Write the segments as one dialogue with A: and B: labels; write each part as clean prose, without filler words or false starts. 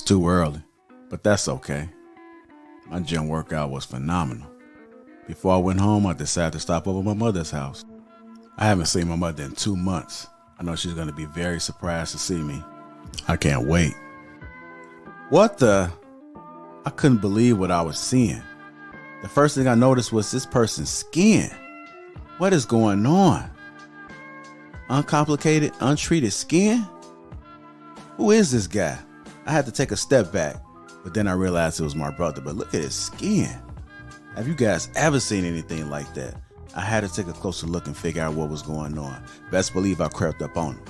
A: too early, but that's okay. My gym workout was phenomenal. Before I went home, I decided to stop over at my mother's house. I haven't seen my mother in 2 months. I know she's going to be very surprised to see me. I can't wait. What the? I couldn't believe what I was seeing. The first thing I noticed was this person's skin. What is going on? Uncomplicated, untreated skin? Who is this guy? I had to take a step back, but then I realized it was my brother. But look at his skin. Have you guys ever seen anything like that? I had to take a closer look and figure out what was going on. Best believe I crept up on him.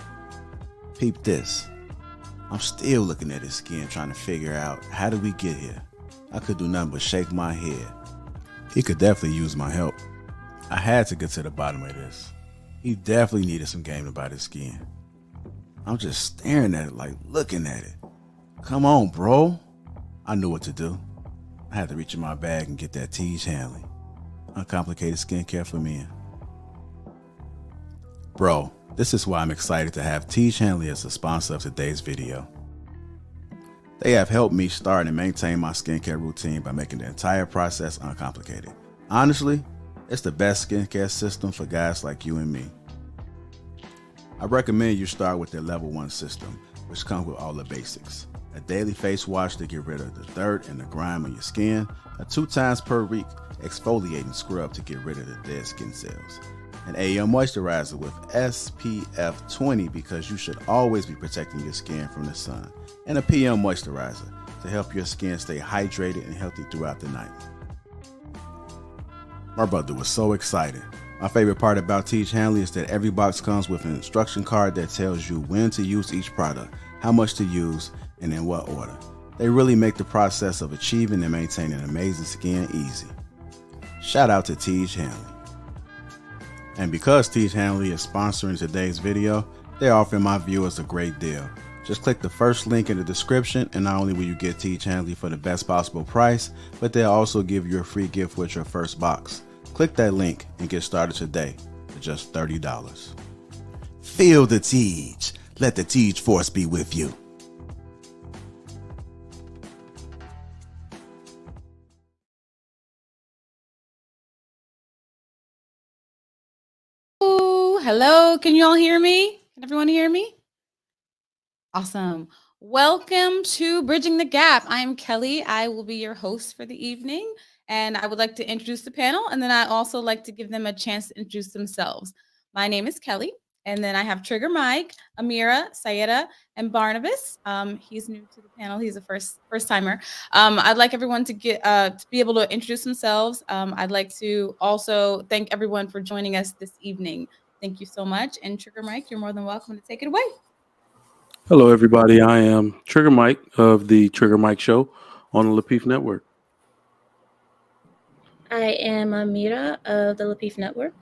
A: Peep this. I'm still looking at his skin, trying to figure out how did we get here. I could do nothing but shake my head. He could definitely use my help. I had to get to the bottom of this. He definitely needed some game about his skin. I'm just staring at it, like looking at it. Come on, bro. I knew what to do. I had to reach in my bag and get that Tej Hanley. Uncomplicated skincare for men. Bro, this is why I'm excited to have Tej Hanley as a sponsor of today's video. They have helped me start and maintain my skincare routine by making the entire process uncomplicated. Honestly, it's the best skincare system for guys like you and me. I recommend you start with their level 1 system, which comes with all the basics. A daily face wash to get rid of the dirt and the grime on your skin, a 2 times per week exfoliating scrub to get rid of the dead skin cells, an AM moisturizer with SPF 20 because you should always be protecting your skin from the sun, and a PM moisturizer to help your skin stay hydrated and healthy throughout the night. My brother was so excited. My favorite part about Tej Hanley is that every box comes with an instruction card that tells you when to use each product, how much to use, and in what order. They really make the process of achieving and maintaining amazing skin easy. Shout out to Tej Hanley. And because Tej Hanley is sponsoring today's video, they're offering my viewers a great deal. Just click the first link in the description, and not only will you get Tej Hanley for the best possible price, but they'll also give you a free gift with your first box. Click that link and get started today for just $30. Feel the Tej. Let the Tej force be with you.
B: Hello, can you all hear me? Can everyone hear me? Awesome. Welcome to Bridging the Gap. I am Kelly. I will be your host for the evening, and I would like to introduce the panel, and then I also like to give them a chance to introduce themselves. My name is Kelly, and then I have Trigger Mike, Amira, Sayeda, and Barnabas. He's new to the panel. He's a first timer. I'd like everyone to get to be able to introduce themselves. I'd like to also thank everyone for joining us this evening. Thank you so much. And Trigger Mike, you're more than welcome to take it away.
C: Hello, everybody. I am Trigger Mike of the Trigger Mike Show on the Lapeef Network.
D: I am Amira of the Lapeef Network.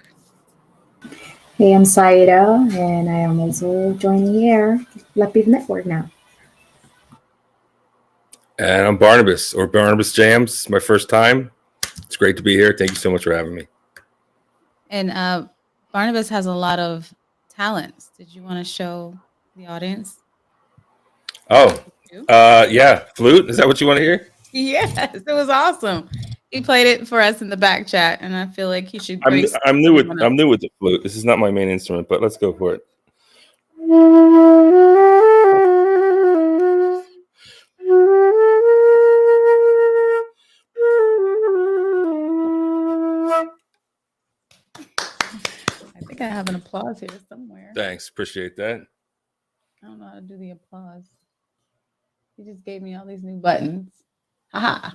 E: Hey, I'm Saida, and I am also joining here, Lapeef Network now.
F: And I'm Barnabas, or Barnabas Jams. My first time. It's great to be here. Thank you so much for having me.
B: And Barnabas has a lot of talents. Did you want to show the audience?
F: Oh, yeah. Flute? Is that what you want to hear?
B: Yes, it was awesome. He played it for us in the back chat, and I feel like he should.
F: I'm new with the flute. This is not my main instrument, but let's go for it.
B: I think I have an applause here somewhere.
F: Thanks. Appreciate that.
B: I don't know how to do the applause. He just gave me all these new buttons. Haha.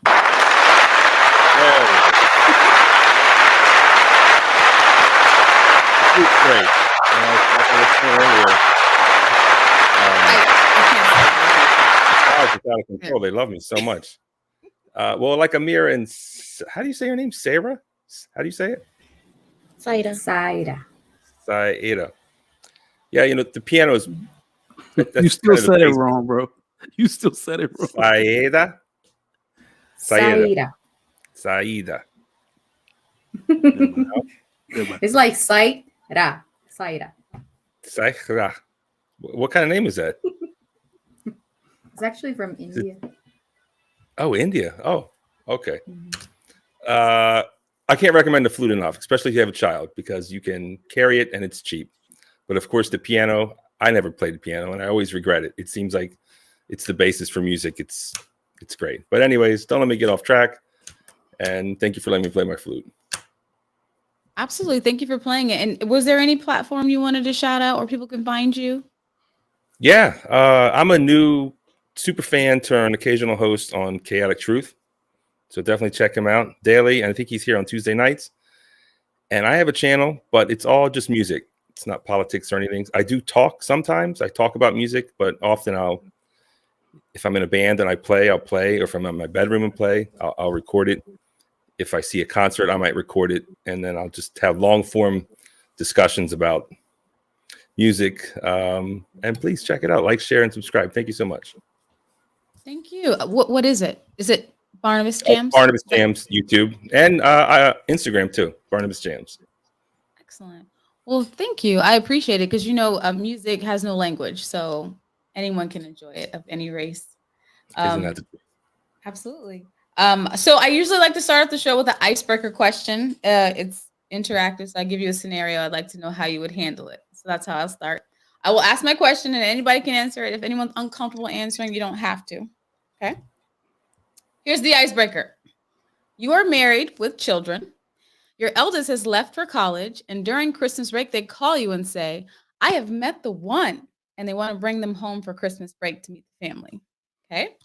F: Great. It's out of control. They love me so much. Well, like Amir and how do you say her name? Sarah? How do you say it?
D: Saida.
F: Saida. Yeah, you know, the piano is.
C: You still said it wrong, bro. You still said it wrong.
F: Saida.
E: It's like Saida.
F: What kind of name is that?
E: It's actually from India.
F: Oh, India. Oh, okay.
E: Mhm.
F: I can't recommend the flute enough, especially if you have a child, because you can carry it and it's cheap. But of course, the piano, I never played the piano and I always regret it. It seems like it's the basis for music. It's great. But anyways, don't let me get off track. And thank you for letting me play my flute.
B: Absolutely. Thank you for playing it. And was there any platform you wanted to shout out or people can find you?
F: Yeah, I'm a new super fan turned occasional host on Chaotic Truth. So definitely check him out daily. And I think he's here on Tuesday nights. And I have a channel, but it's all just music. It's not politics or anything. I do talk sometimes. I talk about music, but often if I'm in a band and I'll play, or if I'm in my bedroom and play, I'll record it. If I see a concert, I might record it. And then I'll just have long form discussions about music. And please check it out. Like, share, and subscribe. Thank you so much.
B: Thank you. What is it? Is it Barnabas Jams?
F: Barnabas Jams, YouTube, and Instagram too. Barnabas Jams.
B: Excellent. Well, thank you. I appreciate it because music has no language, so anyone can enjoy it of any race.
F: Isn't that the truth?
B: Absolutely. So I usually like to start off the show with an icebreaker question. It's interactive, so I give you a scenario. I'd like to know how you would handle it. So that's how I'll start. I will ask my question, and anybody can answer it. If anyone's uncomfortable answering, you don't have to. Okay. Here's the icebreaker. You are married with children. Your eldest has left for college, and during Christmas break, they call you and say, I have met the one, and they want to bring them home for Christmas break to meet the family. Okay.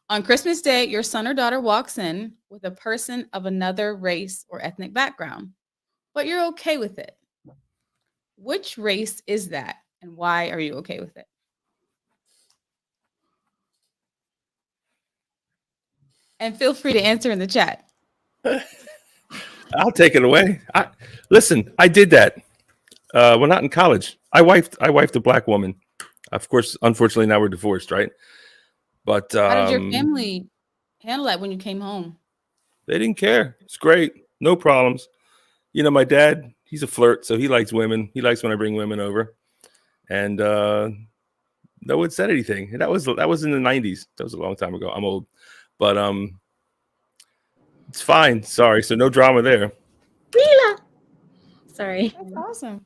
B: On Christmas Day, your son or daughter walks in with a person of another race or ethnic background, but you're okay with it. Which race is that, and why are you okay with it? And feel free to answer in the chat.
F: I'll take it away. Listen, I did that. Well, not in college. I wifed a black woman. Of course, unfortunately, now we're divorced, right? But
B: How did your family handle that when you came home?
F: they didn't care. It's great. No problems. You know, my dad, he's a flirt, so he likes women. He likes when I bring women over. And no one said anything. And that was in the 90s. That was a long time ago. I'm old. But it's fine. Sorry. So no drama there.
D: Mila. Sorry.
B: That's awesome.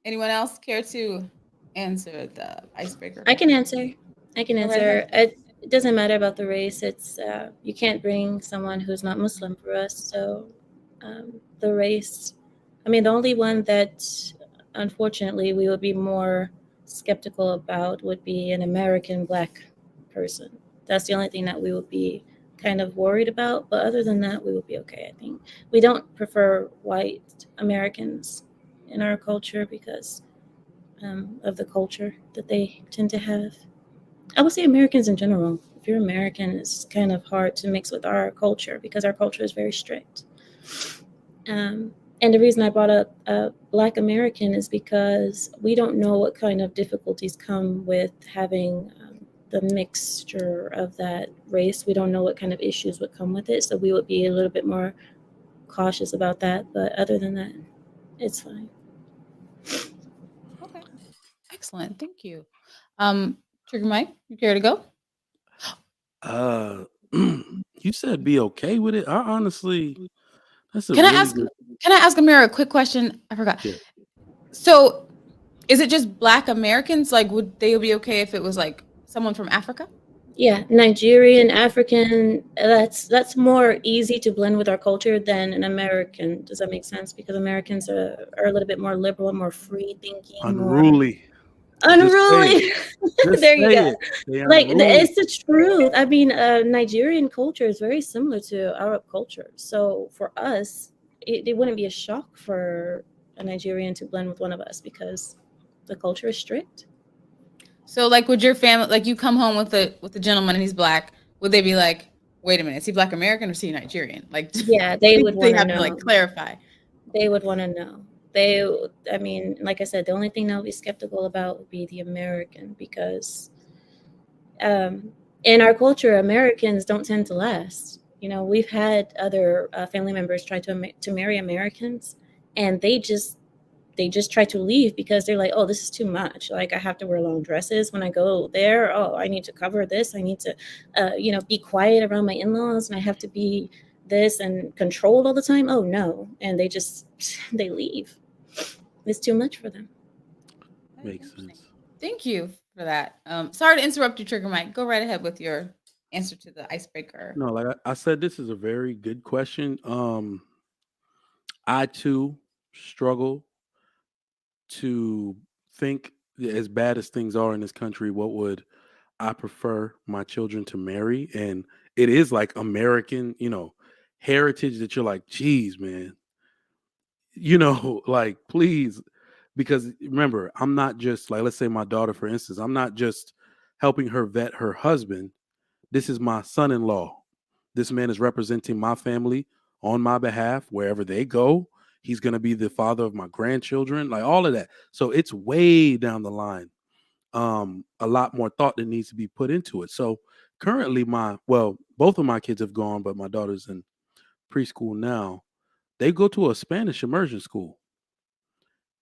B: Anyone else care to answer the icebreaker?
D: I can answer.
B: Go right ahead.
D: It doesn't matter about the race. It's you can't bring someone who's not Muslim for us. So the race, I mean, the only one that unfortunately we would be more skeptical about would be an American black person. That's the only thing that we would be kind of worried about. But other than that, we would be okay, I think. We don't prefer white Americans in our culture because of the culture that they tend to have. I would say Americans in general. If you're American, it's kind of hard to mix with our culture because our culture is very strict. And the reason I brought up Black American is because we don't know what kind of difficulties come with having the mixture of that race. We don't know what kind of issues would come with it. So we would be a little bit more cautious about that. But other than that, it's fine.
B: Okay. Excellent. Thank you. Trigger Mike, you care to go?
C: You said be okay with it. I honestly, that's a
B: Can I
C: really
B: ask
C: good.
B: Can I ask Amira a quick question? I forgot.
C: Yeah.
B: So, is it just Black Americans? Like, would they be okay if it was like someone from Africa?
D: Yeah, Nigerian, African, that's more easy to blend with our culture than an American. Does that make sense? Because Americans are a little bit more liberal, more free thinking,
C: Unruly.
D: unruly.
C: Just
D: There you
C: say
D: go.
C: it. They
D: Like
C: unruly.
D: it's the truth. I mean, Nigerian culture is very similar to Arab culture. So for us, it wouldn't be a shock for a Nigerian to blend with one of us because the culture is strict.
B: So, like, would your family, like, you come home with a gentleman and he's Black? Would they be like, wait a minute, is he Black American or is he Nigerian? Like,
D: Yeah, they would
B: they
D: want to
B: have
D: know.
B: to like clarify.
D: They would want to know. I mean, like I said, the only thing they'll be skeptical about would be the American because in our culture, Americans don't tend to last. You know, we've had other family members try to marry Americans, and they just they just try to leave because they're like, oh, this is too much. Like, I have to wear long dresses when I go there. Oh, I need to cover this. I need to, be quiet around my in-laws, and I have to be this and controlled all the time. Oh no. And they leave. It's too much for them.
C: Makes sense.
B: Thank you for that. Sorry to interrupt you, Trigger Mike. Go right ahead with your answer to the icebreaker.
C: No, like I said, this is a very good question. I too struggle to think, as bad as things are in this country, what would I prefer my children to marry? And it is like American, heritage that you're like, geez, man, like, please, because remember, I'm not just like, let's say my daughter, for instance, I'm not just helping her vet her husband. This is my son-in-law. This man is representing my family on my behalf wherever they go. He's going to be the father of my grandchildren, like all of that. So it's way down the line. A lot more thought that needs to be put into it. So currently both of my kids have gone, but my daughter's in preschool now. They go to a Spanish immersion school.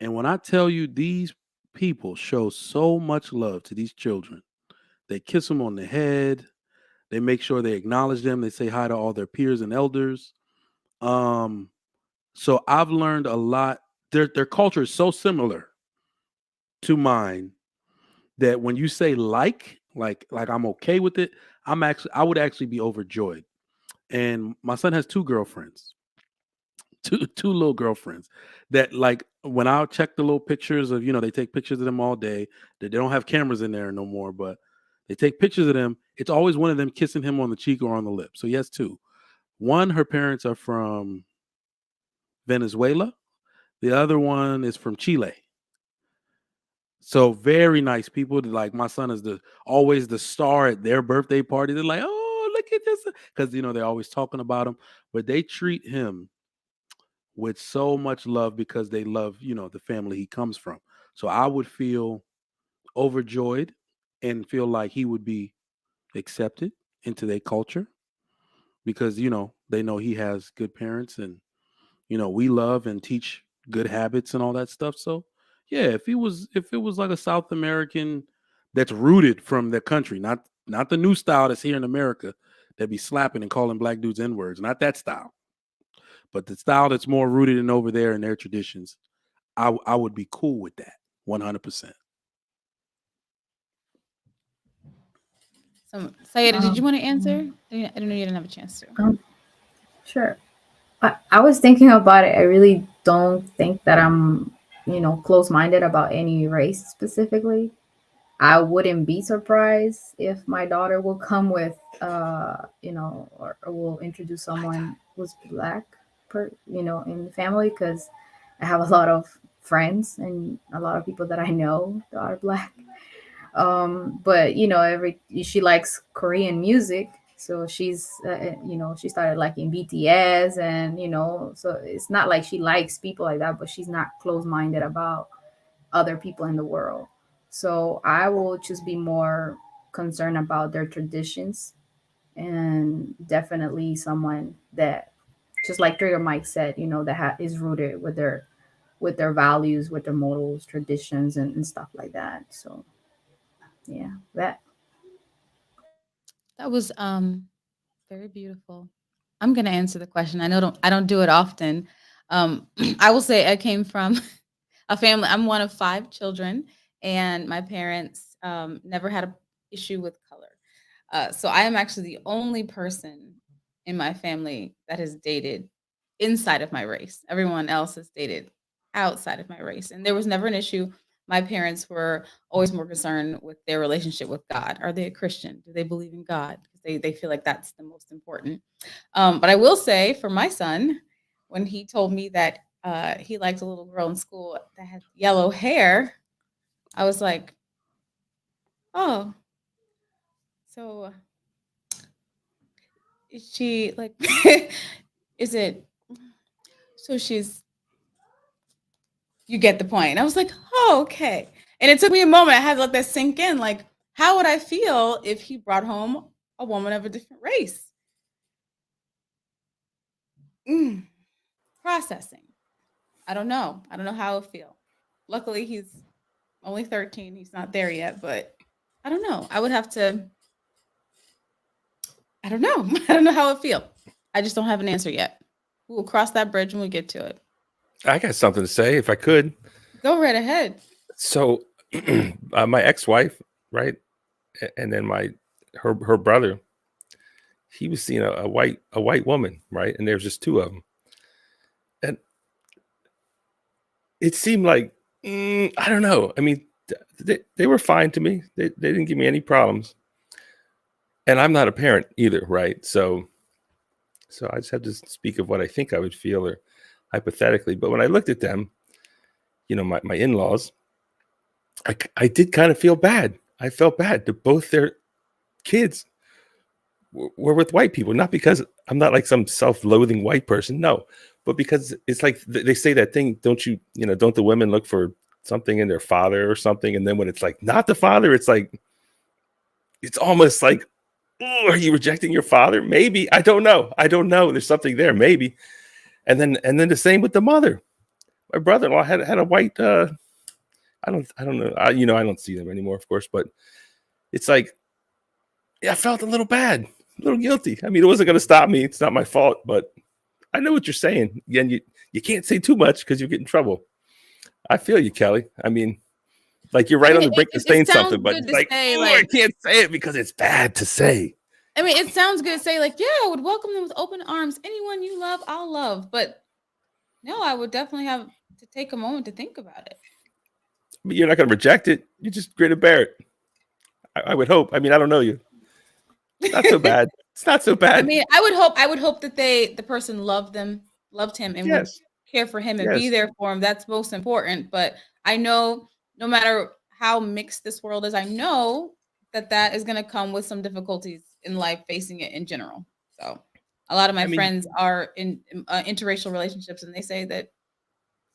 C: And when I tell you, these people show so much love to these children, they kiss them on the head. They make sure they acknowledge them. They say hi to all their peers and elders. So I've learned a lot. Their culture is so similar to mine that when you say like I'm okay with it, I would actually be overjoyed. And my son has two girlfriends, two little girlfriends that, like, when I check the little pictures of, they take pictures of them all day. They don't have cameras in there no more, but they take pictures of them. It's always one of them kissing him on the cheek or on the lip. So he has two. One, her parents are from Venezuela. The other one is from Chile. So very nice people. Like, my son is always the star at their birthday party. They're like, oh, look at this. Because, they're always talking about him. But they treat him with so much love because they love, the family he comes from. So I would feel overjoyed and feel like he would be accepted into their culture because, they know he has good parents and, we love and teach good habits and all that stuff. So yeah, if it was like a South American that's rooted from the country, not the new style that's here in America that be slapping and calling black dudes N-words, not that style, but the style that's more rooted in over there in their traditions, I would be cool with that 100%.
B: So, Sayeda, did you want to answer? I don't know, you didn't have a chance to.
E: Sure. I was thinking about it. I really don't think that I'm, close-minded about any race specifically. I wouldn't be surprised if my daughter will come with, or will introduce someone who's black, in the family, because I have a lot of friends and a lot of people that I know that are black. But she likes Korean music, so she's she started liking BTS, and so it's not like she likes people like that, but she's not close-minded about other people in the world. So I will just be more concerned about their traditions, and definitely someone that, just like Trigger Mike said, that is rooted with their values, with their morals, traditions, and stuff like that. So yeah, that.
B: That was very beautiful. I'm gonna answer the question. I don't do it often. I will say I came from a family. I'm one of 5 children, and my parents never had an issue with color. So I am actually the only person in my family that has dated inside of my race. Everyone else has dated outside of my race, and there was never an issue. My parents were always more concerned with their relationship with God. Are they a Christian? Do they believe in God? Because they feel like that's the most important. But I will say, for my son, when he told me that he liked a little girl in school that had yellow hair, I was like, oh, so is she like, is it, so you get the point. I was like, oh, okay. And it took me a moment. I had to let that sink in. Like, how would I feel if he brought home a woman of a different race? Processing. I don't know how I would feel. luckily he's only 13. He's not there yet, but I don't know. I would have to. I don't know. I don't know how it feel. I just don't have an answer yet. We'll cross that bridge when we get to it.
F: I got something to say if I could.
B: Go right ahead.
F: So, my ex-wife, right, and then her brother, he was seeing a white woman, right, and there's just two of them, and it seemed like I don't know. I mean, they were fine to me. They didn't give me any problems, and I'm not a parent either, right? So I just have to speak of what I think I would feel or hypothetically. But when I looked at them, my in-laws, I did kind of feel bad. I felt bad that both their kids were with white people, not because I'm not like some self-loathing white person, no, but because it's like they say that thing, don't the women look for something in their father or something, and then when it's like not the father, it's like it's almost like, oh, are you rejecting your father? Maybe. I don't know. There's something there, maybe. And then the same with the mother. My brother-in-law had a white I don't know. I don't see them anymore, of course, but it's like, yeah, I felt a little bad, a little guilty. I mean, it wasn't going to stop me. It's not my fault, but I know what you're saying. Again, you can't say too much because you get in trouble. I feel you, Kelly. I mean, like you're right on the brink of saying something, but it's like, I can't say it because it's bad to say.
B: I mean, it sounds good to say like, yeah, I would welcome them with open arms. Anyone you love, I'll love. But no, I would definitely have to take a moment to think about it.
F: But you're not going to reject it. You just grin and bear it. I would hope. I mean, I don't know you. It's not so bad. It's not so bad.
B: I mean, I would hope that the person loved him, and would care for him and be there for him. That's most important. But I know no matter how mixed this world is, I know that is going to come with some difficulties in life facing it in general. So a lot of my friends are in interracial relationships, and they say that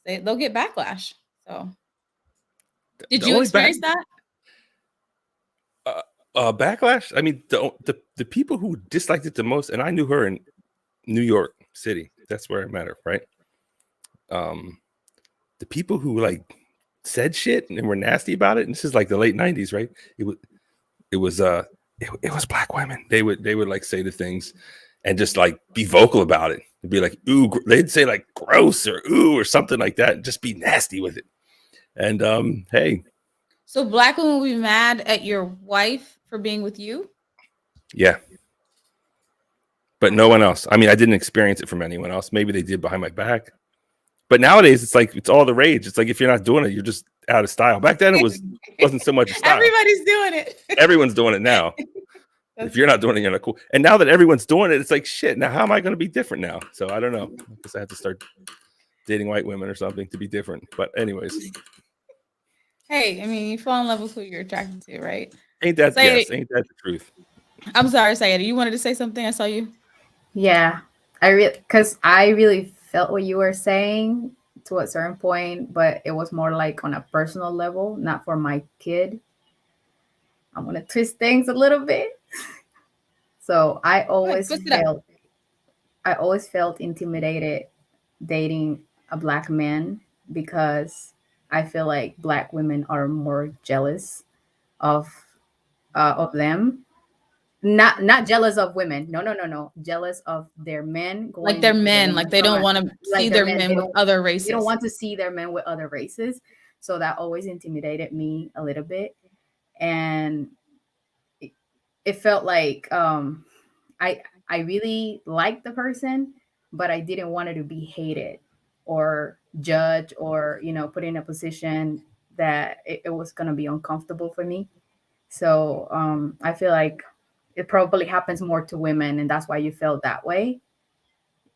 B: they'll get backlash. So did you experience that?
F: Backlash? I mean, the people who disliked it the most, and I knew her in New York City. That's where I met her, right? The people who like said shit and were nasty about it, and this is like the late 90s, right? It was black women. They would like say the things and just like be vocal about it. It'd be like, ooh, they'd say like gross or ooh or something like that, and just be nasty with it. And hey.
B: So black women will be mad at your wife for being with you?
F: Yeah. But no one else. I mean, I didn't experience it from anyone else. Maybe they did behind my back. But nowadays, it's like, it's all the rage. It's like, if you're not doing it, you're just out of style. Back then, wasn't so much a style.
B: Everybody's doing it.
F: Everyone's doing it now. If you're not doing it, you're not cool. And now that everyone's doing it, it's like, shit, now how am I going to be different now? So I don't know. I guess I have to start dating white women or something to be different. But anyways.
B: Hey, I mean, you fall in love with who you're attracted to, right?
F: Ain't that the truth?
B: I'm sorry, Sayeda. You wanted to say something? I saw you.
E: Yeah, I really felt what you were saying to a certain point, but it was more like on a personal level, not for my kid. I'm gonna twist things a little bit. So I always felt intimidated dating a black man because I feel like black women are more jealous of them. Not jealous of women. No. Jealous of their men.
B: Like their men. Like they don't want to see their men with other races.
E: They don't want to see their men with other races. So that always intimidated me a little bit. And it felt like I really liked the person, but I didn't want it to be hated or judged or, put in a position that it was going to be uncomfortable for me. So I feel like it probably happens more to women, and that's why you felt that way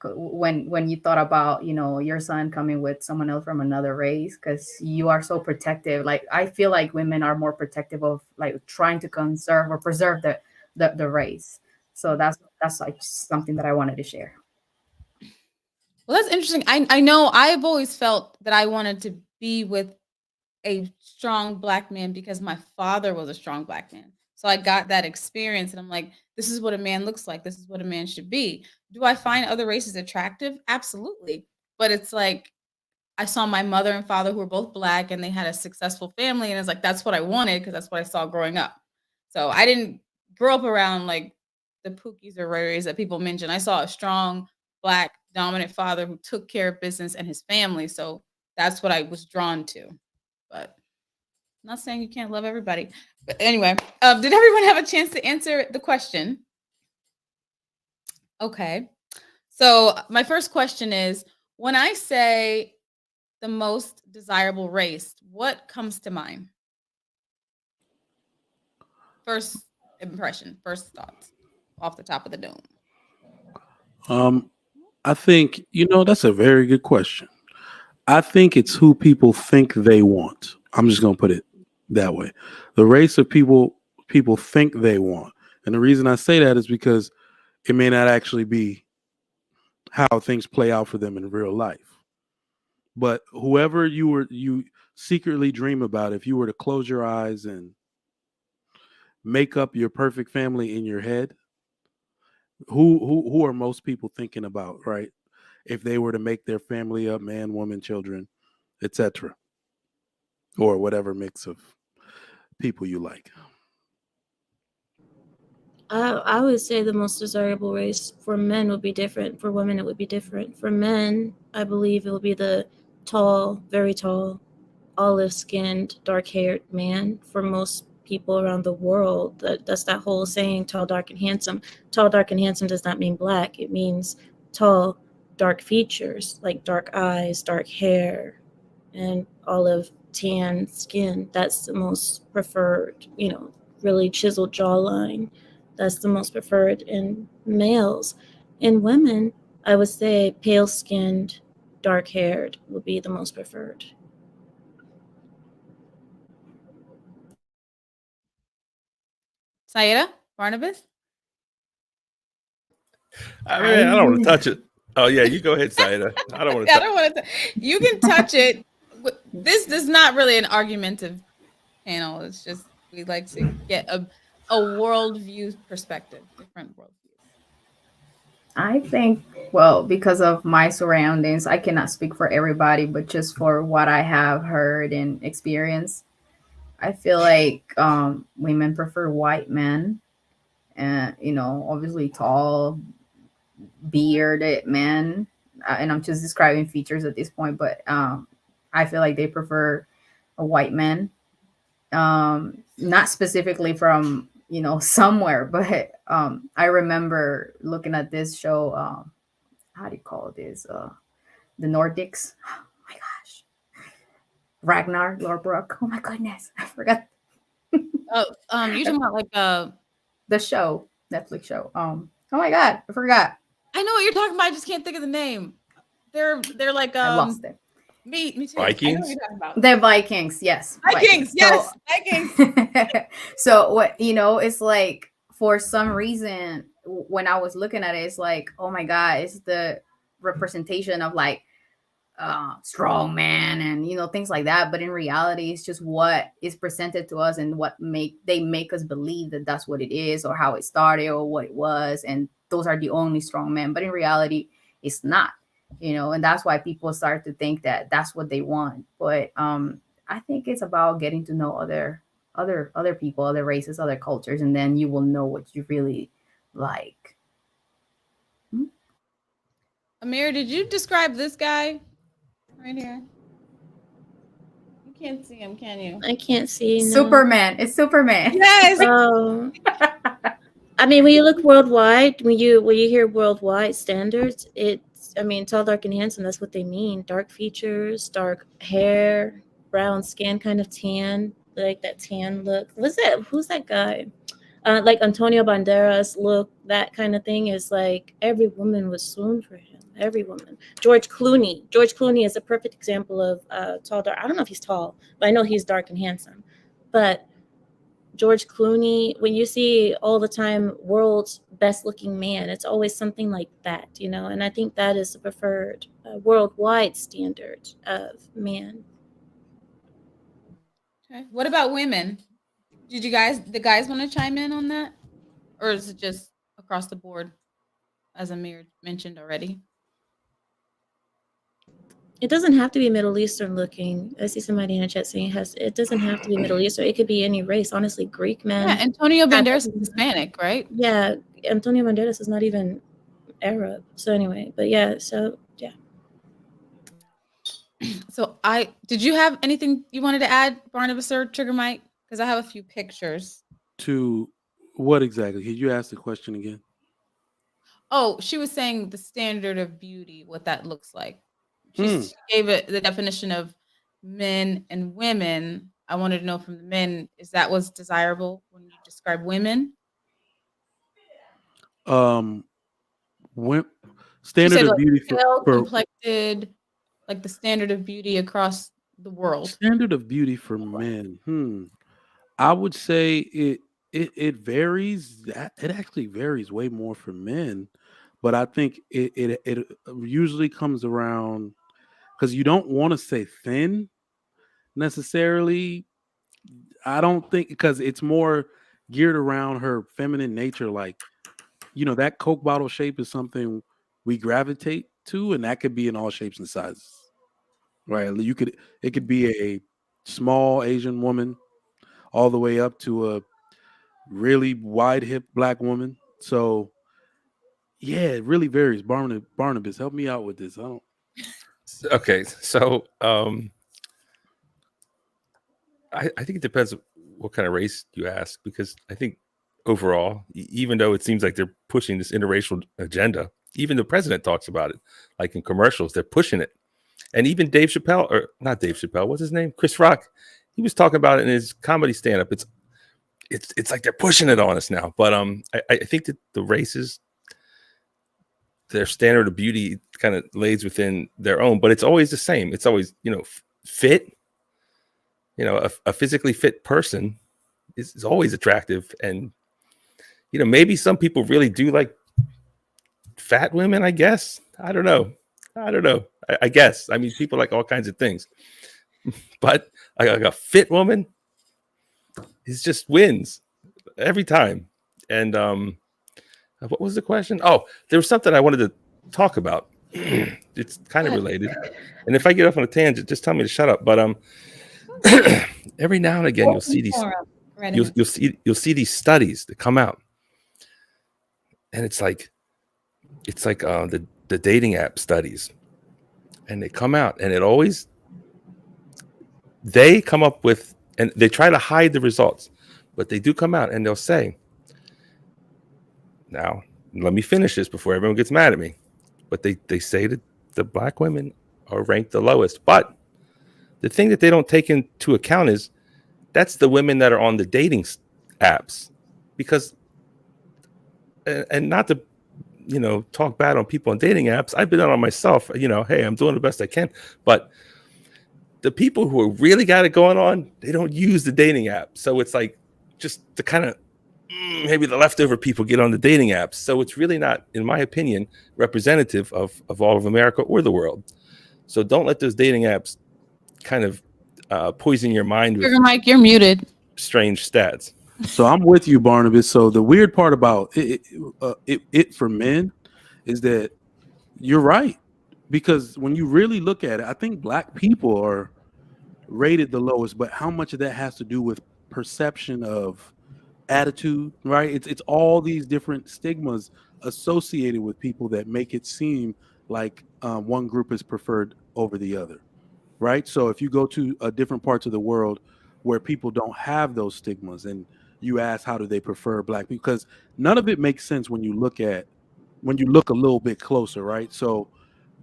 E: when you thought about, your son coming with someone else from another race, because you are so protective. Like, I feel like women are more protective of like trying to conserve or preserve the race. So that's like something that I wanted to share.
B: Well, that's interesting. I know I've always felt that I wanted to be with a strong black man because my father was a strong black man. So I got that experience and I'm like, this is what a man looks like. This is what a man should be. Do I find other races attractive? Absolutely. But it's like, I saw my mother and father who were both Black, and they had a successful family, and it's like that's what I wanted because that's what I saw growing up. So I didn't grow up around like the Pookies or Rays that people mention. I saw a strong Black dominant father who took care of business and his family. So that's what I was drawn to. But I'm not saying you can't love everybody. But anyway, did everyone have a chance to answer the question? Okay. So my first question is, when I say the most desirable race, what comes to mind? First impression, first thoughts off the top of the dome.
C: I think, that's a very good question. I think it's who people think they want. I'm just going to put it that way. The race of people think they want. And the reason I say that is because it may not actually be how things play out for them in real life. But whoever you secretly dream about, if you were to close your eyes and make up your perfect family in your head, who are most people thinking about, right? If they were to make their family up, man, woman, children, etc., or whatever mix of people you like.
D: I would say the most desirable race for men would be different. For women, it would be different. For men, I believe it will be the tall, very tall, olive-skinned, dark-haired man. For most people around the world, that's that whole saying, tall, dark, and handsome. Tall, dark, and handsome does not mean Black. It means tall, dark features, like dark eyes, dark hair, and olive tan skin. That's the most preferred, really chiseled jawline. That's the most preferred in males. In women, I would say pale skinned, dark haired would be the most preferred.
B: Sayeda, Barnabas?
F: I mean, I don't want to touch it. Oh yeah, you go ahead, Saida. I don't want to.
B: I don't want to. You can touch it. This is not really an argumentative panel. It's just we like to get a worldview perspective, different worldviews.
E: I think, well, because of my surroundings, I cannot speak for everybody, but just for what I have heard and experienced, I feel like women prefer white men, and obviously tall, bearded men. And I'm just describing features at this point, but I feel like they prefer a white man. Not specifically from somewhere, but I remember looking at this show. How do you call this? The Nordics. Oh my gosh, Ragnar Lorbrook. Oh my goodness, I forgot
B: Oh, you're talking about like
E: the show, Netflix show. Oh my god, I forgot.
B: I know what you're talking about. I just can't think of the name. They're like
E: I lost it.
B: Me too.
F: Vikings?
B: I know what you're talking about.
E: The Vikings, yes.
B: Vikings, yes.
E: So,
B: Vikings.
E: so what it's like, for some reason when I was looking at it, it's like, oh my god, it's the representation of like strong man and things like that, but in reality it's just what is presented to us and what they make us believe that that's what it is, or how it started, or what it was, and those are the only strong men, but in reality it's not, and that's why people start to think that that's what they want. But I think it's about getting to know other people, other races, other cultures, and then you will know what you really like.
B: Amir, did you describe this guy right here? You can't see him, can you?
D: I can't see. No.
E: Superman. It's Superman.
B: Yes.
D: Oh. I mean, when you look worldwide, when you hear worldwide standards, tall, dark, and handsome. That's what they mean. Dark features, dark hair, brown skin, kind of tan, like that tan look. Who's that guy? Like Antonio Banderas look, that kind of thing is like every woman would swoon for him. Every woman. George Clooney is a perfect example of tall, dark. I don't know if he's tall, but I know he's dark and handsome. But George Clooney, when you see all the time world's best looking man, it's always something like that, and I think that is the preferred worldwide standard of man.
B: Okay. What about women? Did the guys want to chime in on that? Or is it just across the board, as Amir mentioned already?
D: It doesn't have to be Middle Eastern looking. I see somebody in the chat saying it doesn't have to be Middle Eastern. It could be any race. Honestly, Greek men.
B: Yeah, Antonio Banderas is Hispanic, right?
D: Yeah, Antonio Banderas is not even Arab. So anyway, but yeah, so yeah.
B: So did you have anything you wanted to add, Barnabas or Trigger Mike? Because I have a few pictures.
C: To what exactly? Could you ask the question again?
B: Oh, she was saying the standard of beauty, what that looks like. She gave it the definition of men and women. I wanted to know from the men, is that what's desirable when you describe women?
C: Standard of beauty
B: for complected, like the standard of beauty across the world.
C: Standard of beauty for men. I would say it varies. It actually varies way more for men, but I think it usually comes around because you don't want to say thin necessarily. I don't think because it's more geared around her feminine nature. Like, that Coke bottle shape is something we gravitate to, and that could be in all shapes and sizes. Right? It could be a small Asian woman all the way up to a really wide hip black woman. So yeah, it really varies. Barnabas, help me out with this.
F: Okay, so I think it depends what kind of race you ask, because I think overall, even though it seems like they're pushing this interracial agenda, even the president talks about it, like in commercials, they're pushing it. And even Dave Chappelle, or not Dave Chappelle, what's his name? Chris Rock, he was talking about it in his comedy stand-up. It's like they're pushing it on us now. But I think that the races, their standard of beauty kind of lays within their own, but it's always the same. It's always, fit. A physically fit person is always attractive. And, maybe some people really do like fat women, I guess. I don't know. I guess. I mean, people like all kinds of things. But like a fit woman is just wins every time. And what was the question? Oh, there was something I wanted to talk about. It's kind of related. And if I get off on a tangent, just tell me to shut up. But every now and again, you'll see you'll see these studies that come out, and it's like the dating app studies, and they come out, and they come up with, and they try to hide the results, but they do come out, and they'll say, now let me finish this before everyone gets mad at me, but they say that the black women are ranked the lowest. But the thing that they don't take into account is that's the women that are on the dating apps, because, and not to, talk bad on people on dating apps. I've been on myself, hey, I'm doing the best I can. But the people who really got it going on, they don't use the dating app. So it's like just the kind of, maybe the leftover people get on the dating apps. So it's really not, in my opinion, representative of all of America or the world. So don't let those dating apps kind of poison your mind with
B: Mike, you're muted.
F: Strange stats.
C: So I'm with you, Barnabas. So the weird part about it for men is that you're right, because when you really look at it, I think black people are rated the lowest. But how much of that has to do with perception of attitude, right? It's all these different stigmas associated with people that make it seem like one group is preferred over the other, right? So if you go to different parts of the world where people don't have those stigmas, and you ask how do they prefer black people, because none of it makes sense when you look a little bit closer, right? So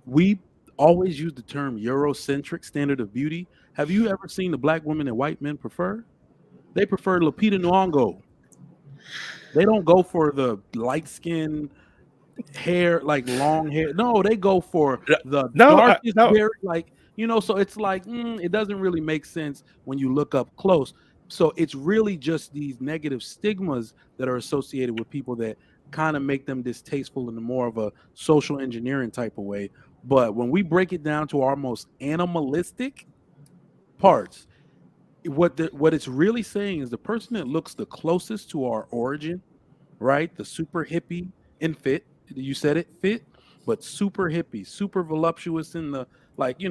C: we always use the term Eurocentric standard of beauty. Have you ever seen the black women that white men prefer? They prefer Lupita Nyong'o. They don't go for the light skin hair, like long hair. No, they go for the darkest hair, like, so it's like it doesn't really make sense when you look up close. So it's really just these negative stigmas that are associated with people that kind of make them distasteful in more of a social engineering type of way. But when we break it down to our most animalistic parts, what it's really saying is the person that looks the closest to our origin, right? The super hippie and fit. You said it, fit, but super hippie, super voluptuous in the like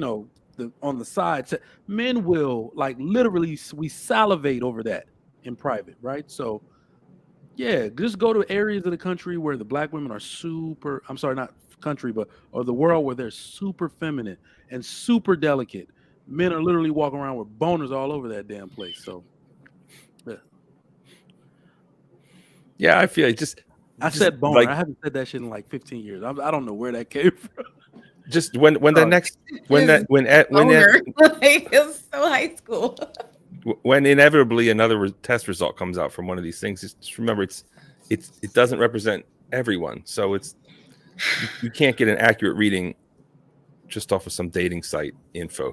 C: on the sides. Men will like literally we salivate over that in private, right? So yeah, just go to areas of the country where the black women are super. I'm sorry, not country, but or the world where they're super feminine and super delicate. Men are literally walking around with boners all over that damn place. So yeah.
F: Yeah, I feel like
C: I
F: just
C: said boner.
F: like
C: I haven't said that shit in like 15 years. I don't know where that came from.
F: just when the
C: Sorry.
F: next when that when
B: Owner. Like, it's so high school.
F: when inevitably another test result comes out from one of these things, just remember it doesn't represent everyone. So you can't get an accurate reading just off of some dating site info.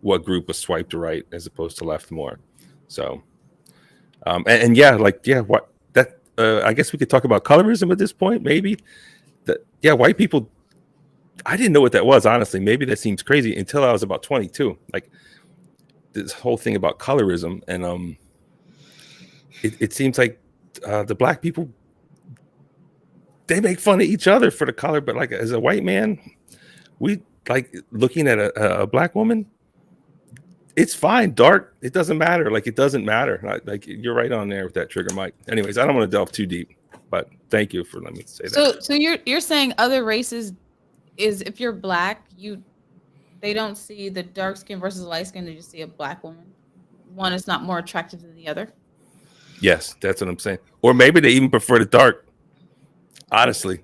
F: What group was swiped right as opposed to left more. So and yeah, like what that I guess we could talk about colorism at this point. Maybe white people. I didn't know what that was, honestly. Maybe that seems crazy until I was about 22. Like this whole thing about colorism, and it seems like the black people, they make fun of each other for the color, but like as a white man, we like looking at a black woman. It's fine, dark. It doesn't matter. Like it doesn't matter. Like you're right on there with that trigger, Mike. Anyways, I don't want to delve too deep, but thank you for letting me say that.
B: So you're saying other races is if you're black, they don't see the dark skin versus light skin, they just see a black woman. One is not more attractive than the other.
F: Yes, that's what I'm saying. Or maybe they even prefer the dark. Honestly,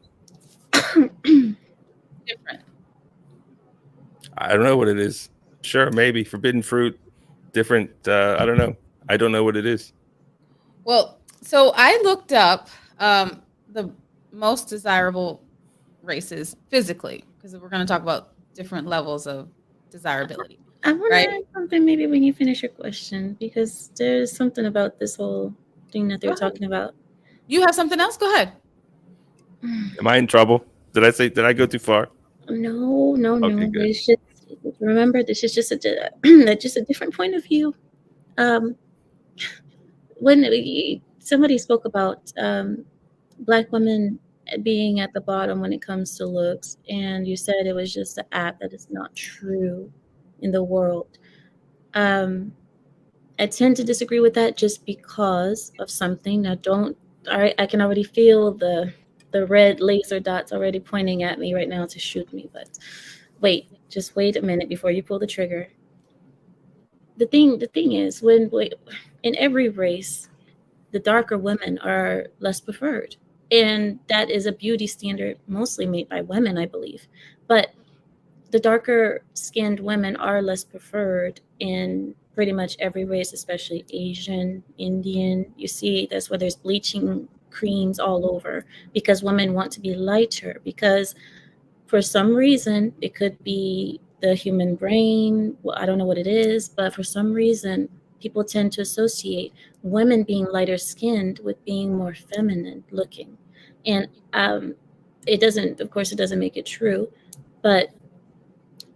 B: Different.
F: I don't know what it is. Sure, maybe forbidden fruit, different. I don't know. I don't know what it is.
B: Well, so I looked up the most desirable races physically because we're going to talk about different levels of desirability.
D: I want
B: Right.
D: to add something maybe when you finish your question, because there's something about this whole thing that they're
B: Go ahead.
D: talking about.
B: You have something else? Go ahead.
F: Am I in trouble? Did I go too far?
D: No.
F: Okay, good.
D: It's just, remember, this is just a different point of view. When somebody spoke about black women being at the bottom when it comes to looks, and you said it was just an app, that is not true in the world. I tend to disagree with that just because of something. I can already feel the red laser dots already pointing at me right now to shoot me. But just wait a minute before you pull the trigger. The thing is, in every race, the darker women are less preferred, and that is a beauty standard mostly made by women, I believe. But the darker skinned women are less preferred in pretty much every race, especially Asian, Indian. You see, that's why there's bleaching creams all over, because women want to be lighter, because for some reason, it could be the human brain. Well, I don't know what it is, but for some reason, people tend to associate women being lighter skinned with being more feminine looking. And it doesn't make it true, but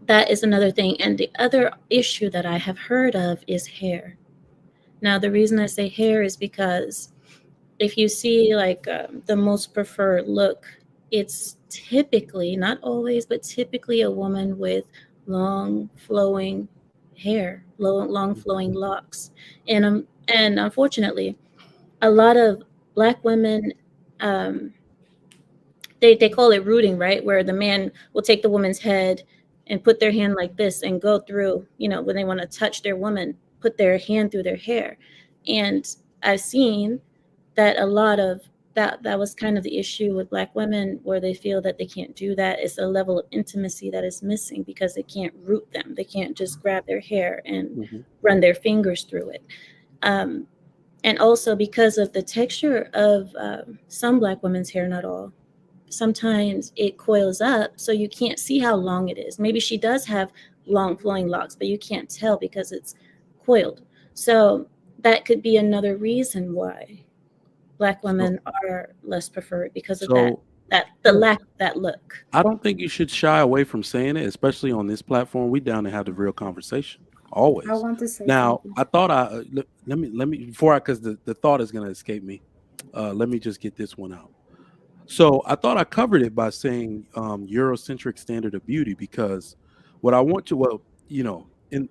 D: that is another thing. And the other issue that I have heard of is hair. Now, the reason I say hair is because if you see like the most preferred look, it's typically, not always, but typically a woman with long flowing hair, long flowing locks. And unfortunately, a lot of black women, they call it rooting, right? Where the man will take the woman's head and put their hand like this and go through, when they want to touch their woman, put their hand through their hair. And I've seen that a lot of that was kind of the issue with black women, where they feel that they can't do that. It's a level of intimacy that is missing because they can't root them. They can't just grab their hair and run their fingers through it. And also because of the texture of some black women's hair, not all, sometimes it coils up, so you can't see how long it is. Maybe she does have long flowing locks, but you can't tell because it's coiled. So that could be another reason why black women are less preferred, because of the lack of that look.
C: I don't think you should shy away from saying it, especially on this platform. We down to have the real conversation always.
E: I want to say
C: now.
E: something.
C: I thought let me before because the thought is going to escape me. Let me just get this one out. So I thought I covered it by saying Eurocentric standard of beauty, because What I want to, well, you know, in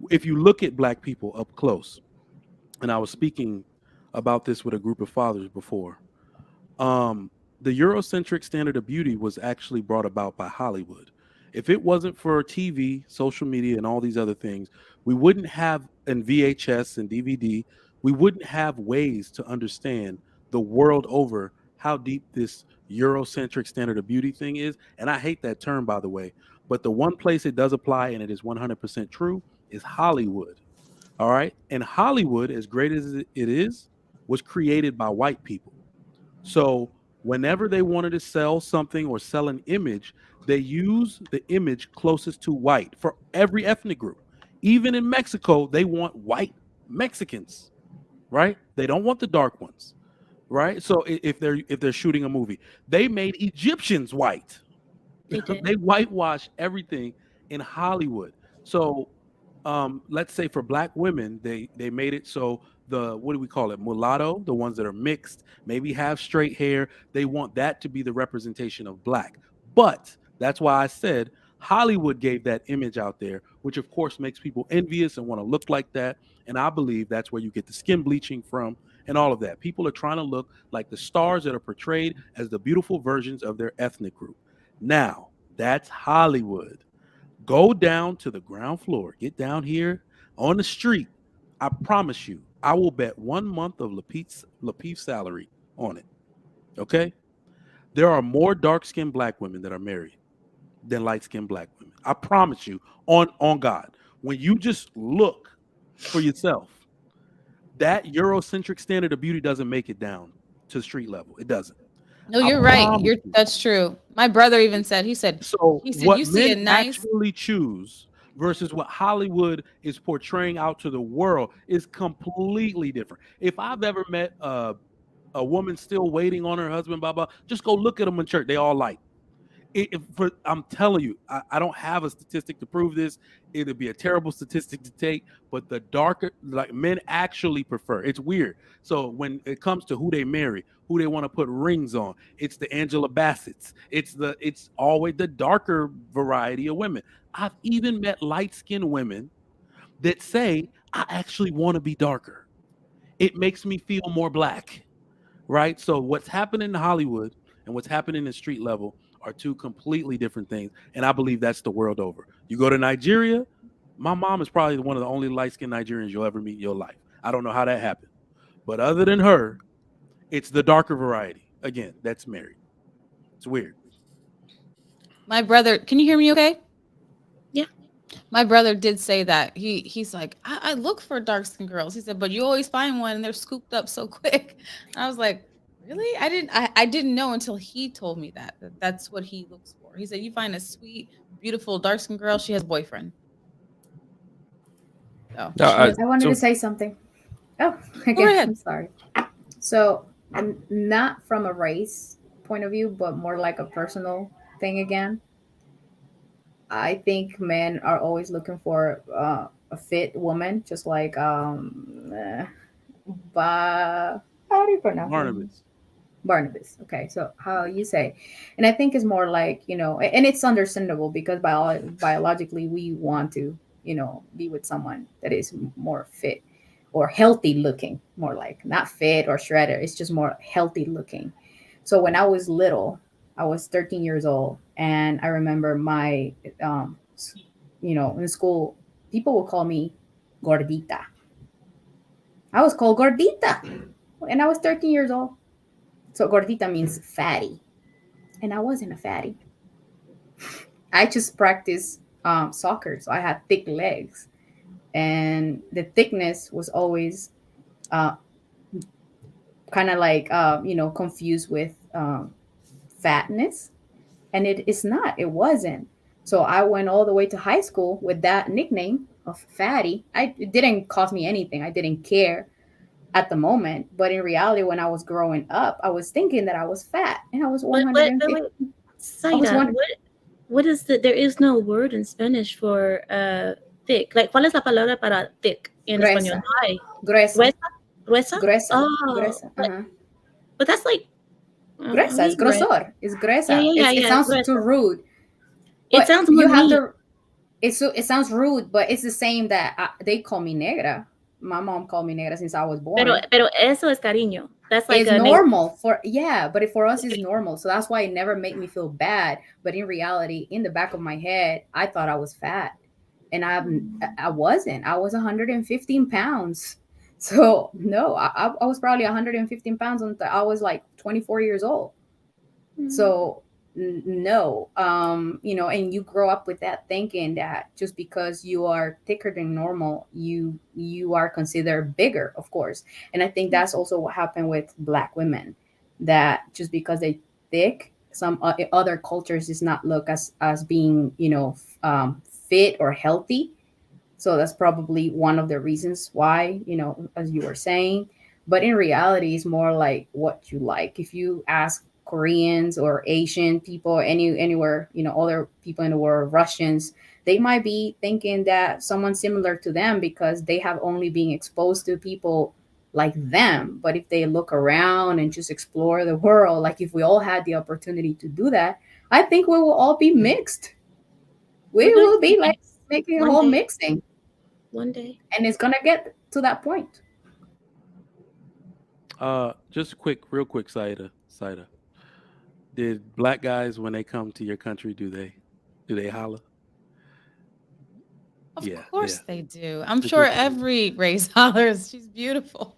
C: if you look at black people up close, and I was speaking about this with a group of fathers before. The Eurocentric standard of beauty was actually brought about by Hollywood. If it wasn't for TV, social media, and all these other things, we wouldn't have in VHS and DVD, we wouldn't have ways to understand the world over how deep this Eurocentric standard of beauty thing is. And I hate that term, by the way, but the one place it does apply, and it is 100% true, is Hollywood. All right. And Hollywood, as great as it is, was created by white people. So whenever they wanted to sell something or sell an image, they use the image closest to white for every ethnic group. Even in Mexico, they want white Mexicans, right? They don't want the dark ones, right? So if they're shooting a movie, they made Egyptians white. They whitewash everything in Hollywood. So let's say for black women, they made it so the, what do we call it, mulatto, the ones that are mixed, maybe have straight hair, they want that to be the representation of black. But that's why I said Hollywood gave that image out there, which of course makes people envious and want to look like that. And I believe that's where you get the skin bleaching from and all of that. People are trying to look like the stars that are portrayed as the beautiful versions of their ethnic group. Now, that's Hollywood. Go down to the ground floor. Get down here on the street. I promise you, I will bet 1 month of Lapeef's salary on it. Okay? There are more dark-skinned black women that are married than light-skinned black women. I promise you, on God. When you just look for yourself, that Eurocentric standard of beauty doesn't make it down to street level. It doesn't.
B: No, you're right. That's true. My brother even said, he said,
C: what
B: you see a
C: men
B: nice
C: actually choose versus what Hollywood is portraying out to the world is completely different. If I've ever met a woman still waiting on her husband, blah, blah, just go look at them in church. They all light. I'm telling you, I don't have a statistic to prove this. It'd be a terrible statistic to take, but the darker, like, men actually prefer. It's weird. So when it comes to who they marry, who they want to put rings on, it's the Angela Bassett's. It's always the darker variety of women. I've even met light-skinned women that say, I actually want to be darker. It makes me feel more black, right? So what's happening in Hollywood and what's happening in street level are two completely different things. And I believe that's the world over. You go to Nigeria, my mom is probably one of the only light-skinned Nigerians you'll ever meet in your life. I don't know how that happened. But other than her, it's the darker variety. Again, that's married. It's weird.
B: My brother, can you hear me okay?
D: Yeah.
B: My brother did say that. He's like, I look for dark-skinned girls. He said, but you always find one and they're scooped up so quick. And I was like, really? I didn't know until he told me that that's what he looks for. He said, you find a sweet, beautiful, dark-skinned girl, she has a boyfriend. So,
F: No,
E: I wanted to say something. Oh, okay. I'm sorry. So, not from a race point of view, but more like a personal thing again. I think men are always looking for a fit woman, just like how do you pronounce it? Barnabas. Okay, so how you say, and I think it's more like, and it's understandable because biologically we want to, be with someone that is more fit or healthy looking, more like not fit or shredded. It's just more healthy looking. So when I was little, I was 13 years old, and I remember my, in school, people would call me gordita. I was called gordita, and I was 13 years old. So gordita means fatty, and I wasn't a fatty. I just practiced soccer, so I had thick legs, and the thickness was always kind of like confused with fatness, and it wasn't. So I went all the way to high school with that nickname of fatty. It didn't cost me anything. I didn't care at the moment, but in reality, when I was growing up, I was thinking that I was fat, and I was 150.
D: Saida, what is there is no word in Spanish for thick. Like, ¿cuál es la palabra para thick en español?
E: Gruesa.
D: Gruesa.
E: Gruesa.
D: Oh,
E: gruesa.
D: Uh-huh. But that's like
E: gruesa. It's grosor. It's gruesa.
D: Yeah,
E: it sounds
D: gruesa.
E: too rude.
D: It sounds more neat.
E: it sounds rude, but it's the same that they call me negra. My mom called me negra since I was born.
D: Pero eso es cariño. That's like
E: It's
D: a
E: normal but for us it's normal. So that's why it never made me feel bad. But in reality, in the back of my head, I thought I was fat, and I wasn't. I was 115 pounds. So no, I was probably 115 pounds until I was like 24 years old. So no, and you grow up with that thinking that just because you are thicker than normal, you are considered bigger, of course. And I think that's also what happened with Black women, that just because they thick, some other cultures does not look as being fit or healthy. So that's probably one of the reasons why, as you were saying. But in reality, it's more like what you like. If you ask Koreans or Asian people, anywhere, other people in the world, Russians, they might be thinking that someone similar to them because they have only been exposed to people like them. But if they look around and just explore the world, like if we all had the opportunity to do that, I think we will all be mixed. We will be like making a whole mixing.
D: One day.
E: And it's gonna get to that point.
C: Just real quick, Saida. Did Black guys, when they come to your country, do they holler?
B: Of course they do. I'm sure every race hollers. She's beautiful.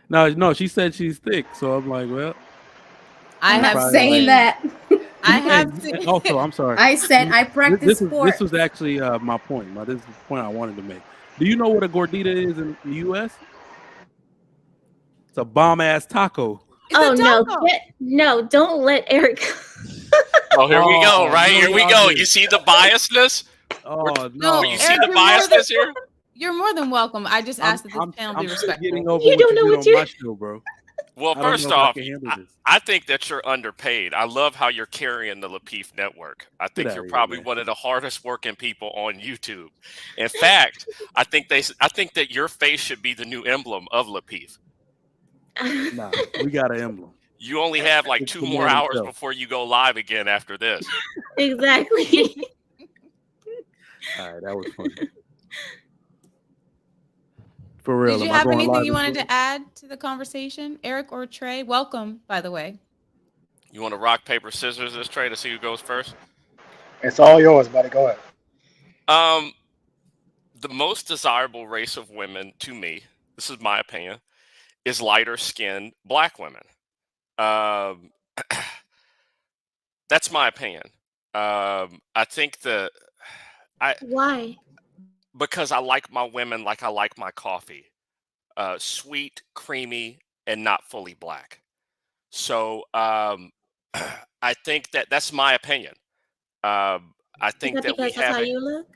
C: No, she said she's thick, so I'm like, well,
E: I'm not saying that.
B: I have to.
C: Also, I'm sorry.
E: I said I practice sport.
C: This was actually my point. This is the point I wanted to make. Do you know what a gordita is in the U.S.? It's a bomb ass taco.
D: No! Don't let Eric.
G: Oh, here we go! Right, here we go. You see the biasness?
C: Oh no!
G: You see the biasness here?
B: You're more than welcome. I just asked that this panel be respectful.
C: You don't know what you're on my show, bro.
G: Well, first off, I think that you're underpaid. I love how you're carrying the Lapeef Network. I think you're probably one of the hardest working people on YouTube. In fact, I think that your face should be the new emblem of Lapeef.
C: Nah, we got an emblem.
G: You only have like 2 more hours before you go live again after this.
D: Exactly.
C: All right, that was funny. For real.
B: Did you have anything you wanted to add to the conversation, Eric or Trey? Welcome, by the way.
G: You want to rock, paper, scissors this, Trey, to see who goes first?
H: It's all yours, buddy. Go ahead.
G: The most desirable race of women to me, this is my opinion, is lighter skinned Black women. That's my opinion. I think
D: Why?
G: Because I like my women like I like my coffee, sweet, creamy, and not fully black. So I think that's my opinion. I think that we have.
D: That's how you look?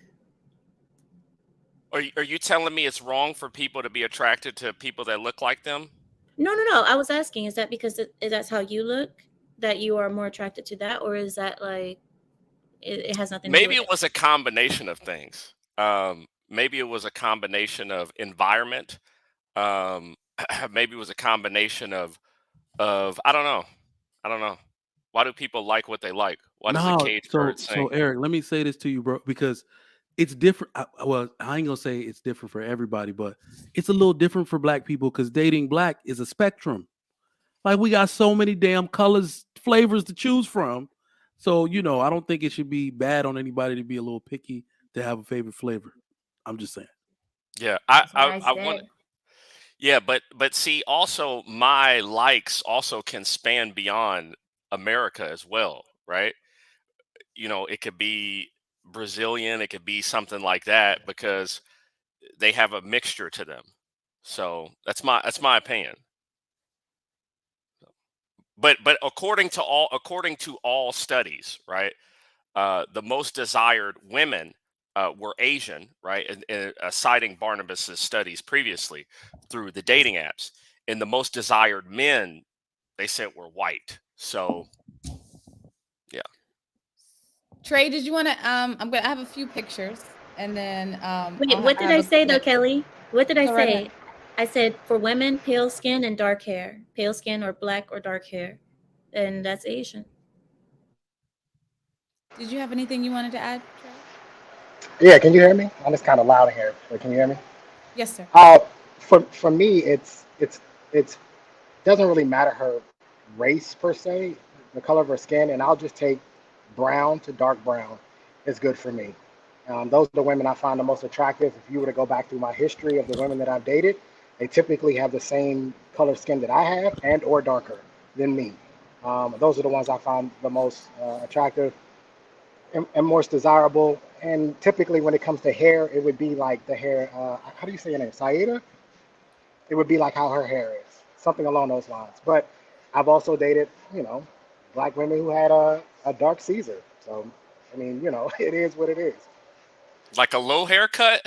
G: Are you telling me it's wrong for people to be attracted to people that look like them?
D: No. I was asking, is that because that's how you look, that you are more attracted to that, or is that like it has nothing to do with
G: Maybe it was a combination of things. Maybe it was a combination of environment. Maybe it was a combination of I don't know. Why do people like what they like? Why does the cage bird sing?
C: So Eric, let me say this to you, bro, because it's different. Well, I ain't gonna say it's different for everybody, but it's a little different for Black people because dating Black is a spectrum. Like we got so many damn colors, flavors to choose from. So, I don't think it should be bad on anybody to be a little picky to have a favorite flavor. I'm just saying.
G: Yeah, I want. Yeah, but see, also my likes also can span beyond America as well, right? It could be Brazilian, it could be something like that because they have a mixture to them. So that's my opinion. But according to all studies, right? The most desired women were Asian, right? And citing Barnabas's studies previously through the dating apps, and the most desired men, they said, were white. So, yeah.
B: Trey, did you want to? I have a few pictures, and then.
D: Wait, what did I say though, Kelly? What did I say? I said for women, pale skin and dark hair, pale skin or black or dark hair, and that's Asian.
B: Did you have anything you wanted to add,
H: Yeah, can you hear me? I'm just kind of loud in here, but can you hear me?
B: Yes, sir.
H: For me, it's doesn't really matter her race per se, the color of her skin, and I'll just take brown to dark brown is good for me. Those are the women I find the most attractive. If you were to go back through my history of the women that I've dated, they typically have the same color skin that I have and or darker than me. Those are the ones I find the most attractive and most desirable. And typically, when it comes to hair, it would be like the hair. How do you say her name? Saida. It would be like how her hair is, something along those lines. But I've also dated, black women who had a dark Caesar. So, I mean, it is what it is.
G: Like a low haircut?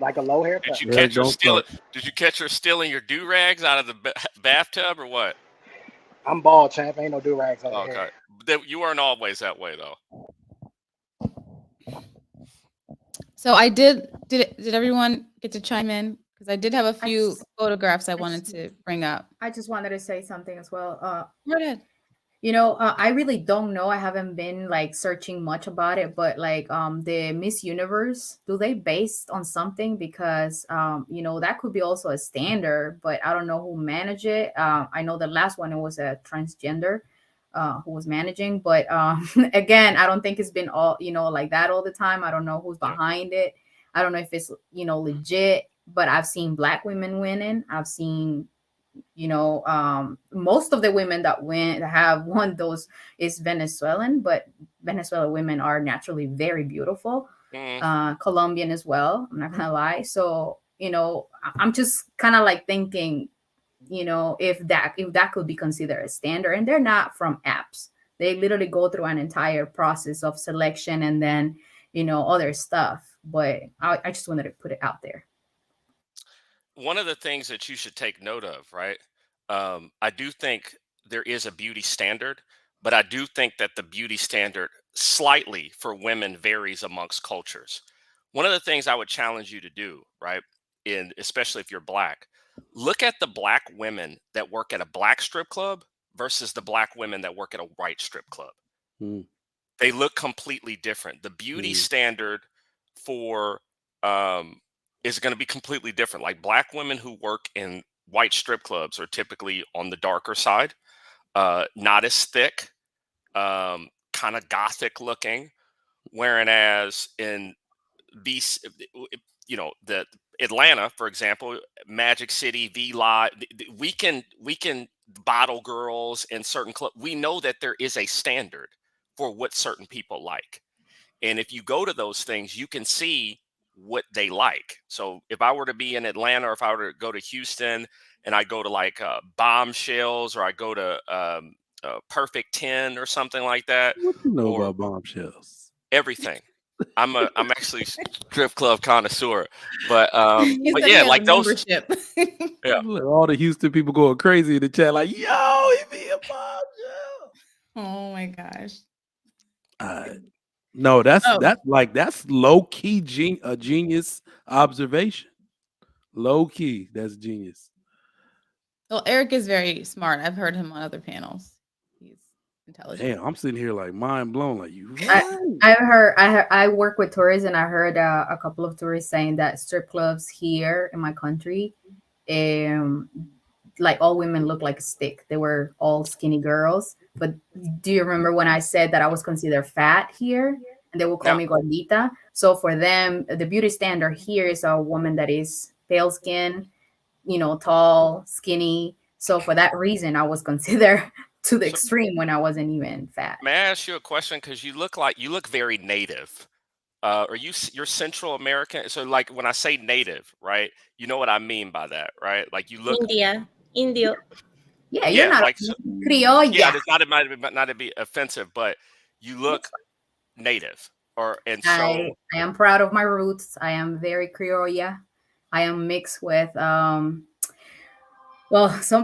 H: Like a low
G: Did
H: haircut.
G: you
C: Eric,
G: catch her
C: don't
G: stealing?
C: start.
G: Did you catch her stealing your do rags out of the bathtub or what?
H: I'm bald, champ. Ain't no do rags over here.
G: Okay, you weren't always that way though.
B: So I did everyone get to chime in? Because I did have a few photographs I wanted to bring up.
E: I just wanted to say something as well.
B: Go ahead.
E: I really don't know. I haven't been like searching much about it, but like the Miss Universe, do they based on something? Because that could be also a standard, but I don't know who manage it. I know the last one, it was a transgender who was managing, but again, I don't think it's been all like that all the time. I don't know who's behind it. I don't know if it's legit, but I've seen black women winning. I've seen most of the women that have won those is Venezuelan, but Venezuelan women are naturally very beautiful. Colombian as well, I'm not gonna lie. So I'm just kind of like thinking, if that could be considered a standard, and they're not from apps. They literally go through an entire process of selection and then other stuff. But I just wanted to put it out there.
G: One of the things that you should take note of, right? I do think there is a beauty standard, but I do think that the beauty standard slightly for women varies amongst cultures. One of the things I would challenge you to do, right, especially if you're black, look at the black women that work at a black strip club versus the black women that work at a white strip club.
C: Mm.
G: They look completely different. The beauty standard for is going to be completely different. Like black women who work in white strip clubs are typically on the darker side, not as thick, kind of gothic looking. Whereas in BC, the Atlanta, for example, Magic City, V Live, we can bottle girls in certain clubs. We know that there is a standard for what certain people like. And if you go to those things, you can see what they like. So if I were to be in Atlanta, or if I were to go to Houston and I go to like Bombshells, or I go to Perfect 10 or something like that,
C: What you know
G: or
C: about Bombshells?
G: everything. I'm actually strip club connoisseur, but
B: He
G: but
B: said he
G: yeah,
B: has
G: like
B: a
G: those.
B: membership.
G: Yeah.
C: Look, all the Houston people going crazy in the chat, like, yo, he be a Bombshell.
B: Oh my gosh.
C: No, that's low key genius observation. Low key, that's genius.
B: Well, Eric is very smart. I've heard him on other panels. He's intelligent.
C: Damn, I'm sitting here like mind blown. Like you,
E: I work with tourists, and I heard a couple of tourists saying that strip clubs here in my country, like all women look like a stick. They were all skinny girls. But do you remember when I said that I was considered fat here, and they will call me gordita? So for them, the beauty standard here is a woman that is pale skin, tall, skinny. So for that reason, I was considered to the extreme when I wasn't even fat.
G: May I ask you a question? Because you look very native. You're Central American? So like when I say native, right? You know what I mean by that, right? Like you look
D: Indio.
E: Yeah, you're not
G: like
E: criolla.
G: Yeah, it's not to be offensive, but you look native.
E: I am proud of my roots. I am very criolla. I am mixed with some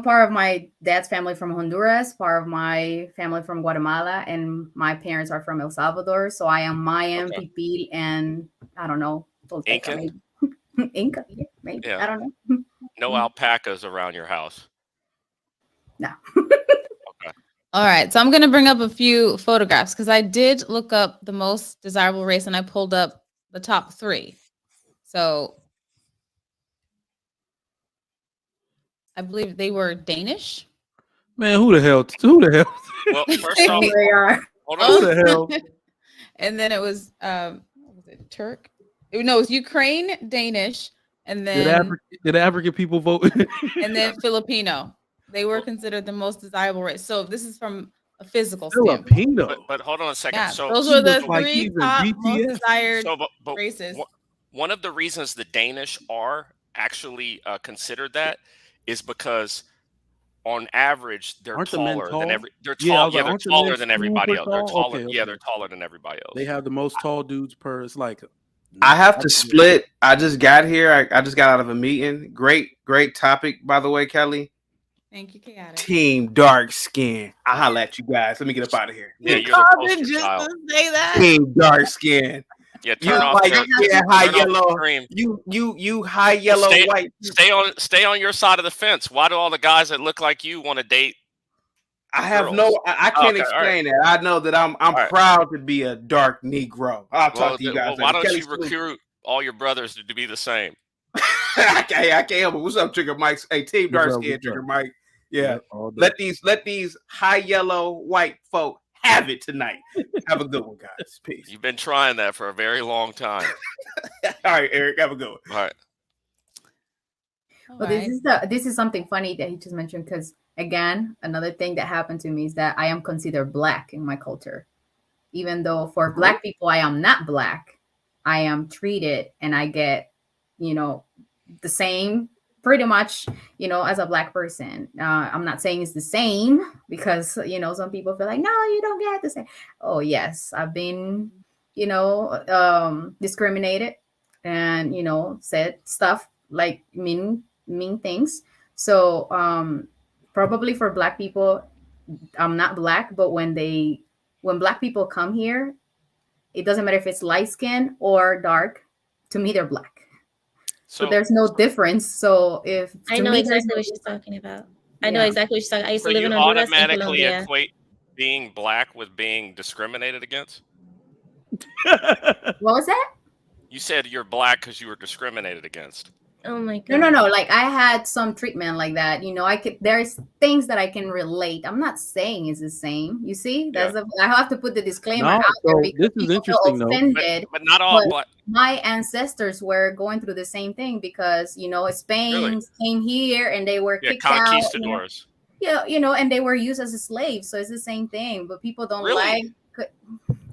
E: part of my dad's family from Honduras, part of my family from Guatemala, and my parents are from El Salvador. So I am Mayan, Pipil, and I don't know, Tolteca, maybe. Inca, maybe. Yeah. I don't know.
G: No alpacas around your house.
E: No.
G: Okay.
B: All right. So I'm going to bring up a few photographs because I did look up the most desirable race, and I pulled up the top 3. So I believe they were Danish.
C: Man, who the hell?
G: Well, first off,
E: They are.
G: hold
C: Who
G: on.
C: the hell?
B: And then it was what was it, Turk? No, it was Ukraine, Danish, and then
C: Did African people vote?
B: and then Filipino. They were considered the most desirable race. So this is from a physical standpoint.
C: Filipino.
G: But hold on a second.
B: Yeah,
G: So
B: those were the
C: looks like
B: 3
C: he's in
B: top most
C: BTS.
B: desired
G: but
B: races.
G: one of the reasons the Danish are actually considered that is because on average they're
C: Aren't the men
G: taller
C: tall?
G: than every. They're
C: Yeah, I
G: tall.
C: was
G: Yeah,
C: like,
G: they're
C: aren't the
G: taller
C: men
G: than everybody
C: super
G: else. They're
C: tall?
G: taller.
C: Okay,
G: Yeah,
C: okay.
G: they're taller than everybody else.
C: They have the most tall dudes per. It's like.
I: I have to split. I just got here. I just got out of a meeting. Great topic, by the way, Kelly.
B: Thank you, Chaotic.
I: Team dark skin. I'll holla at you guys. Let me get up out of here.
G: Yeah, you're the poster child.
B: Say that.
I: Team dark skin.
G: Yeah,
I: You
G: turn off
I: white,
G: the
I: yeah, high
G: turn off the
I: yellow.
G: screen.
I: You high yellow
G: Stay-
I: white.
G: Stay on your side of the fence. Why do all the guys that look like you want to date?
I: I have
G: girls?
I: no. I can't
G: Okay,
I: explain that. I know that I'm
G: right.
I: proud to be a dark Negro. I'll talk to you guys.
G: Why don't
I: Kelly
G: you
I: salute.
G: recruit all your brothers to be the same?
I: I can't help it. What's up, Trigger Mike? Hey, team dark
C: What's up,
I: skin,
C: what's
I: Trigger
C: up?
I: Mike. Yeah.
C: all day.
I: Let these high yellow white folk have it tonight. Have a good one, guys. Peace.
G: You've been trying that for a very long time.
I: All right, Eric, have a good one.
G: All right.
B: All
E: Well,
B: right.
E: this is something funny that he just mentioned, because again, another thing that happened to me is that I am considered Black in my culture. Even though for Black people I am not Black, I am treated and I get, the same pretty much, as a Black person. I'm not saying it's the same, because, some people feel like, no, you don't get the same. Oh yes, I've been, discriminated and, said stuff like mean things. So probably for Black people, I'm not Black, but when Black people come here, it doesn't matter if it's light skin or dark. To me, they're Black. So there's no difference. So if
D: I know exactly what she's talking about. I know exactly what she's talking. I used
G: So
D: to live
G: you
D: in Honduras and
G: automatically
D: Colombia.
G: equate being Black with being discriminated against?
E: What was that?
G: You said you're Black because you were discriminated against.
D: Oh my god.
E: No. Like I had some treatment like that. There's things that I can relate. I'm not saying it's the same. You see, I have to put the disclaimer out there because
C: this is
E: people
C: interesting,
E: feel
C: though.
E: offended.
G: But not all Black.
E: My ancestors were going through the same thing because Spain came here and they were kicked out.
G: Conquistadors.
E: And they were used as a slave. So it's the same thing. But people don't like.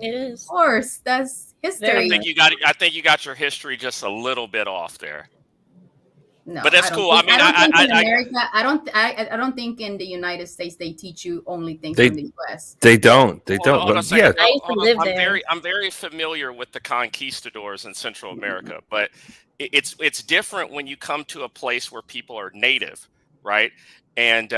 D: It is.
E: Of course, that's history.
G: I think you got your history just a little bit off there.
E: No,
G: but that's cool.
E: I don't think in the United States they teach you only things from the US.
F: They don't. They don't.
G: Hold on a
F: Yeah.
G: second.
D: I used to live there.
G: I'm very familiar with the conquistadors in Central America, but it's different when you come to a place where people are native, right? And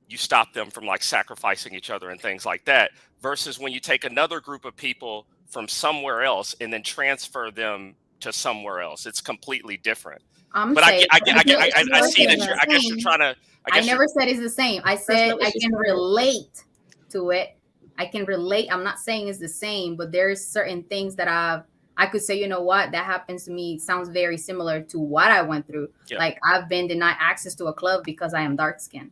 G: you stop them from like sacrificing each other and things like that, versus when you take another group of people from somewhere else and then transfer them to somewhere else. It's completely different. I see that I guess you're trying to.
E: I never said it's the same. I said I can relate to it. I can relate. I'm not saying it's the same, but there's certain things that I could say, you know what, that happens to me. It sounds very similar to what I went through. Yeah. Like I've been denied access to a club because I am dark skinned.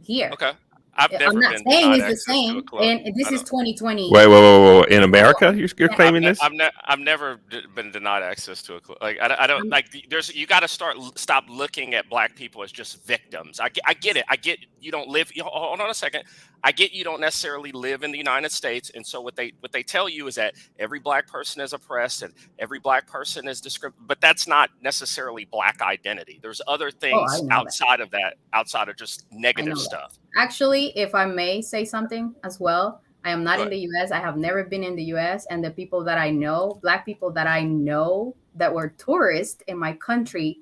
E: Here.
G: Okay.
E: I'm not saying it's the same, and this is 2020.
F: Wait! In America, you're claiming this?
G: I've never been denied access to a club. Like I don't like. You got to stop looking at Black people as just victims. I get it. I get you don't live. Hold on a second. I get you don't necessarily live in the United States, and so what they tell you is that every Black person is oppressed and every Black person is discriminated. But that's not necessarily Black identity. There's other things outside of that, outside of just negative stuff.
E: Actually, if I may say something as well, I am not in the US. I have never been in the US. And the people that I know, Black people that I know that were tourists in my country,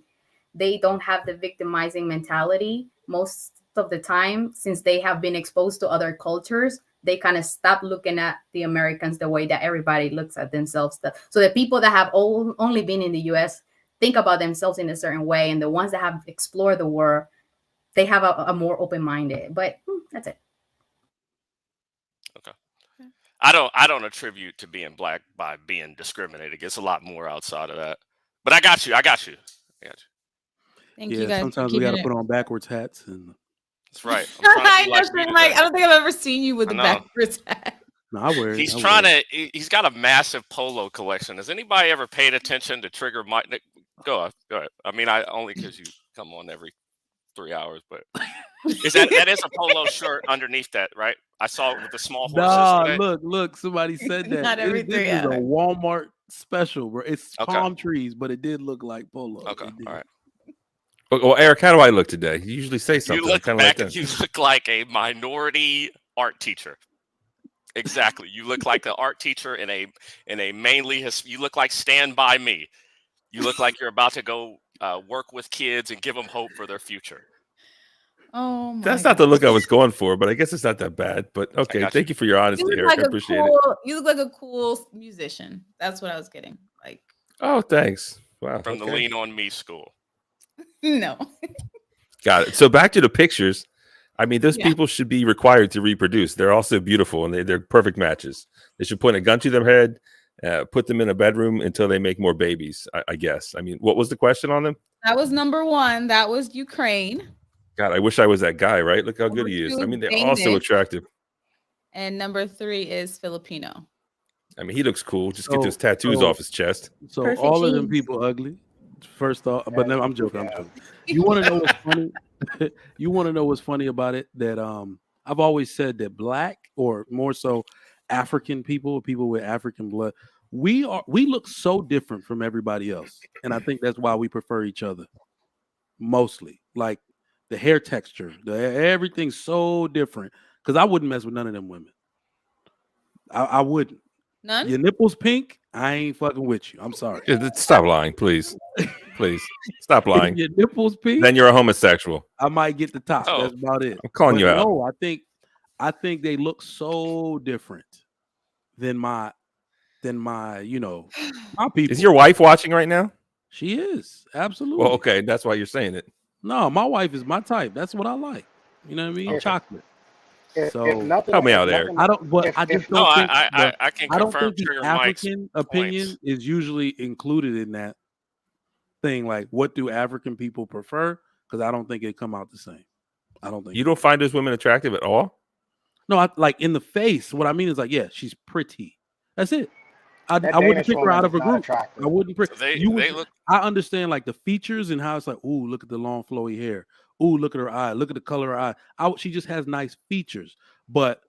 E: they don't have the victimizing mentality most of the time. Since they have been exposed to other cultures, they kind of stop looking at the Americans the way that everybody looks at themselves. So the people that have only been in the US think about themselves in a certain way. And the ones that have explored the world, they have a more open-minded, but that's it.
G: Okay. I don't attribute to being black by being discriminated against. A lot more outside of that. But I got you.
B: Thank you guys.
C: Sometimes we got to put on backwards hats, and
G: that's right. I'm trying to
B: I
G: be
B: know,
G: like you
B: Mike.
G: today.
B: I don't think I've ever seen you with
G: I
B: a
G: know.
B: backwards hat.
C: no, I wear it.
G: He's
C: I
G: trying
C: wear it.
G: to. He's got a massive polo collection. Has anybody ever paid attention to Trigger Mike? Go ahead. I mean, I only because you come on every 3 hours, but that is a polo shirt underneath that, right? I saw it with the small horses.
C: Nah, look, somebody said that.
B: Not every
C: This
B: 3
C: is a
B: hours.
C: Walmart special, bro. It's
G: Okay.
C: palm trees, but it did look like polo.
G: Okay,
C: It did.
G: all right.
F: Well, Eric, how do I look today? You usually say something.
G: You look
F: kind
G: back
F: of
G: and you look like a minority art teacher. Exactly. You look like an art teacher in a mainly you look like Stand By Me. You look like you're about to go work with kids and give them hope for their future.
B: Oh my
F: That's not the look I was going for, but I guess it's not that bad. But okay, thank you for your honesty,
B: You look
F: Eric.
B: like
F: I appreciate
B: it.
F: it.
B: You look like a cool musician. That's what I was getting. Like,
F: Oh, thanks. Wow.
G: From the Lean On Me school.
B: no.
F: Got it. So back to the pictures. I mean, those
B: Yeah.
F: people should be required to reproduce. They're also beautiful, and they're perfect matches. They should point a gun to their head, put them in a bedroom until they make more babies, I guess. I mean, what was the question on them?
B: That was number one. That was Ukraine.
F: God, I wish I was that guy, right? Look how
B: Number
F: good he is.
B: two
F: I
B: is
F: mean, they're all so
B: Danish.
F: attractive.
B: And number 3 is Filipino.
F: I mean, he looks cool. Just get
C: So-
F: those tattoos
C: so-
F: off his chest.
C: So
D: Perfect
C: all of them
D: genes.
C: people ugly. First off, but no, I'm joking.
H: Yeah.
C: You want to know what's funny? You want to know what's funny about it? That I've always said that black, or more so African people with African blood, we look so different from everybody else, and I think that's why we prefer each other mostly. Like the hair texture, everything's so different. Because I wouldn't mess with none of them women. I wouldn't.
B: None?
C: Your nipples pink, I ain't fucking with you. I'm sorry.
F: Yeah, stop lying, please. Please stop lying.
C: Your nipples pink,
F: Then you're a homosexual.
C: I might get the top.
G: Oh.
C: That's about it.
F: I'm calling
C: But
F: you out.
C: no, I think they look so different than my my people.
F: Is your wife watching right now?
C: She is absolutely.
F: Well, okay, that's why you're saying it.
C: No, my wife is my type. That's what I like. You know what I mean?
H: Okay.
C: Chocolate.
H: If
C: So,
H: nothing,
F: help me
H: if
F: out, Eric.
H: nothing-
C: I don't. But
H: If-
C: I just
H: if-
C: don't
G: No,
C: think.
G: I can
C: I don't
G: confirm
C: think the
G: Trigger Mike's
C: African opinion
G: points.
C: is usually included in that thing. Like, what do African people prefer? Because I don't think it come out the same. I don't think
F: You don't find those women attractive at all?
C: No, like in the face. What I mean is like, yeah, she's pretty. That's it. I
H: that
C: wouldn't
H: Danish
C: pick her
H: woman
C: out of
H: is
C: a
H: not
C: group.
H: attractive.
C: I wouldn't pick.
G: They
C: would,
G: look.
C: I understand like the features and how it's like, ooh, look at the long flowy hair. Ooh, look at her eye. Look at the color of her eye. She just has nice features. But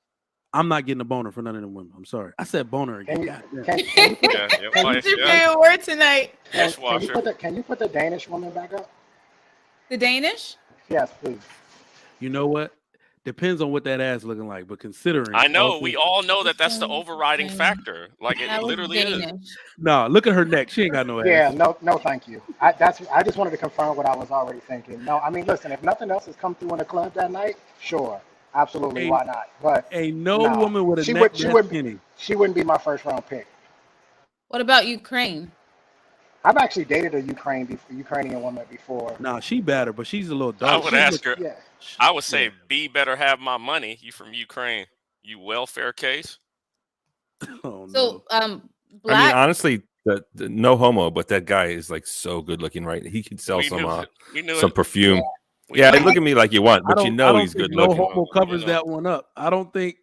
C: I'm not getting a boner for none of them women. I'm sorry. I said boner again.
H: Can you,
C: Goddamn.
H: can you put,
G: Yeah, your
H: Can
G: wife,
B: Your
G: yeah.
B: favorite word tonight.
H: can you put the Danish woman back up?
B: The Danish?
H: Yes, please.
C: You know what? Depends on what that ass looking like. But considering,
G: I know.
C: all
G: We
C: things-
G: all know that's the overriding factor. Like
B: That
G: it
B: was
G: literally is.
B: Danish.
C: No, look at her neck. She ain't got no ass.
H: Yeah, no, thank you. I just wanted to confirm what I was already thinking. No, I mean, listen, if nothing else has come through in the club that night, sure, absolutely,
C: Ain't-
H: why not? But
C: Ain't no
H: Nah,
C: woman with a
H: she
C: neck
H: would- she
C: that
H: would-
C: skinny.
H: she wouldn't be my first round pick.
B: What about Ukraine?
H: I've actually dated a Ukrainian woman before.
C: Nah, she better, but she's a little
G: I
C: dark.
G: would
C: She
G: ask
C: look-
G: her.
H: Yeah,
G: I would say,
C: Yeah.
G: B better have my money. You from Ukraine? You welfare case?
C: Oh,
B: So,
C: no.
F: I mean,
B: black.
F: honestly, the no homo, but that guy is like so good looking, right? He could sell
G: We
F: some
G: knew it. We knew
F: some
G: it.
F: perfume.
G: We
F: Yeah,
G: knew it.
F: look at me like you want, but you
C: I
F: know
C: don't
F: he's
C: think
F: good
C: no
F: looking.
C: homo covers
G: know.
C: that one up. I don't think.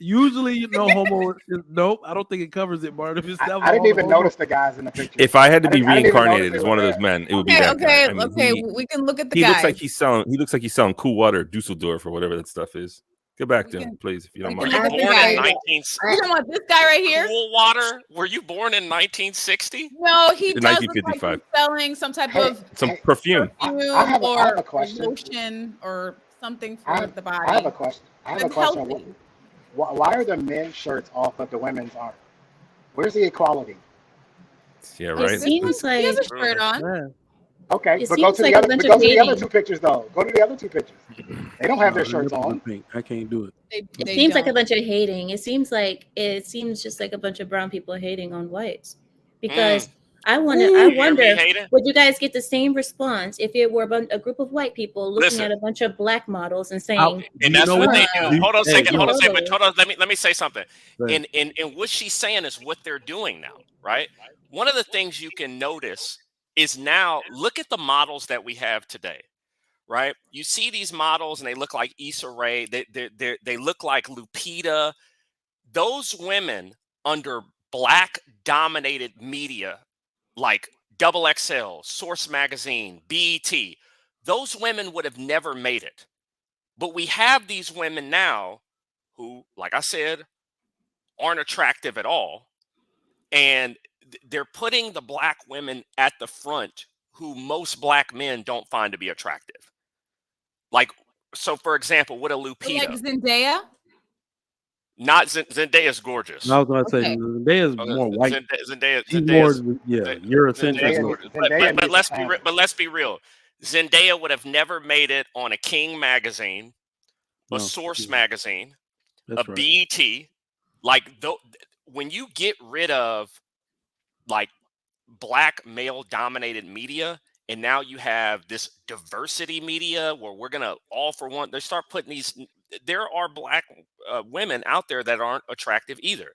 C: Usually, no homo. Nope. I don't think it covers it, Bart. If it's that
H: I didn't even
C: homo-
H: notice the guys in the picture.
F: If I had to be
H: I didn't even
F: reincarnated
H: notice
F: as
H: they
F: one of
H: were
F: those men, it would be
B: Okay,
F: that guy. I mean,
B: okay.
F: he,
B: We can look at the
F: he
B: guy.
F: looks like he's selling. He looks like he's selling cool water, Dusseldorf, or whatever that stuff is. Get back
B: We
F: to
B: can-
F: him, please, if you
B: we
F: don't
B: can
F: mind.
B: look at the
G: Born
B: guy.
G: in
B: You
G: 19
B: talking about this guy right here?
G: Cool water? Were you born in 1960?
B: No, he
F: In
B: does look like
F: 1955.
B: he's selling some type
H: Hey,
B: of
F: Some perfume.
B: perfume
H: I have a
B: or
H: question.
B: lotion or something for
H: I
B: the body.
H: I have a question.
B: It's healthy.
H: Why are the men's shirts off but the women's aren't? Where's the equality?
F: Yeah,
D: It
F: right.
D: seems
B: He has a
D: like
B: shirt on.
C: Yeah.
H: Okay,
D: It
H: but go
D: seems
H: to
D: like
H: the
D: a
H: other.
D: bunch
H: But
D: of
H: go to the other
D: hating.
H: two pictures though. Go to the other two pictures. They don't have their
C: Nah,
H: shirts
C: nipples are
H: on.
C: pink. I can't do it.
D: It
B: They
D: seems like a
B: don't.
D: bunch of hating. It seems just like a bunch of brown people hating on whites because I wonder, would you guys get the same response if it were a group of white people looking at a bunch of black models and saying,
G: and that's what they do. Hold on a second. Hold on. Let me say something.
C: Right.
G: And what she's saying is what they're doing now, right? One of the things you can notice is now look at the models that we have today, right? You see these models and they look like Issa Rae. They look like Lupita. Those women under black dominated media like Double XL, Source Magazine, BET, those women would have never made it. But we have these women now who, like I said, aren't attractive at all. And they're putting the black women at the front who most black men don't find to be attractive. Like, so for example, what a Lupita.
B: Like Zendaya?
G: Not Zendaya's gorgeous.
C: I was going to say Zendaya's more white.
G: Zendaya's
C: more, Eurocentric.
G: But let's be real. Zendaya would have never made it on a King magazine, a Source magazine, a BET. Like when you get rid of like black male dominated media, and now you have this diversity media where we're gonna all for one. They start putting these. There are black women out there that aren't attractive either,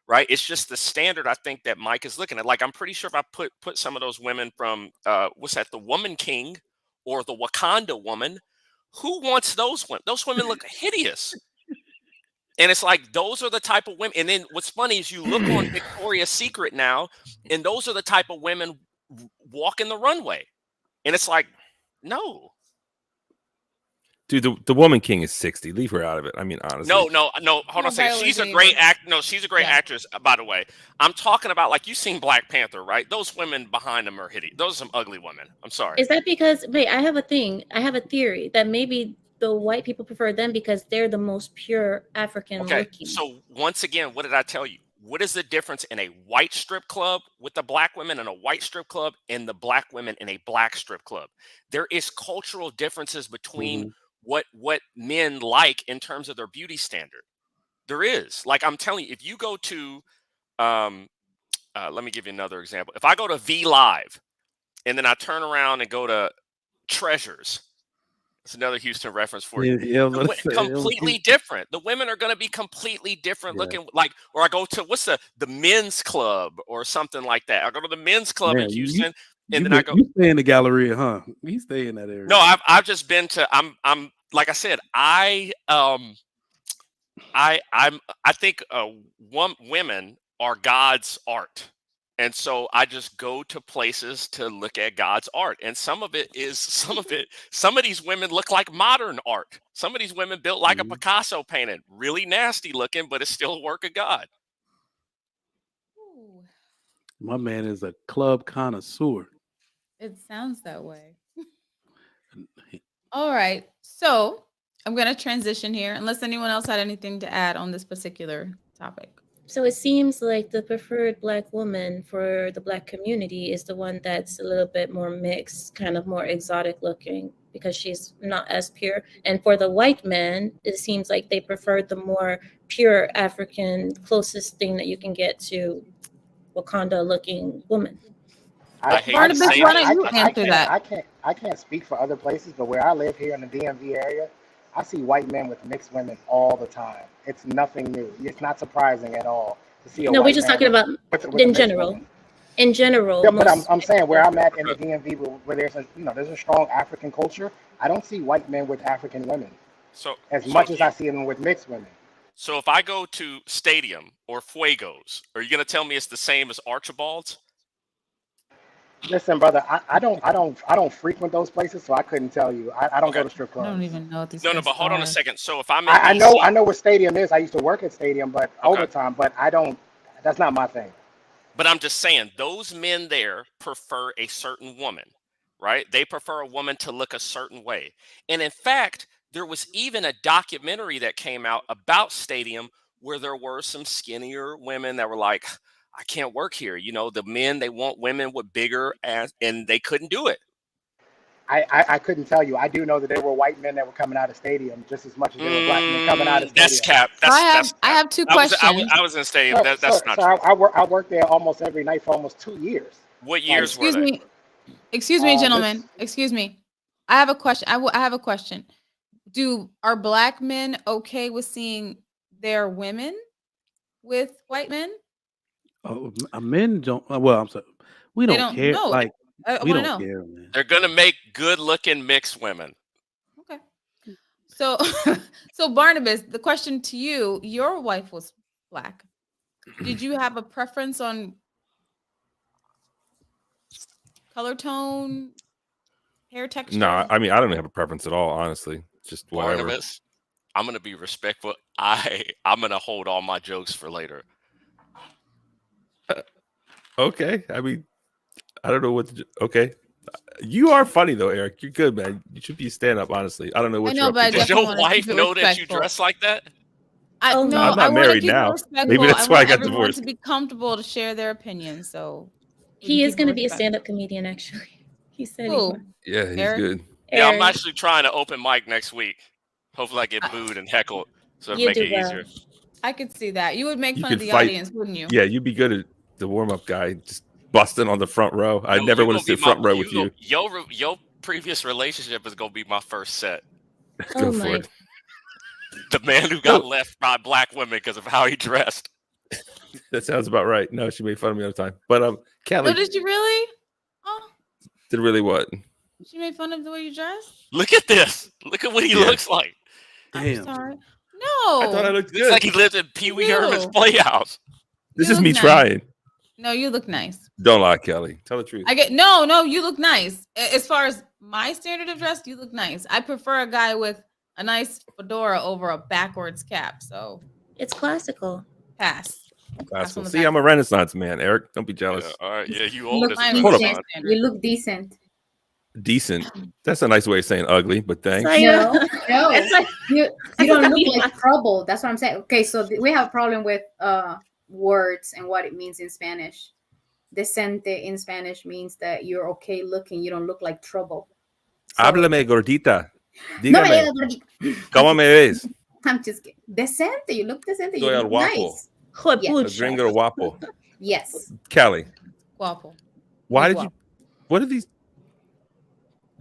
G: right? It's just the standard I think that Mike is looking at. Like I'm pretty sure if I put some of those women from what's that, the Woman King or the Wakanda Woman, who wants those women? Those women look hideous. And it's like those are the type of women. And then what's funny is you look on Victoria's Secret now, and those are the type of women walking the runway. And it's like, no.
F: Dude, the Woman King is 60. Leave her out of it. I mean, honestly.
G: No. Hold on a second. She's a great she's a great actress, by the way. I'm talking about, like, you've seen Black Panther, right? Those women behind them are hideous. Those are some ugly women. I'm sorry.
D: Is that because, wait, I have a theory that maybe the white people prefer them because they're the most pure African looking.
G: So once again, what did I tell you? What is the difference in a white strip club with the black women and a white strip club and the black women in a black strip club? There is cultural differences between what men like in terms of their beauty standard. There is. Like I'm telling you, if you go to, let me give you another example. If I go to V Live and then I turn around and go to Treasures, it's another Houston reference for you. Completely different. The women are going to be completely different looking. Like, or I go to the men's club or something like that. I go to the men's club in Houston, and then I go.
C: You stay in the Galleria, huh? You stay in that area.
G: No, I've just been to. I'm like I said. I think women are God's art. And so I just go to places to look at God's art. And some of these women look like modern art. Some of these women built like a Picasso painted, really nasty looking, but it's still a work of God.
B: Ooh.
C: My man is a club connoisseur.
B: It sounds that way. All right. So I'm going to transition here unless anyone else had anything to add on this particular topic.
D: So it seems like the preferred black woman for the black community is the one that's a little bit more mixed, kind of more exotic looking because she's not as pure. And for the white men, it seems like they prefer the more pure African, closest thing that you can get to Wakanda looking woman.
B: Barnabas, why don't you answer that?
H: I can't speak for other places, but where I live here in the DMV area, I see white men with mixed women all the time. It's nothing new. It's not surprising at all to see a
D: No,
H: white
D: we're just
H: man
D: talking about in general.
H: Woman.
D: In general.
H: Yeah, but I'm saying where I'm at in the DMV, where there's a strong African culture, I don't see white men with African women as much as I see them with mixed women.
G: So if I go to Stadium or Fuegos, are you going to tell me it's the same as Archibald's?
H: Listen, brother, I don't frequent those places, so I couldn't tell you. I don't go to strip clubs.
B: I don't even know what these.
G: No, but hold on a second. So if I'm in
H: I
G: DC,
H: know what Stadium is. I used to work at Stadium, but overtime. But I don't. That's not my thing.
G: But I'm just saying, those men there prefer a certain woman, right? They prefer a woman to look a certain way. And in fact, there was even a documentary that came out about Stadium where there were some skinnier women that were like, I can't work here. The men, they want women with bigger ass, and they couldn't do it.
H: I couldn't tell you. I do know that there were white men that were coming out of Stadium just as much as there were black men coming out of Stadium.
G: That's cap.
B: I have two questions.
G: I was in Stadium. That's not true.
H: I worked there almost every night for almost 2 years.
G: What years were
B: Excuse
G: they?
B: me. Excuse me, gentlemen. Excuse me. I have a question. I have a question. Are black men okay with seeing their women with white men?
C: Men don't. Well, I'm sorry. We
B: They
C: don't
B: don't
C: care.
B: know.
C: Like
B: I
C: we
B: want to
C: don't
B: know.
C: care, man.
G: They're gonna make good-looking mixed women.
B: Okay. So, so Barnabas, the question to you: your wife was black. Did you have a preference on color tone, hair texture?
F: No, I mean I don't have a preference at all. Honestly, just whatever.
G: Barnabas, I'm gonna be respectful. I'm gonna hold all my jokes for later.
F: Okay, I mean I don't know what. Okay, you are funny though, Eric. You're good, man. You should be stand up. Honestly, I don't know what
B: I
F: you're
B: know,
F: up
B: but I
F: to.
G: Does
B: definitely
G: your
B: want to
G: wife
B: keep it
G: know that you
B: respectful.
G: dress like that?
B: No,
D: no.
F: I'm
B: I
F: not
B: want to
F: married
B: keep it
F: now.
B: respectful.
F: Maybe that's why I
B: want
F: got
B: everyone
F: divorced.
B: to be comfortable to share their opinions. So
D: He is going to be a stand-up comedian, actually. He said he
B: Who?
D: was.
F: Yeah, he's
B: Eric?
F: good.
G: Yeah, I'm
D: Eric,
G: actually trying to open mic next week. Hopefully, I get booed and heckled, so it'll
D: you
G: make
D: do
G: it
D: well.
G: easier.
B: I could see that. You would make
F: You
B: fun of
F: could
B: the
F: fight.
B: audience, wouldn't you?
F: Yeah, you'd be good at the warm-up guy, just busting on the front row. I
G: Yo,
F: never
G: you
F: want
G: gonna
F: to
G: be
F: sit front row with
G: you.
F: you.
G: Your previous relationship is gonna be my first set.
F: Go
D: Oh
F: for
D: my!
F: it.
G: The man who got left by black women because of how he dressed.
F: That sounds about right. No, she made fun of me all the time. But
B: Oh,
F: Kelly
B: did you really? Oh,
F: did really what?
B: she made fun of the way you dress?
G: Look at this. Look at what he
F: Yeah.
G: looks like.
B: I'm
C: Damn.
B: sorry.
F: I thought I
B: No.
F: looked
G: Looks like
F: good.
G: he lives in Pee Wee
B: You
G: Herman's
B: do.
G: Playhouse.
F: This
B: You
F: is
B: look
F: me
B: nice.
F: trying.
B: No, you look nice.
F: Don't lie, Kelly. Tell the truth.
B: No, you look nice. As far as my standard of dress, you look nice. I prefer a guy with a nice fedora over a backwards cap. So
D: It's classical.
B: pass. Pass on the
F: See, I'm a
B: back.
F: Renaissance man, Eric. Don't be
G: Yeah,
F: jealous.
G: all right. Yeah, you
E: You
G: old
E: look
G: as a
B: Mine was
F: Hold up.
B: Renaissance
E: decent.
B: standard.
E: You look decent.
F: Decent. That's a nice way of saying ugly, but thanks.
D: Like,
E: No, no.
D: it's like
E: You
D: That's
E: don't
D: not
E: look
D: me.
E: like trouble. That's what I'm saying. Okay, so we have a problem with words and what it means in Spanish. Decente in Spanish means that you're okay looking. You don't look like trouble. So,
F: Háblame, gordita.
E: no me
F: Dígame.
E: digas gordita.
F: ¿Cómo me ves?
E: I'm just kidding. Decente. You look decente. You
F: Soy el
E: look
F: guapo.
E: nice.
F: El
D: Juepucha.
F: gringo guapo.
E: Yes.
F: Kelly,
B: Guapo.
F: why
B: Muy
F: did
B: guapo.
F: you? What are these?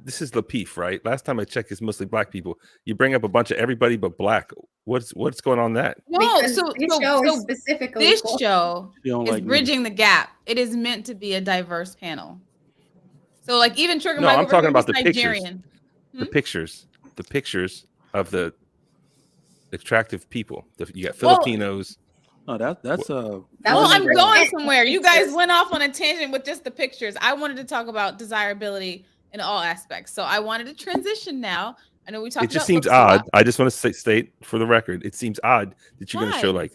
F: This is Lapeef, right? Last time I checked, it's mostly black people. You bring up a bunch of everybody but black. What's going on that?
B: No,
E: Because
B: so
E: this show is specifically
B: this
E: for-
B: show
C: You don't
B: is
C: like me.
B: bridging the gap. It is meant to be a diverse panel. So, like, even Trigger
F: No,
B: Mike
F: I'm
B: over
F: talking
B: here,
F: about
B: he's
F: the pictures.
B: Nigerian.
F: The pictures of the attractive people. You got Filipinos.
C: Oh, that's
E: That
B: Well,
E: was
B: I'm
E: great.
B: going somewhere. You guys
E: Pictures.
B: went off on a tangent with just the pictures. I wanted to talk about desirability in all aspects. So I wanted to transition now. I know we talked
F: It just
B: about
F: seems
B: looks a lot.
F: odd. I just want to state for the record, it seems odd that you're going to show
B: Why?
F: like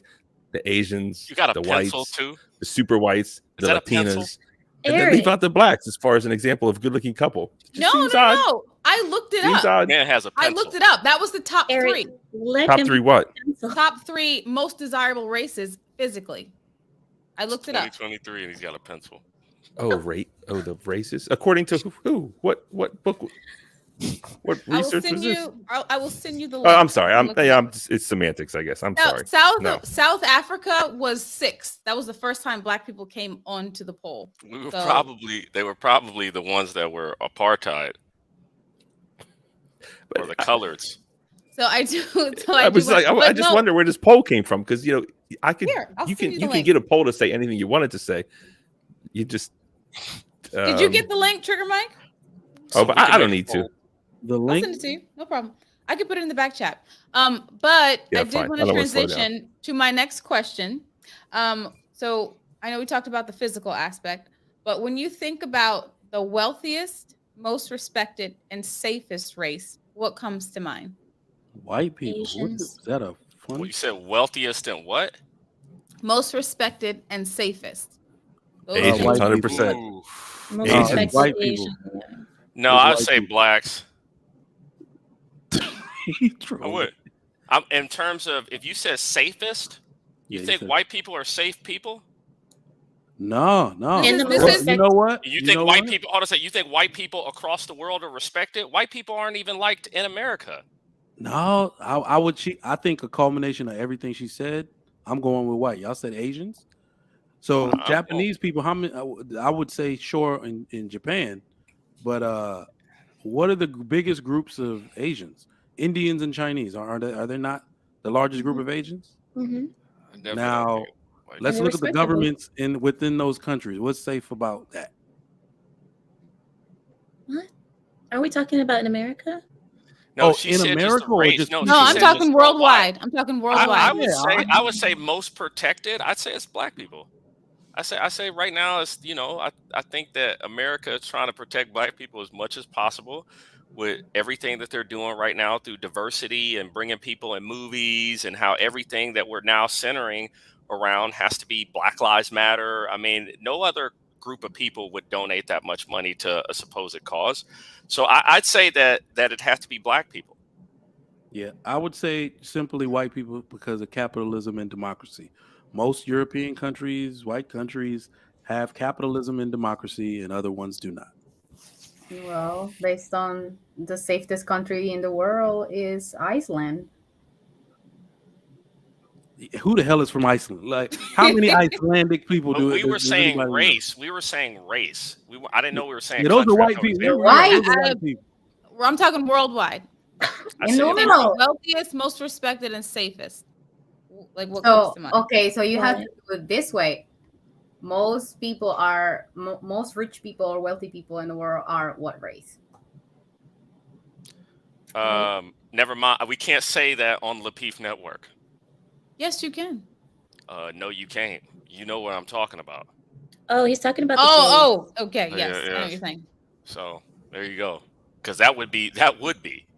F: the Asians,
G: You got a
F: the
G: pencil
F: whites,
G: too?
F: the super whites,
G: Is
F: the
G: that a pencil?
F: Latinas, and then leave
D: Eric.
F: out the blacks as far as an example of good-looking couple. It
B: No,
F: just seems odd.
B: no. I looked it
F: Seems
B: up.
F: odd.
G: Man has a
B: I
G: pencil.
B: looked it up. That was the top
D: Eric,
B: three.
D: let
F: Top
D: him
F: three what?
D: pencil.
B: Top three most desirable races physically. I looked it up.
G: 2023 and he's got a pencil.
F: Oh, the races. According to who? What book? What
B: I will
F: research
B: send
F: was this?
B: you. I will send you the
F: Oh,
B: link.
F: I'm sorry.
B: Look it up.
F: It's semantics, I guess. I'm
B: No,
F: sorry. No.
B: South Africa was 6th. That was the first time Black people came onto the poll.
G: They were
B: So-
G: probably the ones that were apartheid or the coloreds.
B: So I do. So
F: I was like, I just wonder where this poll came from because I could.
B: Here, I'll
F: You
B: send
F: can
B: the
F: you can
B: link.
F: get a poll to say anything you wanted to say. You just.
B: Did you get the link, Trigger Mike?
G: So
F: but
G: we can
F: I don't
G: make a
F: need to.
G: poll.
C: The
B: I'll
C: link.
B: send it to you. No problem. I can put it in the back chat. But
F: Yeah,
B: I did
F: fine.
B: want
F: I
B: to
F: don't wanna slow down.
B: transition to my next question. So I know we talked about the physical aspect, but when you think about the wealthiest, most respected, and safest race, what comes to mind?
C: White people. What
D: Asians.
C: is that a
G: Well,
C: funny?
G: you said wealthiest and what?
B: Most respected and safest. Those
F: Asians,
B: are-
C: white
F: 100%.
G: Ooh.
D: Most
F: Asians.
D: respected
C: White people.
D: Asian, yeah.
G: No,
C: Those
G: I'd
C: white
G: say
C: people.
G: blacks.
C: He
G: I
C: trolling.
G: would. In terms of if you said safest, you
C: Yeah, he
G: think
C: said-
G: white people are safe people?
C: No.
D: In the
B: This
C: Well,
B: is-
C: you know what?
G: You think
C: know
G: white
C: what?
G: people? Hold on a second. You think white people across the world are respected? White people aren't even liked in America.
C: No, I would. I think a culmination of everything she said. I'm going with white. Y'all said Asians, So
G: Well,
C: Japanese people, how many? I would say sure in Japan, but what are the biggest groups of Asians? Indians and Chinese are they not the largest group of Asians?
D: Mm-hmm.
G: I definitely don't
C: Now
G: think white
C: let's
D: they're
C: look at the
D: respectable.
C: governments within those countries. What's safe about that?
D: What? Are we talking about in America?
G: No,
C: Oh,
G: she
C: in
G: said just the
C: America or
G: race.
C: just
G: No,
B: No,
G: she
B: I'm
G: said
C: people?
G: just
B: talking
G: worldwide.
B: worldwide. I'm talking
G: I
B: worldwide.
G: would say
C: Yeah,
G: I would say most protected. I'd say it's black people. I say right now it's I think that America is trying to protect black people as much as possible with everything that they're doing right now through diversity and bringing people in movies and how everything that we're now centering around has to be Black Lives Matter. I mean, no other group of people would donate that much money to a supposed cause. So I'd say that it has to be black people.
C: yeah. I would say simply white people because of capitalism and democracy. Most European countries, white countries, have capitalism and democracy, and other ones do not.
E: Well, based on the safest country in the world is Iceland.
C: Who the hell is from Iceland? Like, how many Icelandic people
G: But we were
C: does
G: saying
C: anybody know?
G: race. We were saying race. I didn't know we were saying
C: Yeah, those are
G: country. I
C: white
G: thought we were
C: people.
G: saying
E: They're
C: Yeah,
E: white.
C: those are white people.
B: I'm talking worldwide.
G: I
E: And
G: say
E: no,
G: it's
E: no,
B: And
E: no.
B: wealthiest, most respected, and safest. Like what comes
E: So
B: to mind?
E: okay, so you have to
D: Right.
E: do it this way. Most people are most rich people or wealthy people in the world are what race?
G: Never mind. We can't say that on Lapeef Network.
B: Yes, you can.
G: No, you can't. You know what I'm talking about.
D: Oh, he's talking about the
B: Oh, okay.
G: Yeah,
B: Yes, I know
G: yeah.
B: what you're saying.
G: So there you go. Because that would be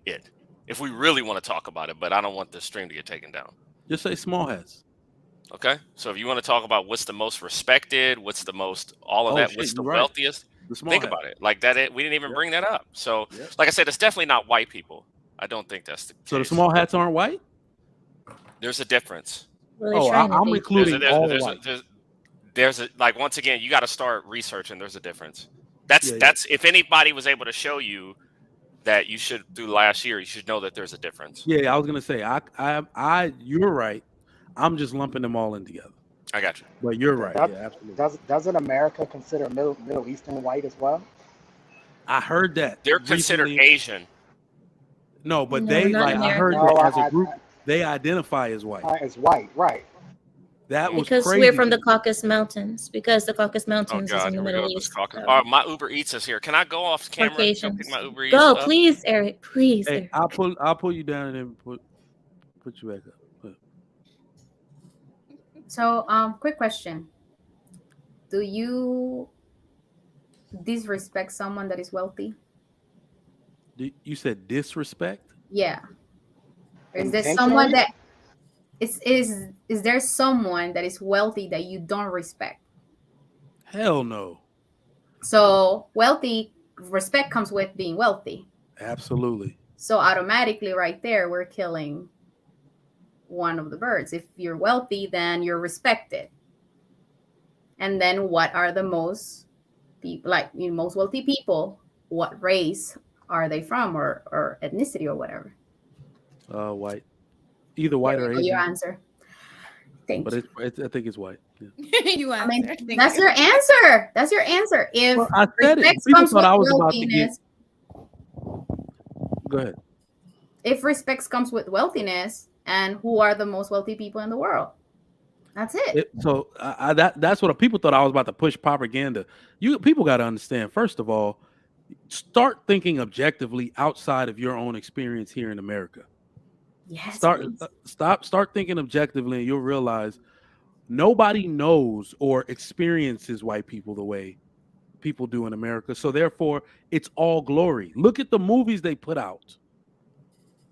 G: it if we really want to talk about it. But I don't want the stream to get taken down.
C: Just say small hats.
G: Okay. So if you want to talk about what's the most respected, what's the most all of
C: Oh
G: that,
C: shit,
G: what's the
C: you're right.
G: wealthiest,
C: The small
G: think
C: hats.
G: about it. Like that, we didn't even
C: Yep.
G: bring that up. So,
C: Yep.
G: like I said, it's definitely not white people. I don't think that's the
C: So the
G: case.
C: small hats aren't white?
G: There's a difference.
D: Well, they're
C: Oh,
D: trying to
C: I'm
D: be.
C: including all
G: There's
C: white.
G: a like once again, you got to start researching. There's a difference. That's
C: Yeah.
G: that's if anybody was able to show you that you should through last year, you should know that there's a difference.
C: Yeah, I was gonna say you're right. I'm just lumping them all in together.
G: I got you.
C: But you're right.
H: That-
C: Yeah, absolutely.
H: Doesn't America consider Middle Eastern white as well?
C: I heard that
G: They're considered
C: recently.
G: Asian.
C: No, but
D: No,
C: they
D: not
C: like I
D: America.
C: heard
H: No,
C: that as a
H: I-
C: group they identify as white.
H: As white, right?
C: That was
D: Because
C: crazy.
D: we're from the Caucasus Mountains. Because the Caucasus
G: Oh
D: Mountains is
G: God,
D: in the
G: here we
D: Middle
G: go. This
D: East.
G: caucus.
D: so-
G: All right, my Uber Eats is here. Can I go off camera? Go
D: Caucasians.
G: pick my Uber Eats
D: Go,
G: up?
D: please, Eric. Please,
C: Hey,
D: Eric.
C: I'll pull you down and then put you back up.
E: So, quick question: do you disrespect someone that is wealthy?
C: You said disrespect?
E: Yeah. Or is there
H: Intentionally?
E: someone that is there someone that is wealthy that you don't respect?
C: Hell no.
E: So wealthy respect comes with being wealthy.
C: Absolutely.
E: So automatically right there we're killing one of the birds. If you're wealthy, then you're respected. And then what are the most people most wealthy people? What race are they from or ethnicity or whatever?
C: White. Either white or
E: There you go, your
C: Asian.
E: answer. Thank
C: But
E: you.
C: I think it's white. Yeah.
B: You
E: I
B: answer.
E: mean,
B: Thank
E: that's
B: you.
E: your answer. That's your answer. If
C: Well, I said it.
E: respect
C: People
E: comes
C: thought
E: with
C: I was about to get.
E: wealthiness,
C: Go ahead.
E: if respect comes with wealthiness, and who are the most wealthy people in the world? That's it.
C: So that's what people thought I was about to push propaganda. People got to understand. First of all, start thinking objectively outside of your own experience here in America.
E: Yes.
C: Start thinking objectively, and you'll realize nobody knows or experiences white people the way people do in America. So therefore, it's all glory. Look at the movies they put out.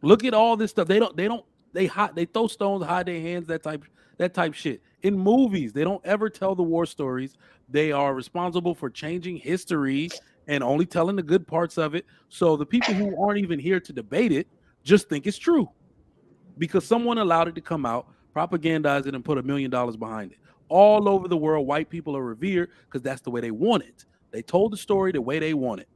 C: Look at all this stuff. They throw stones, hide their hands, that type shit. In movies, they don't ever tell the war stories. They are responsible for changing history and only telling the good parts of it. So the people who aren't even here to debate it just think it's true because someone allowed it to come out, propagandize it, and put $1 million behind it. All over the world, white people are revered because that's the way they want it. They told the story the way they want it.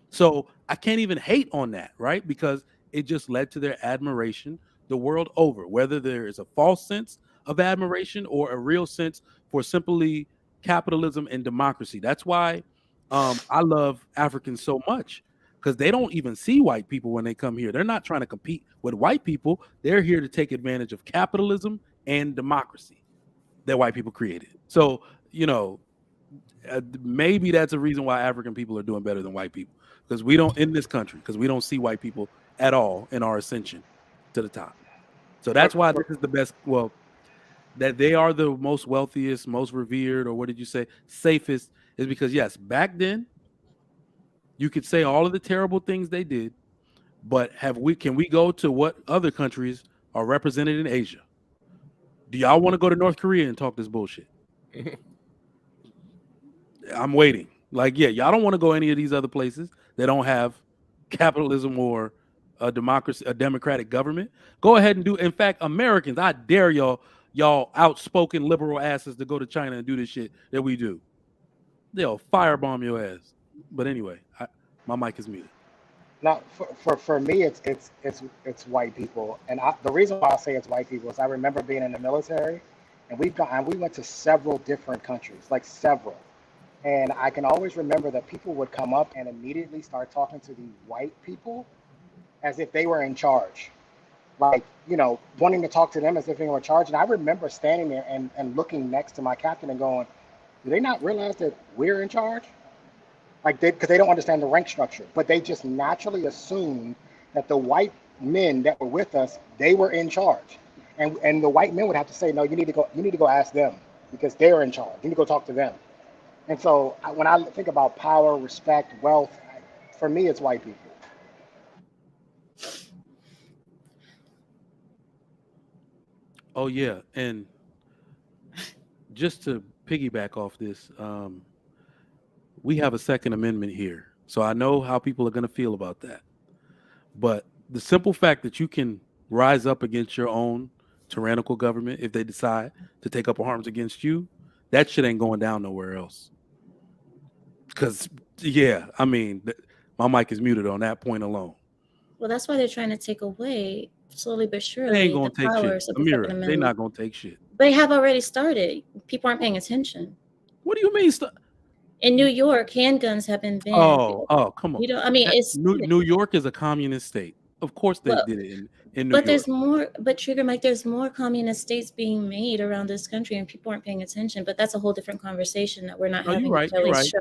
C: So I can't even hate on that, right? Because it just led to their admiration the world over, whether there is a false sense of admiration or a real sense for simply capitalism and democracy. That's why I love Africans so much, because they don't even see white people when they come here. They're not trying to compete with white people. They're here to take advantage of capitalism and democracy that white people created. So, maybe that's a reason why African people are doing better than white people, because we don't, in this country, because we don't see white people at all in our ascension to the top. So that's why this is the best. Well, that they are the most wealthiest, most revered, or what did you say, safest, is because, yes, back then you could say all of the terrible things they did, but can we go to what other countries are represented in Asia? Do y'all want to go to North Korea and talk this bullshit? I'm waiting. Like, yeah, y'all don't want to go any of these other places that don't have capitalism or a democracy, a democratic government. Go ahead and do. In fact, Americans, I dare y'all outspoken liberal asses to go to China and do this shit that we do. They'll firebomb your ass. But anyway, my mic is muted.
H: Now, for me, it's white people, and the reason why I say it's white people is I remember being in the military, and we went to several different countries, like several, and I can always remember that people would come up and immediately start talking to the white people as if they were in charge, like, wanting to talk to them as if they were in charge. And I remember standing there and looking next to my captain and going, do they not realize that we're in charge? Like, because they don't understand the rank structure, but they just naturally assumed that the white men that were with us, they were in charge, and the white men would have to say, no, you need to go ask them, because they're in charge. You need to go talk to them. And so when I think about power, respect, wealth, for me, it's white people.
C: Oh yeah, and just to piggyback off this, we have a Second Amendment here. So I know how people are going to feel about that. But the simple fact that you can rise up against your own tyrannical government if they decide to take up arms against you, that shit ain't going down nowhere else. Because, yeah, I mean, my mic is muted on that point alone.
D: Well, that's why they're trying to take away, slowly but surely,
C: They ain't going
D: the
C: to take
D: powers
C: shit.
D: of the Second
C: Amira,
D: Amendment.
C: they're not going to take shit.
D: They have already started. People aren't paying attention.
C: What do you mean?
D: In New York, handguns have been banned.
C: Oh, come on.
D: I mean, it's
C: New York is a communist state. Of course they did it in New York.
D: But there's more, Trigger Mike, there's more communist states being made around this country, and people aren't paying attention. But that's a whole different conversation that we're not having.
C: You're right.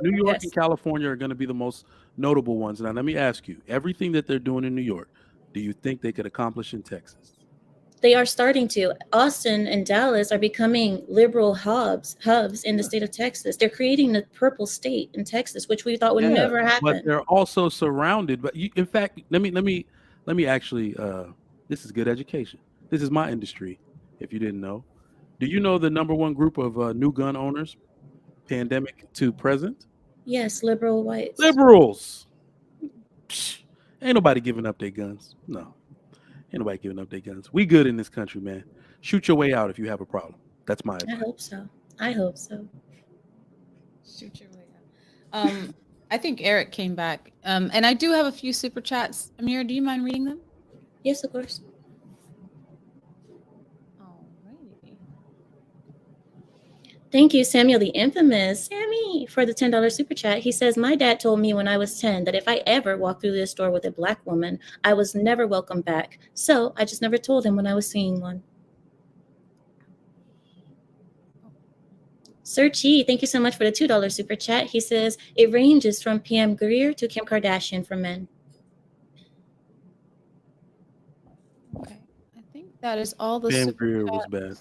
C: New York and California are going to be the most notable ones. Now, let me ask you, everything that they're doing in New York, do you think they could accomplish in Texas?
D: They are starting to. Austin and Dallas are becoming liberal hubs in the state of Texas. They're creating the purple state in Texas, which we thought would never happen.
C: But they're also surrounded. But in fact, let me actually. This is good education. This is my industry. If you didn't know, do you know the number one group of new gun owners, pandemic to present?
D: Yes, liberal whites.
C: Liberals. Psh, ain't nobody giving up their guns. No. Ain't nobody giving up their guns. We good in this country, man. Shoot your way out if you have a problem. That's my advice.
D: I hope so.
B: Shoot your way out. I think Eric came back. And I do have a few super chats. Amira, do you mind reading them?
D: Yes, of course.
B: Alrighty.
D: Thank you, Samuel the Infamous. Sammy, for the $10 super chat. He says, my dad told me when I was 10 that if I ever walked through this door with a black woman, I was never welcome back. So I just never told him when I was seeing one. Sir Chi, thank you so much for the $2 super chat. He says, it ranges from PM Greer to Kim Kardashian for men.
B: Okay. I think that is all the
C: PM
B: super
C: Greer
B: chat.
C: was bad.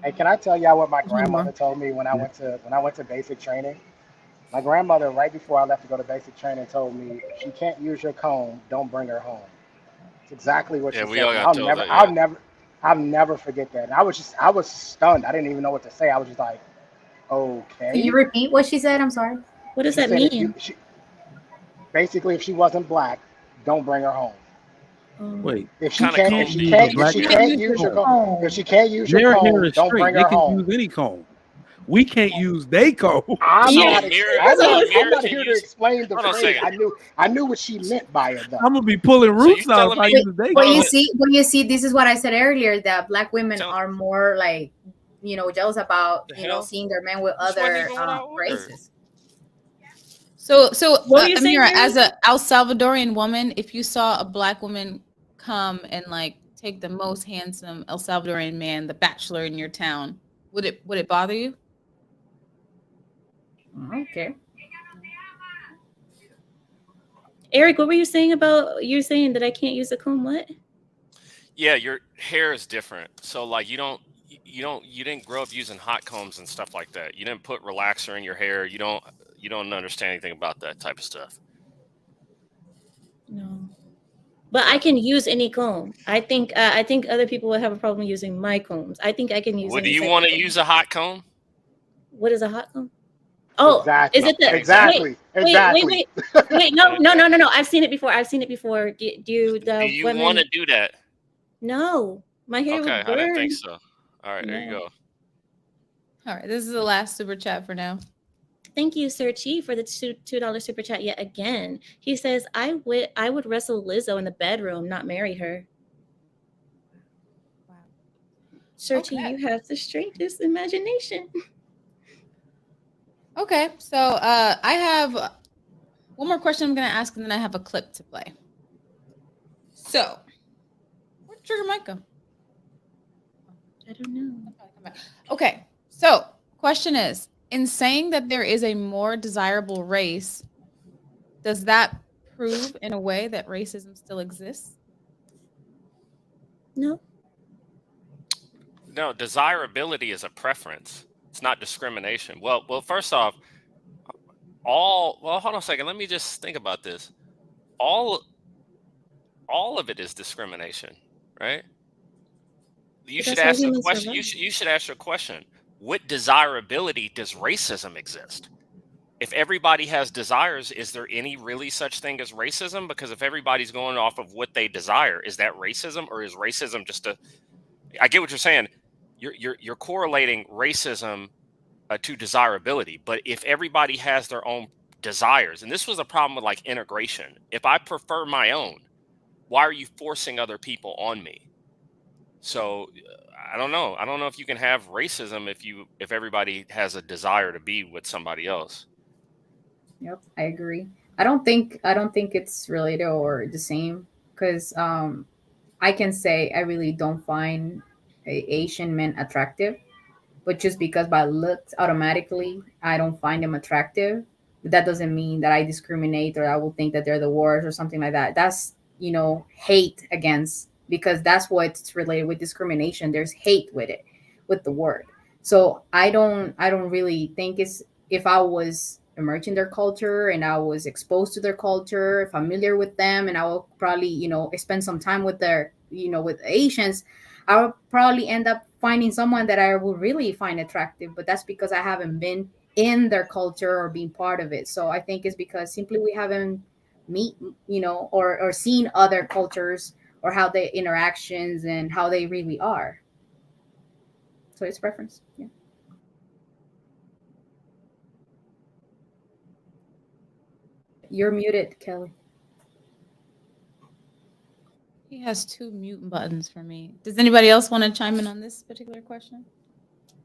H: Hey, can I tell y'all what my grandmother told me when I went to basic training? My grandmother, right before I left to go to basic training, told me, if she can't use your comb, don't bring her home. It's exactly what she said. I'll never forget that. And I was stunned. I didn't even know what to say. I was just like, okay.
E: Can you repeat what she said? I'm sorry.
D: What does that mean?
H: Basically, if she wasn't black, don't bring her home.
C: Wait,
H: if she can't use your comb, don't bring her home.
C: Use any comb. We can't use they comb.
H: I'm not here to explain the phrase. I knew what she meant by it, though.
C: I'm gonna be pulling roots out if I use they comb.
E: When you see, this is what I said earlier, that black women are more like jealous about,
G: The hell?
E: seeing their men with
G: This wasn't
E: other
G: even what I ordered.
E: races.
B: So
D: What were you saying,
B: Amira,
D: Mary?
B: as a El Salvadorian woman, if you saw a black woman come and like take the most handsome El Salvadorian man, the bachelor in your town, would it bother you?
E: Okay.
D: Eric, what were you saying about? You're saying that I can't use a comb? What?
G: Yeah, your hair is different. So like you didn't grow up using hot combs and stuff like that. You didn't put relaxer in your hair. You don't understand anything about that type of stuff.
D: No. But I can use any comb. I think other people would have a problem using my combs. I think I can use.
G: Would
D: any
G: you
D: type
G: want
D: of
G: to
D: comb.
G: use a hot comb?
D: What is a hot comb? Oh,
H: Exactly.
D: is it the
H: Exactly.
D: Wait, no. I've seen it before. Do you
G: Do you
D: women?
G: want to do that?
D: No, my hair
G: Okay,
D: would burn.
G: I didn't think so. All right, there you
D: No.
G: go.
B: All right, this is the last super chat for now.
D: Thank you, Sir Chi, for the $2 super chat yet again. He says, I would wrestle Lizzo in the bedroom, not marry her.
B: Wow.
D: Sir
B: Okay.
D: Chi, you have the strangest imagination.
B: Okay, so I have one more question I'm going to ask, and then I have a clip to play. So, where'd Trigger Mike go?
D: I don't know.
B: Okay, so question is, in saying that there is a more desirable race, does that prove in a way that racism still exists?
D: No.
G: No, desirability is a preference. It's not discrimination. Well, first off, hold on a second. Let me just think about this. All of it is discrimination, right? You
D: But
G: should
D: that's how
G: ask the
D: humans
G: question.
D: survive.
G: You should ask your question. What desirability does racism exist? If everybody has desires, is there any really such thing as racism? Because if everybody's going off of what they desire, is that racism, or is racism just a? I get what you're saying. You're correlating racism to desirability, but if everybody has their own desires, and this was a problem with like integration. If I prefer my own, why are you forcing other people on me? So I don't know. I don't know if you can have racism if everybody has a desire to be with somebody else.
E: Yep, I agree. I don't think it's related or the same, because I can say I really don't find Asian men attractive, but just because by looks automatically I don't find them attractive, that doesn't mean that I discriminate or I will think that they're the worst or something like that. That's hate against, because that's what's related with discrimination. There's hate with it, with the word. So I don't really think it's, if I was immersed in their culture and I was exposed to their culture, familiar with them, and I will probably spend some time with their with Asians, I would probably end up finding someone that I would really find attractive. But that's because I haven't been in their culture or being part of it. So I think it's because simply we haven't meet or seen other cultures or how their interactions and how they really are. So it's preference. Yeah. You're muted, Kelly.
B: He has 2 mute buttons for me. Does anybody else want to chime in on this particular question?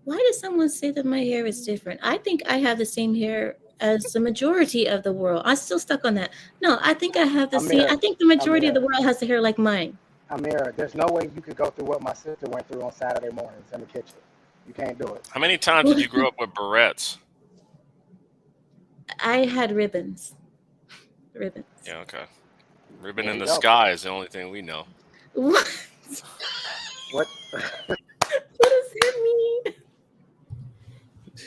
D: Why does someone say that my hair is different? I think I have the same hair as the majority of the world. I'm still stuck on that. No, I think I have the same. I think the majority of the world has the hair like mine.
H: Amira, there's no way you could go through what my sister went through on Saturday mornings in the kitchen. You can't do it.
G: How many times did you grow up with barrettes?
D: I had ribbons. Ribbons.
G: Yeah, okay. Ribbon
H: There
G: in
H: you
G: the
H: go.
G: sky is the only thing we know.
D: What?
H: What?
D: What does that mean?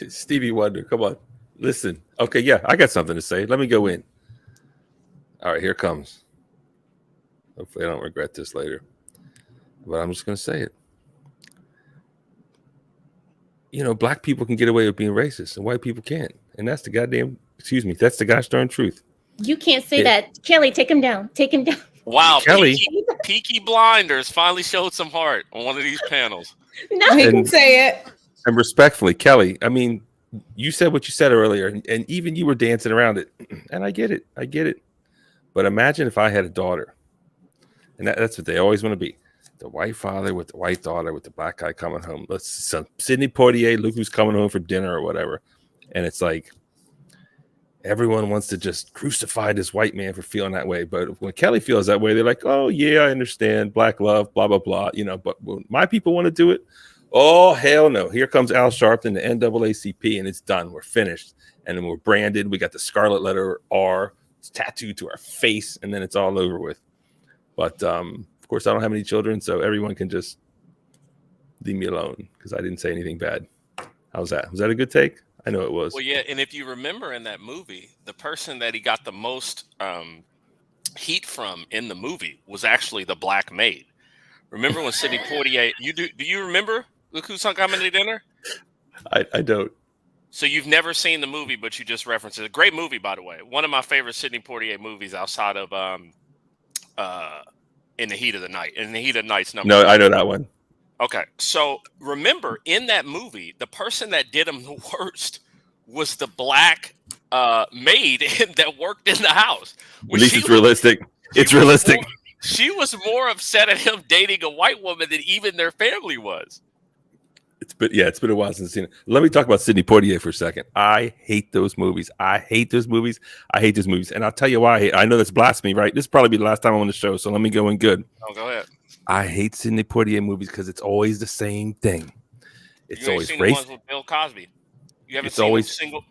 F: Stevie Wonder, come on. Listen. Okay, yeah, I got something to say. Let me go in. All right, here it comes. Hopefully I don't regret this later. But I'm just going to say it. Black people can get away with being racist and white people can't. And that's that's the gosh darn truth.
D: You can't say that. Kelly, take him down. Take him down.
G: Wow,
F: Kelly.
G: Peaky Blinders finally showed some heart on one of these panels.
D: No.
B: He can say it.
F: And respectfully, Kelly, I mean, you said what you said earlier, and even you were dancing around it. And I get it. But imagine if I had a daughter, and that's what they always want to be. The white father with the white daughter with the black guy coming home. Some Sidney Poitier, look who's coming home for dinner or whatever. And it's like everyone wants to just crucify this white man for feeling that way. But when Kelly feels that way, they're like, oh, yeah, I understand. Black love, blah, blah, blah. But when my people want to do it, oh, hell no. Here comes Al Sharpton, the NAACP, and it's done. We're finished. And then we're branded. We got the scarlet letter R. It's tattooed to our face, and then it's all over with. But, of course, I don't have any children, so everyone can just leave me alone because I didn't say anything bad. How's that? Was that a good take? I know it was.
G: Well, yeah, and if you remember in that movie, the person that he got the most heat from in the movie was actually the black maid. Remember when Sidney Poitier? Do you remember Look Who's Coming to Dinner?
F: I don't.
G: So you've never seen the movie, but you just referenced it. A great movie, by the way. One of my favorite Sidney Poitier movies outside of In the Heat of the Night. In the Heat of the Night's number.
F: No, I know that one.
G: Okay, so remember in that movie, the person that did him the worst was the black maid that worked in the house.
F: At least it's realistic. It's realistic.
G: She was more upset at him dating a white woman than even their family was.
F: It's been a while since I've seen it. Let me talk about Sidney Poitier for a second. I hate those movies. And I'll tell you why I know that's blasphemy, right? This will probably be the last time I'm on the show, so let me go in good.
G: Oh, go ahead.
F: I hate Sidney Poitier movies because it's always the same thing. It's always
G: seen
F: race.
G: The ones with Bill Cosby. You haven't
F: It's
G: seen
F: always
G: a single.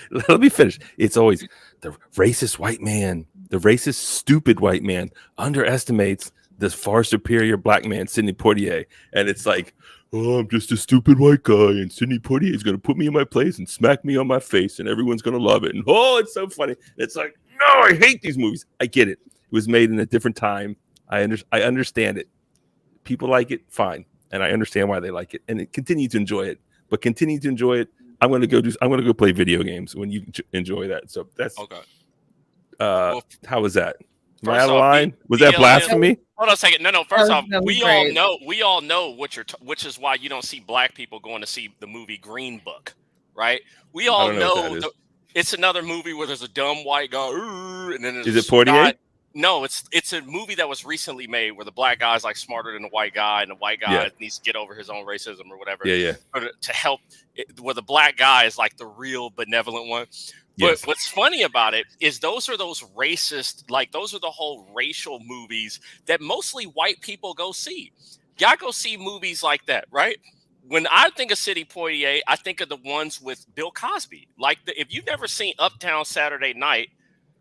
F: Let me finish. It's always the racist white man, the racist stupid white man underestimates this far superior black man, Sidney Poitier, and it's like, oh, I'm just a stupid white guy, and Sidney Poitier is going to put me in my place and smack me on my face, and everyone's going to love it. And oh, it's so funny. It's like, no, I hate these movies. I get it. It was made in a different time. I understand it. People like it, fine, and I understand why they like it, and continue to enjoy it. But continue to enjoy it. I'm going to go play video games when you enjoy that. So that's
G: okay.
F: How was that? Am I
G: First
F: out of
G: off,
F: line? Was that blasphemy?
G: Hold on a second. No. First off,
B: that was
G: we
B: great.
G: all know which is why you don't see black people going to see the movie Green Book, right? We all
F: don't know what that is.
G: It's another movie where there's a dumb white guy, and then
F: Is it Poitier?
G: No, it's a movie that was recently made where the black guy's like smarter than the white guy, and the white guy needs to get over his own racism or whatever.
F: Yeah.
G: To help, where the black guy is like the real benevolent one. But what's funny about it is those are the whole racial movies that mostly white people go see. Y'all go see movies like that, right? When I think of Sidney Poitier, I think of the ones with Bill Cosby. If you've never seen Uptown Saturday Night,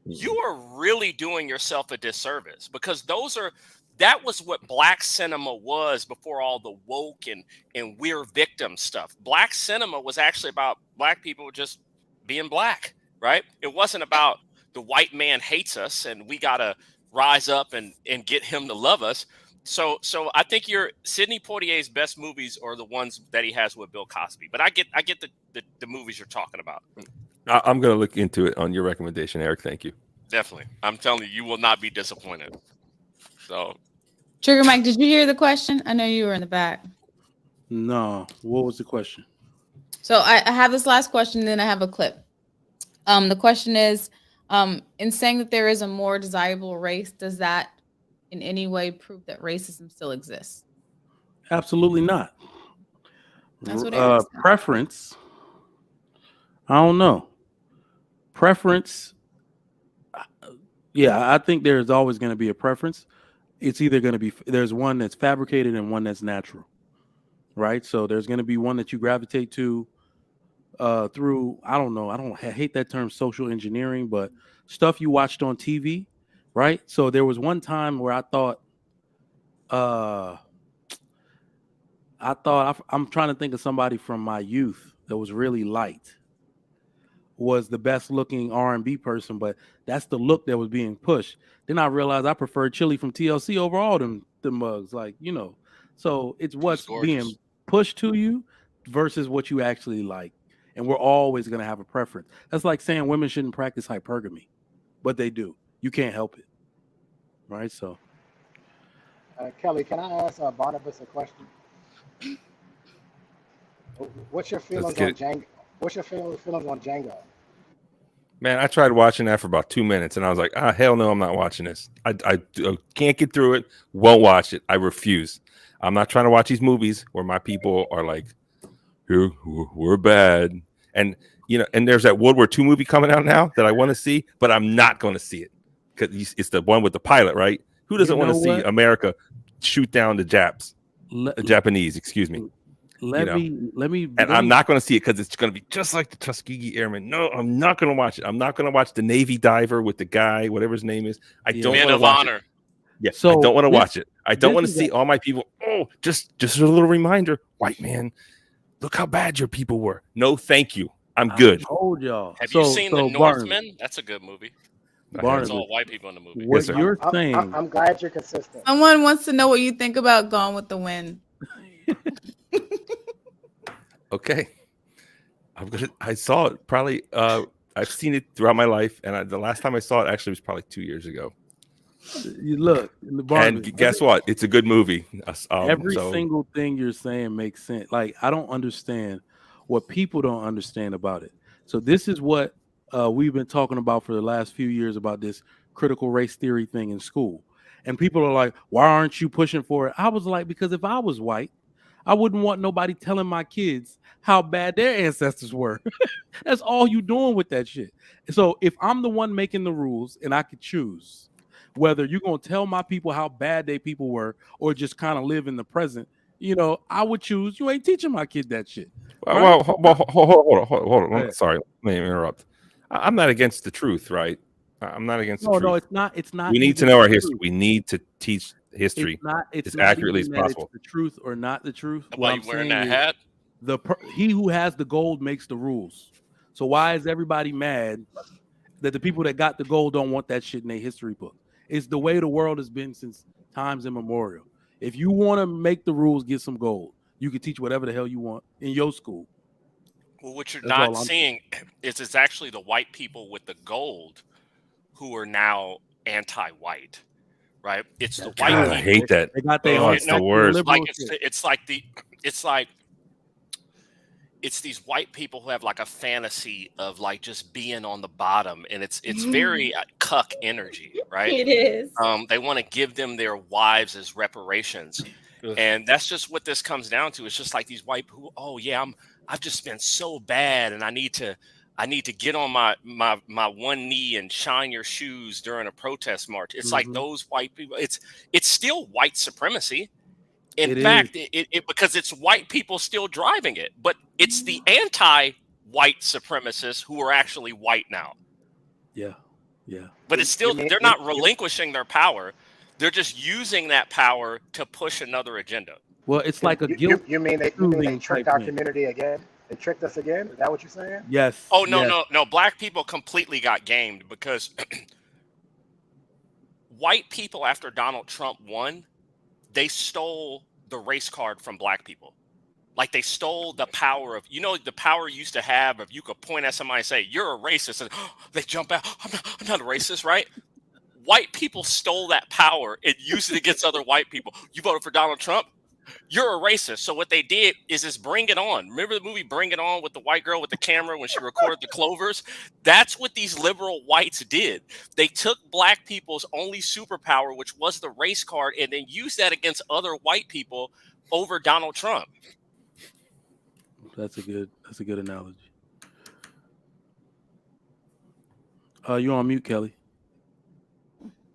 G: you are really doing yourself a disservice because that was what black cinema was before all the woke and we're victim stuff. Black cinema was actually about black people just being black, right? It wasn't about the white man hates us and we got to rise up and get him to love us. So I think Sidney Poitier's best movies are the ones that he has with Bill Cosby. But I get the movies you're talking about.
F: I'm going to look into it on your recommendation, Eric. Thank you.
G: Definitely. I'm telling you, you will not be disappointed. So,
B: Trigger Mike, did you hear the question? I know you were in the back.
C: No. What was the question?
B: So I have this last question, and then I have a clip. The question is, in saying that there is a more desirable race, does that in any way prove that racism still exists?
C: Absolutely not.
B: That's what
C: preference. I don't know. Preference. Yeah, I think there's always going to be a preference. It's either going to be there's one that's fabricated and one that's natural, right? So there's going to be one that you gravitate to through, I don't know. I hate that term social engineering, but stuff you watched on TV, right? So there was one time where I thought I'm trying to think of somebody from my youth that was really light, was the best looking R&B person, but that's the look that was being pushed. Then I realized I preferred Chili from TLC over all them mugs, so it's what's being pushed to you versus what you actually like. And we're always going to have a preference. That's like saying women shouldn't practice hypergamy, but they do. You can't help it. Right. So
H: Kelly, can I ask Barnabas a question? What's your feelings on Django? What's your feelings on Django?
F: Man, I tried watching that for about 2 minutes, and I was like, hell no, I'm not watching this. I can't get through it. Won't watch it. I refuse. I'm not trying to watch these movies where my people are like, we're bad. And, and there's that World War II movie coming out now that I want to see, but I'm not going to see it because it's the one with the pilot, right? Who doesn't want to see America shoot down the Japanese, excuse me.
C: Let me.
F: I'm not going to see it because it's going to be just like the Tuskegee Airmen. No, I'm not going to watch it. I'm not going to watch the Navy diver with the guy, whatever his name is. I don't want to watch it. Yeah, so I don't want to watch it. I don't want to see all my people. Oh, just a little reminder, white man. Look how bad your people were. No, thank you. I'm good.
C: I told y'all.
G: Have you seen The Northman? That's a good movie. It's all white people in the movie.
C: What you're saying?
H: I'm glad you're consistent.
B: Someone wants to know what you think about Gone with the Wind.
F: Okay, I saw it probably. I've seen it throughout my life, and the last time I saw it actually was probably 2 years ago.
C: You look,
F: and guess what? It's a good movie.
C: Every single thing you're saying makes sense. Like, I don't understand what people don't understand about it. So this is what we've been talking about for the last few years about this critical race theory thing in school. And people are like, why aren't you pushing for it? I was like, because if I was white, I wouldn't want nobody telling my kids how bad their ancestors were. That's all you doing with that shit. So if I'm the one making the rules and I could choose whether you're going to tell my people how bad they people were or just kind of live in the present, I would choose you ain't teaching my kid that shit.
F: Right? Well, hold on. Sorry, let me interrupt. I'm not against the truth, right? I'm not against the truth.
C: No, it's not.
F: We need to know our history. We need to teach history as accurately as possible.
C: It's the truth or not the truth.
G: Why you wearing that hat?
C: He who has the gold makes the rules. So why is everybody mad that the people that got the gold don't want that shit in their history book? It's the way the world has been since times immemorial. If you want to make the rules, get some gold. You can teach whatever the hell you want in your school.
G: Well, what you're not seeing is it's actually the white people with the gold who are now anti-white, right? It's the white people.
F: I hate that.
C: They got their
F: it's the worst.
G: It's these white people who have like a fantasy of like just being on the bottom, and it's very cuck energy, right?
D: It is.
G: They want to give them their wives as reparations, and that's just what this comes down to. It's just like these white who, I've just been so bad, and I need to get on my one knee and shine your shoes during a protest march. It's like those white people. It's still white supremacy. In fact, it because it's white people still driving it, but it's the anti-white supremacists who are actually white now.
C: Yeah.
G: But it's still they're not relinquishing their power; they're just using that power to push another agenda.
C: Well, it's like a guilt.
H: You mean they tricked our community again? They tricked us again? Is that what you're saying?
C: Yes.
G: Oh no! Black people completely got gamed because white people after Donald Trump won. They stole the race card from black people. Like they stole the power of, the power you used to have if you could point at somebody and say, you're a racist. And they jump out. I'm not a racist, right? White people stole that power and used it against other white people. You voted for Donald Trump? You're a racist. So what they did is Bring It On. Remember the movie Bring It On with the white girl with the camera when she recorded the clovers? That's what these liberal whites did. They took black people's only superpower, which was the race card, and then used that against other white people over Donald Trump.
C: That's a good analogy. You're on mute, Kelly.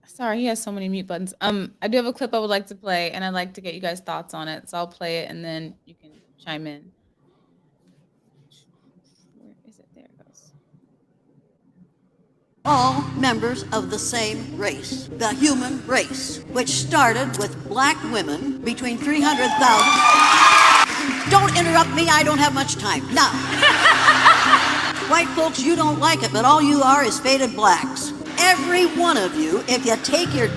B: Sorry, he has so many mute buttons. I do have a clip I would like to play, and I'd like to get you guys' thoughts on it. So I'll play it, and then you can chime in. Where is it? There it goes.
J: All members of the same race, the human race, which started with black women between 300,000. Don't interrupt me. I don't have much time. Now, white folks, you don't like it, but all you are is faded blacks. Every one of you, if you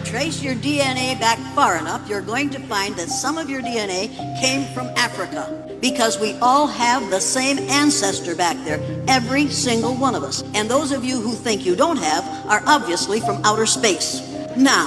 J: trace your DNA back far enough, you're going to find that some of your DNA came from Africa, because we all have the same ancestor back there, every single one of us. And those of you who think you don't have are obviously from outer space. Now,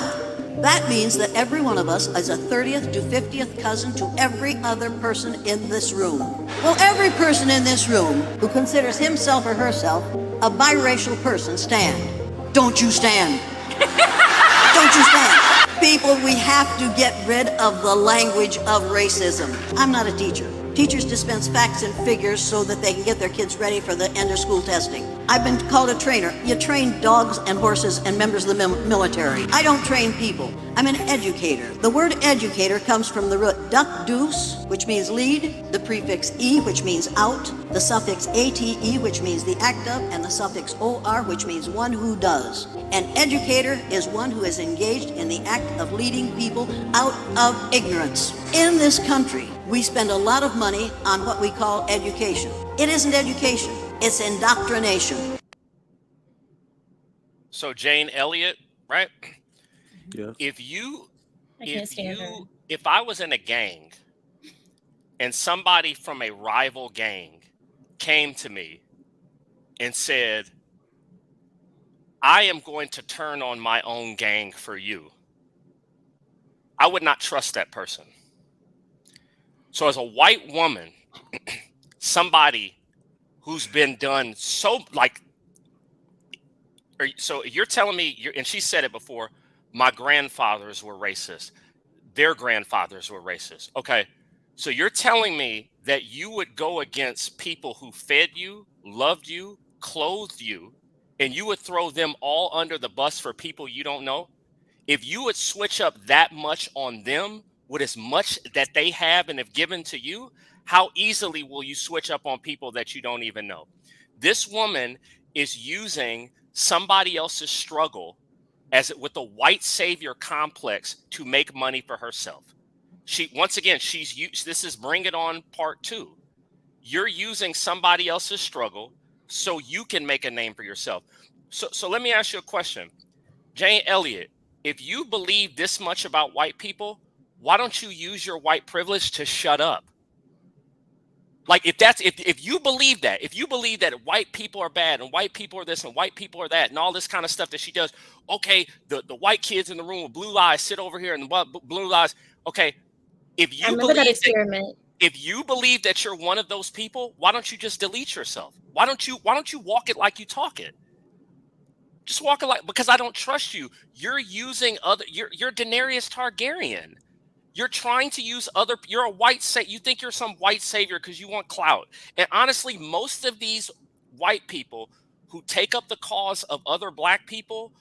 J: that means that every one of us is a 30th to 50th cousin to every other person in this room. Well, every person in this room who considers himself or herself a biracial person stand? Don't you stand? Don't you stand? People, we have to get rid of the language of racism. I'm not a teacher. Teachers dispense facts and figures so that they can get their kids ready for the end of school testing. I've been called a trainer. You train dogs and horses and members of the military. I don't train people. I'm an educator. The word educator comes from the root duck deuce, which means lead, the prefix e, which means out, the suffix ate, which means the act of, and the suffix or, which means one who does. An educator is one who is engaged in the act of leading people out of ignorance. In this country, we spend a lot of money on what we call education. It isn't education, it's indoctrination.
G: So Jane Elliott, right?
C: Yeah.
G: If I was in a gang and somebody from a rival gang came to me and said, I am going to turn on my own gang for you, I would not trust that person. So as a white woman, somebody who's been done so like, so you're telling me, and she said it before, my grandfathers were racist. Their grandfathers were racist. Okay. So you're telling me that you would go against people who fed you, loved you, clothed you, and you would throw them all under the bus for people you don't know? If you would switch up that much on them with as much that they have and have given to you, how easily will you switch up on people that you don't even know? This woman is using somebody else's struggle with the white savior complex to make money for herself. She's used, this is Bring It On Part 2. You're using somebody else's struggle so you can make a name for yourself. So let me ask you a question. Jane Elliott, if you believe this much about white people, why don't you use your white privilege to shut up? Like if you believe that white people are bad and white people are this and white people are that and all this kind of stuff that she does, okay, the white kids in the room with blue eyes sit over here and blue eyes. Okay, if you believe that you're one of those people, why don't you just delete yourself? Why don't you walk it like you talk it? Just walk it like, because I don't trust you. You're using you're Daenerys Targaryen. You're trying to use you're a you think you're some white savior because you want clout. And honestly, most of these white people who take up the cause of other black people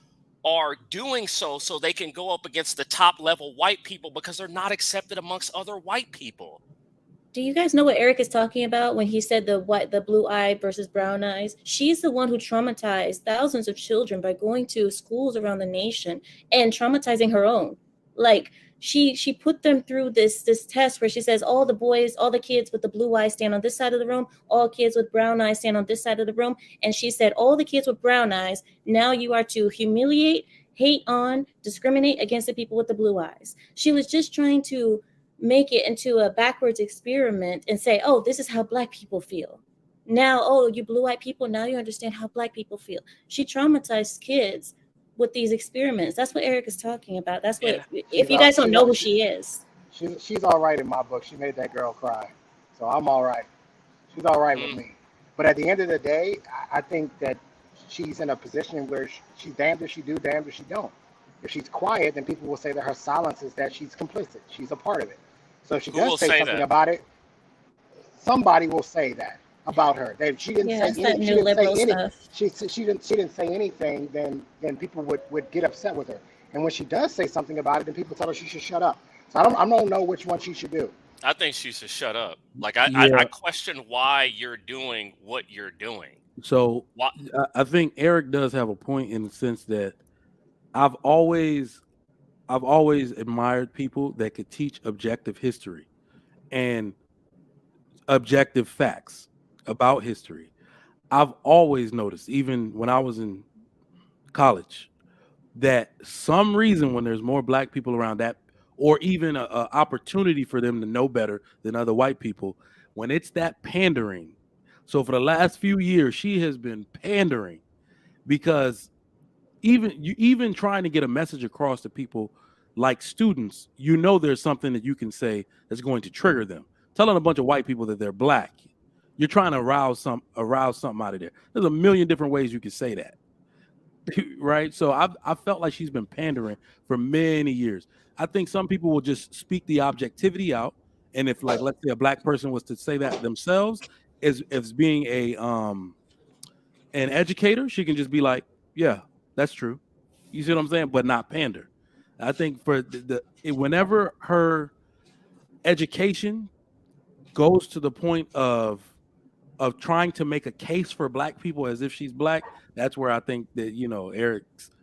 G: are doing so they can go up against the top level white people because they're not accepted amongst other white people.
D: Do you guys know what Eric is talking about when he said the blue eye versus brown eyes? She's the one who traumatized thousands of children by going to schools around the nation and traumatizing her own. Like, she put them through this test where she says all the kids with the blue eyes stand on this side of the room, all kids with brown eyes stand on this side of the room. And she said, all the kids with brown eyes, now you are to humiliate, hate on, discriminate against the people with the blue eyes. She was just trying to make it into a backwards experiment and say, oh, this is how black people feel. Now, oh, you blue-eyed people, now you understand how black people feel. She traumatized kids with these experiments. That's what Eric is talking about. That's what, if you guys don't know who she is.
H: She's all right in my book. She made that girl cry. So I'm all right. She's all right with me. But at the end of the day, I think that she's in a position where she's damned if she do, damned if she don't. If she's quiet, then people will say that her silence is that she's complicit. She's a part of it. So if she does say something about it, somebody will say that about her. That she didn't say anything. She didn't say anything. Then people would get upset with her. And when she does say something about it, then people tell her she should shut up. So I don't know which one she should do.
G: I think she should shut up. Like I question why you're doing what you're doing.
C: So I think Eric does have a point in the sense that I've always admired people that could teach objective history and objective facts about history. I've always noticed, even when I was in college, that some reason when there's more black people around, that, or even an opportunity for them to know better than other white people, when it's that pandering. So for the last few years, she has been pandering because even trying to get a message across to people like students, there's something that you can say that's going to trigger them. Telling a bunch of white people that they're black, You're trying to arouse something out of there. There's a million different ways you could say that. Right? So I felt like she's been pandering for many years. I think some people will just speak the objectivity out. And if, like, let's say a black person was to say that themselves as being an educator, she can just be like, yeah, that's true. You see what I'm saying? But not pander. I think for whenever her education goes to the point of trying to make a case for black people as if she's black, that's where I think that,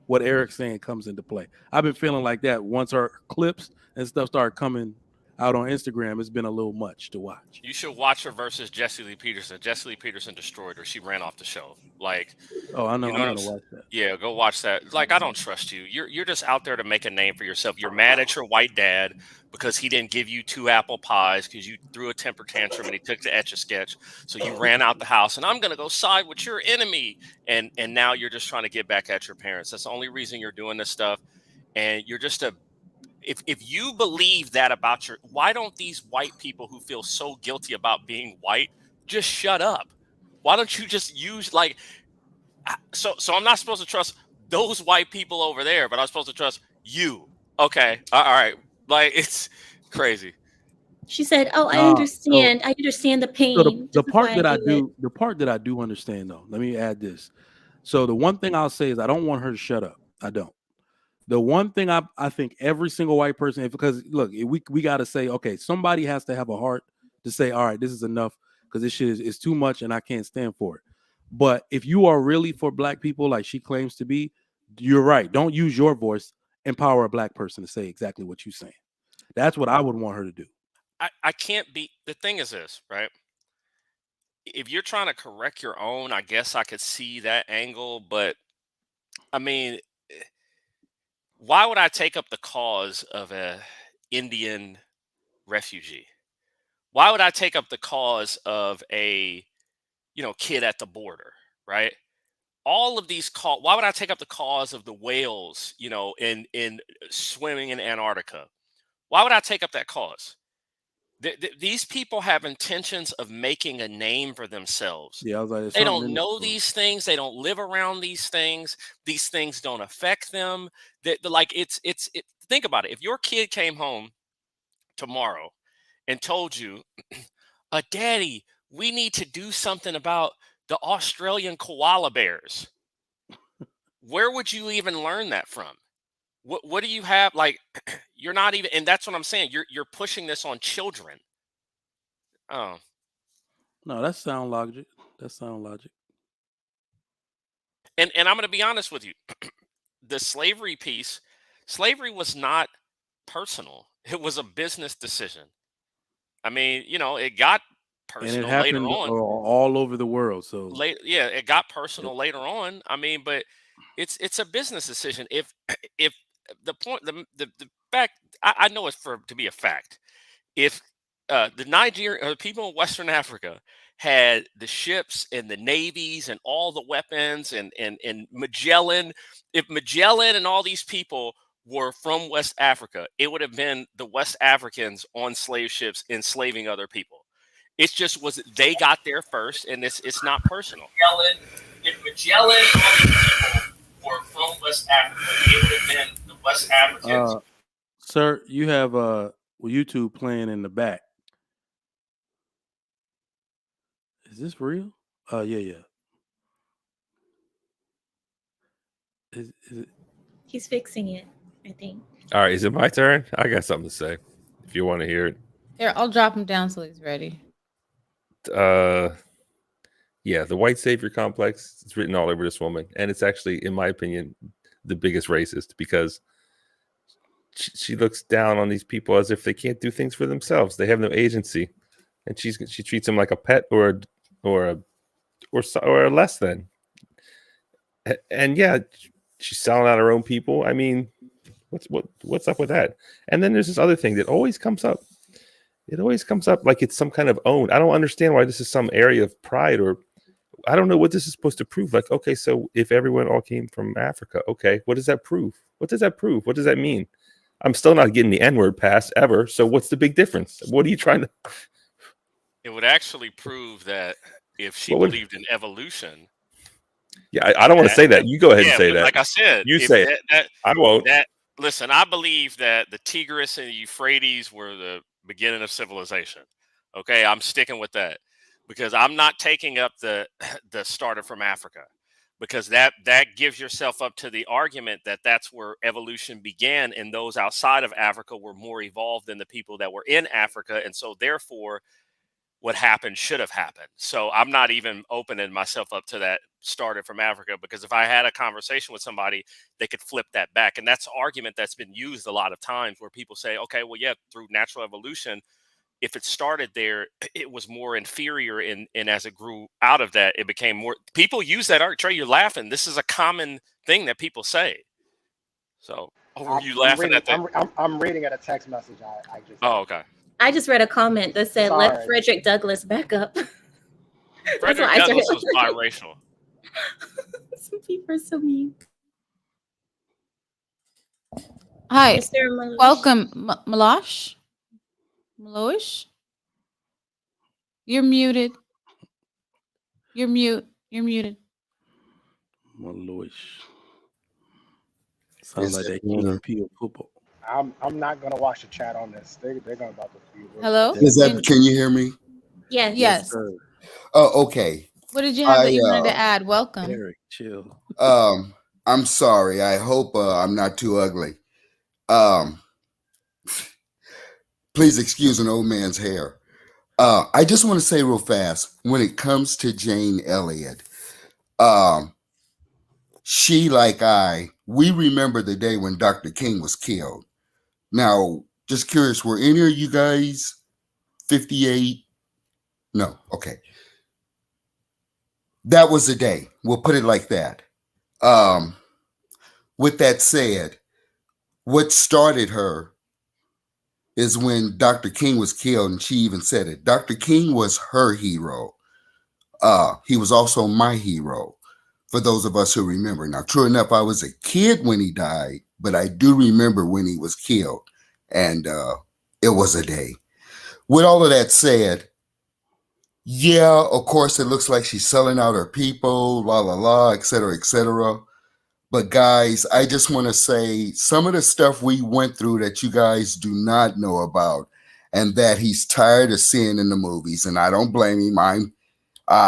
C: what Eric's saying comes into play. I've been feeling like that once her clips and stuff started coming out on Instagram. It's been a little much to watch.
G: You should watch her versus Jesse Lee Peterson. Jesse Lee Peterson destroyed her. She ran off the show. Like,
C: oh, I know.
G: You know
C: I'm gonna watch that.
G: Yeah, go watch that. Like, I don't trust you. You're just out there to make a name for yourself. You're mad at your white dad because he didn't give you 2 apple pies because you threw a temper tantrum and he took the Etch-a-Sketch. So you ran out the house, and I'm gonna go side with your enemy. And now you're just trying to get back at your parents. That's the only reason you're doing this stuff. And you're just if you believe that about why don't these white people who feel so guilty about being white just shut up? Why don't you just use so I'm not supposed to trust those white people over there, but I'm supposed to trust you. Okay. All right. Like, it's crazy.
D: She said, "Oh, I understand. I understand the pain."
C: So the part that I do understand, though, let me add this. So the one thing I'll say is I don't want her to shut up. I don't. The one thing I think every single white person, because look, we got to say, okay, somebody has to have a heart to say, all right, this is enough because this shit is too much and I can't stand for it. But if you are really for black people like she claims to be, you're right. Don't use your voice. Empower a black person to say exactly what you're saying. That's what I would want her to do.
G: I can't be. The thing is this, right? If you're trying to correct your own, I guess I could see that angle. But I mean, why would I take up the cause of a Indian refugee? Why would I take up the cause of a kid at the border, right? All of these why would I take up the cause of the whales, in swimming in Antarctica? Why would I take up that cause? These people have intentions of making a name for themselves.
C: Yeah, I was like,
G: they don't know these things. They don't live around these things. These things don't affect them. Think about it. If your kid came home tomorrow and told you, Daddy, we need to do something about the Australian koala bears, where would you even learn that from? What do you have? Like, you're not even, and that's what I'm saying. You're pushing this on children. Oh,
C: no, that's sound logic.
G: And I'm going to be honest with you. The slavery piece, slavery was not personal. It was a business decision. I mean, it got personal
C: and it happened
G: later on
C: all over the world. So
G: it got personal later on. I mean, but it's a business decision. If the point, the fact, I know it to be a fact. If the Nigerian people in Western Africa had the ships and the navies and all the weapons and Magellan, if Magellan and all these people were from West Africa, it would have been the West Africans on slave ships enslaving other people. It just was they got there first, and it's not personal. If Magellan and all these people were from West Africa, it would have been the West Africans.
C: Sir, you have YouTube playing in the back. Is this real? Yeah. Is it?
D: He's fixing it, I think.
F: All right, is it my turn? I got something to say if you want to hear it.
B: Here, I'll drop him down so he's ready.
F: Yeah, the white savior complex is written all over this woman, and it's actually, in my opinion, the biggest racist because she looks down on these people as if they can't do things for themselves. They have no agency, and she treats them like a pet or a less than. And yeah, she's selling out her own people. I mean, what's up with that? And then there's this other thing that always comes up. It always comes up like it's some kind of own. I don't understand why this is some area of pride, or I don't know what this is supposed to prove. Like, okay, so if everyone all came from Africa, okay, what does that prove? What does that prove? What does that mean? I'm still not getting the N-word pass ever. So what's the big difference? What are you trying to?
G: It would actually prove that if she
F: What would?
G: believed in evolution,
F: Yeah, I don't want to say that. You go ahead and
G: yeah,
F: say
G: but
F: that.
G: like I said,
F: You
G: if
F: say it. I won't.
G: listen, I believe that the Tigris and the Euphrates were the beginning of civilization. Okay, I'm sticking with that because I'm not taking up the the started from Africa because that gives yourself up to the argument that that's where evolution began and those outside of Africa were more evolved than the people that were in Africa, and so therefore what happened should have happened. So I'm not even opening myself up to that started from Africa because if I had a conversation with somebody, they could flip that back. And that's an argument that's been used a lot of times where people say, okay, well, yeah, through natural evolution, if it started there, it was more inferior. And as it grew out of that, it became more. People use that art. Trey, you're laughing. This is a common thing that people say. So, were you laughing at that?
H: I'm reading at a text message. I just.
G: Oh, okay.
D: I just read a comment that said,
H: Sorry.
D: "Let Frederick Douglass back up."
G: Frederick Douglass was biracial.
D: Some people are so mean.
B: Hi,
D: Is there a Malosh?
B: welcome, Malosh. Malosh, you're muted. You're muted.
C: Malosh. Sounds like that Key and Peele football.
H: I'm not gonna watch the chat on this. They're gonna about to be.
B: Hello?
K: Can you hear me?
D: Yes.
B: Yes.
K: Oh, okay.
B: What did you have that you wanted to add? Welcome.
C: Eric, chill.
K: I'm sorry. I hope I'm not too ugly. Please excuse an old man's hair. I just want to say real fast, when it comes to Jane Elliott, she, like we remember the day when Dr. King was killed. Now, just curious, were any of you guys 58? No. Okay. That was the day. We'll put it like that. With that said, what started her is when Dr. King was killed, and she even said it. Dr. King was her hero. He was also my hero, for those of us who remember. Now, true enough, I was a kid when he died, but I do remember when he was killed, and it was a day. With all of that said, yeah, of course, it looks like she's selling out her people, la, la, la, et cetera, et cetera. But guys, I just want to say some of the stuff we went through that you guys do not know about and that he's tired of seeing in the movies. And I don't blame him. I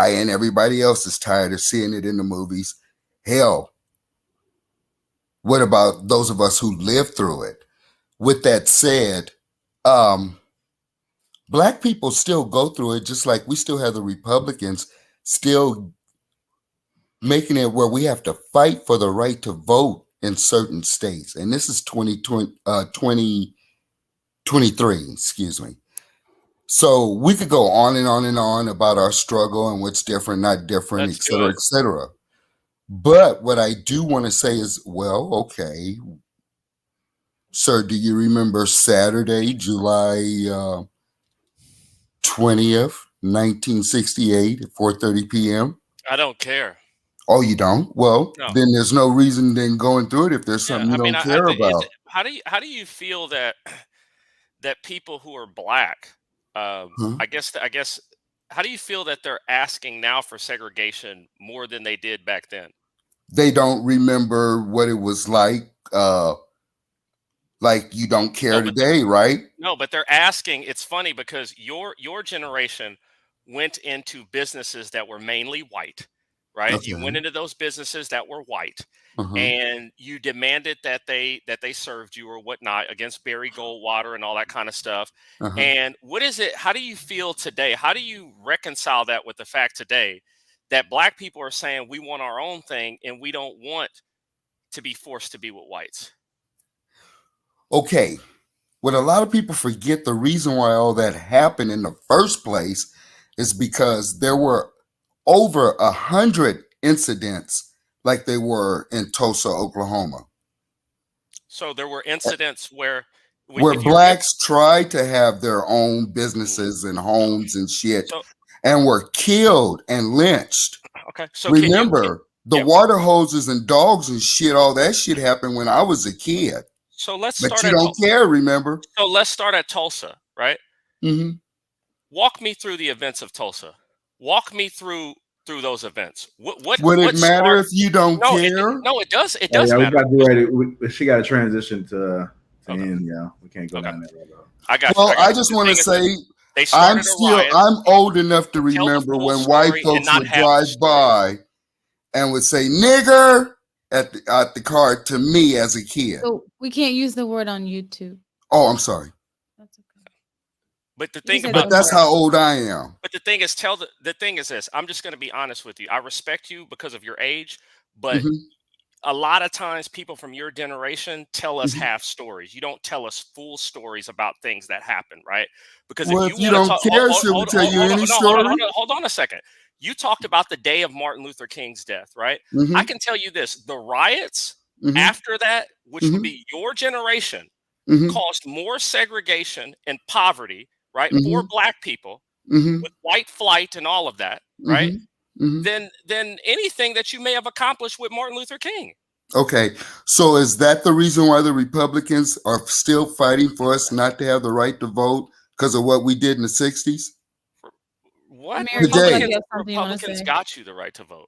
K: and everybody else is tired of seeing it in the movies. Hell, what about those of us who lived through it? With that said, Black people still go through it, just like we still have the Republicans still making it where we have to fight for the right to vote in certain states. And this is 2023, excuse me. So we could go on and on and on about our struggle and what's different, not different, et cetera, et cetera. But what I do want to say is, well, okay, sir, do you remember Saturday, July 20th, 1968 at 4:30 p.m.?
G: I don't care.
K: Oh, you don't? Well,
G: No.
K: Then there's no reason then going through it if there's something you don't care about.
G: How do you feel that people who are Black, I guess, how do you feel that they're asking now for segregation more than they did back then?
K: They don't remember what it was like you don't care today, right?
G: No, but they're asking. It's funny because your generation went into businesses that were mainly white, right?
K: Okay.
G: You went into those businesses that were white, and you demanded that they served you or whatnot against Barry Goldwater and all that kind of stuff. And what is it? How do you feel today? How do you reconcile that with the fact today that Black people are saying we want our own thing and we don't want to be forced to be with whites?
K: Okay. What a lot of people forget, the reason why all that happened in the first place is because there were over 100 incidents like they were in Tulsa, Oklahoma.
G: So there were incidents where
K: Blacks tried to have their own businesses and homes and shit, and were killed and lynched.
G: Okay. So
K: remember, the water hoses and dogs and shit, all that shit happened when I was a kid.
G: So let's
K: but
G: start.
K: You don't care, remember?
G: So let's start at Tulsa, right?
K: Mm-hmm.
G: walk me through the events of Tulsa. Walk me through those events.
K: Would it matter if you don't care?
G: No, it does. It does
L: Yeah,
G: matter.
L: She got to transition to end. Yeah, we can't go down that road.
G: I got
K: Well,
G: you.
K: I just want to say I'm old enough to remember when white folks would drive by and would say "nigger" at the car to me as a kid.
B: So we can't use the word on YouTube.
K: Oh, I'm sorry.
B: That's okay.
G: But the thing
K: but that's how old I am.
G: But the thing is, the thing is this. I'm just going to be honest with you. I respect you because of your age, but a lot of times people from your generation tell us half stories. You don't tell us full stories about things that happen, right? Because
K: if you don't care, should we tell you any story?
G: Hold on a second. You talked about the day of Martin Luther King's death, right? I can tell you this: the riots after that, which would be your generation, caused more segregation and poverty, right, for Black people, with white flight and all of that, right? Than anything that you may have accomplished with Martin Luther King.
K: Okay, so is that the reason why the Republicans are still fighting for us not to have the right to vote because of what we did in the 60s?
G: What?
K: Today,
G: Republicans got you the right to vote.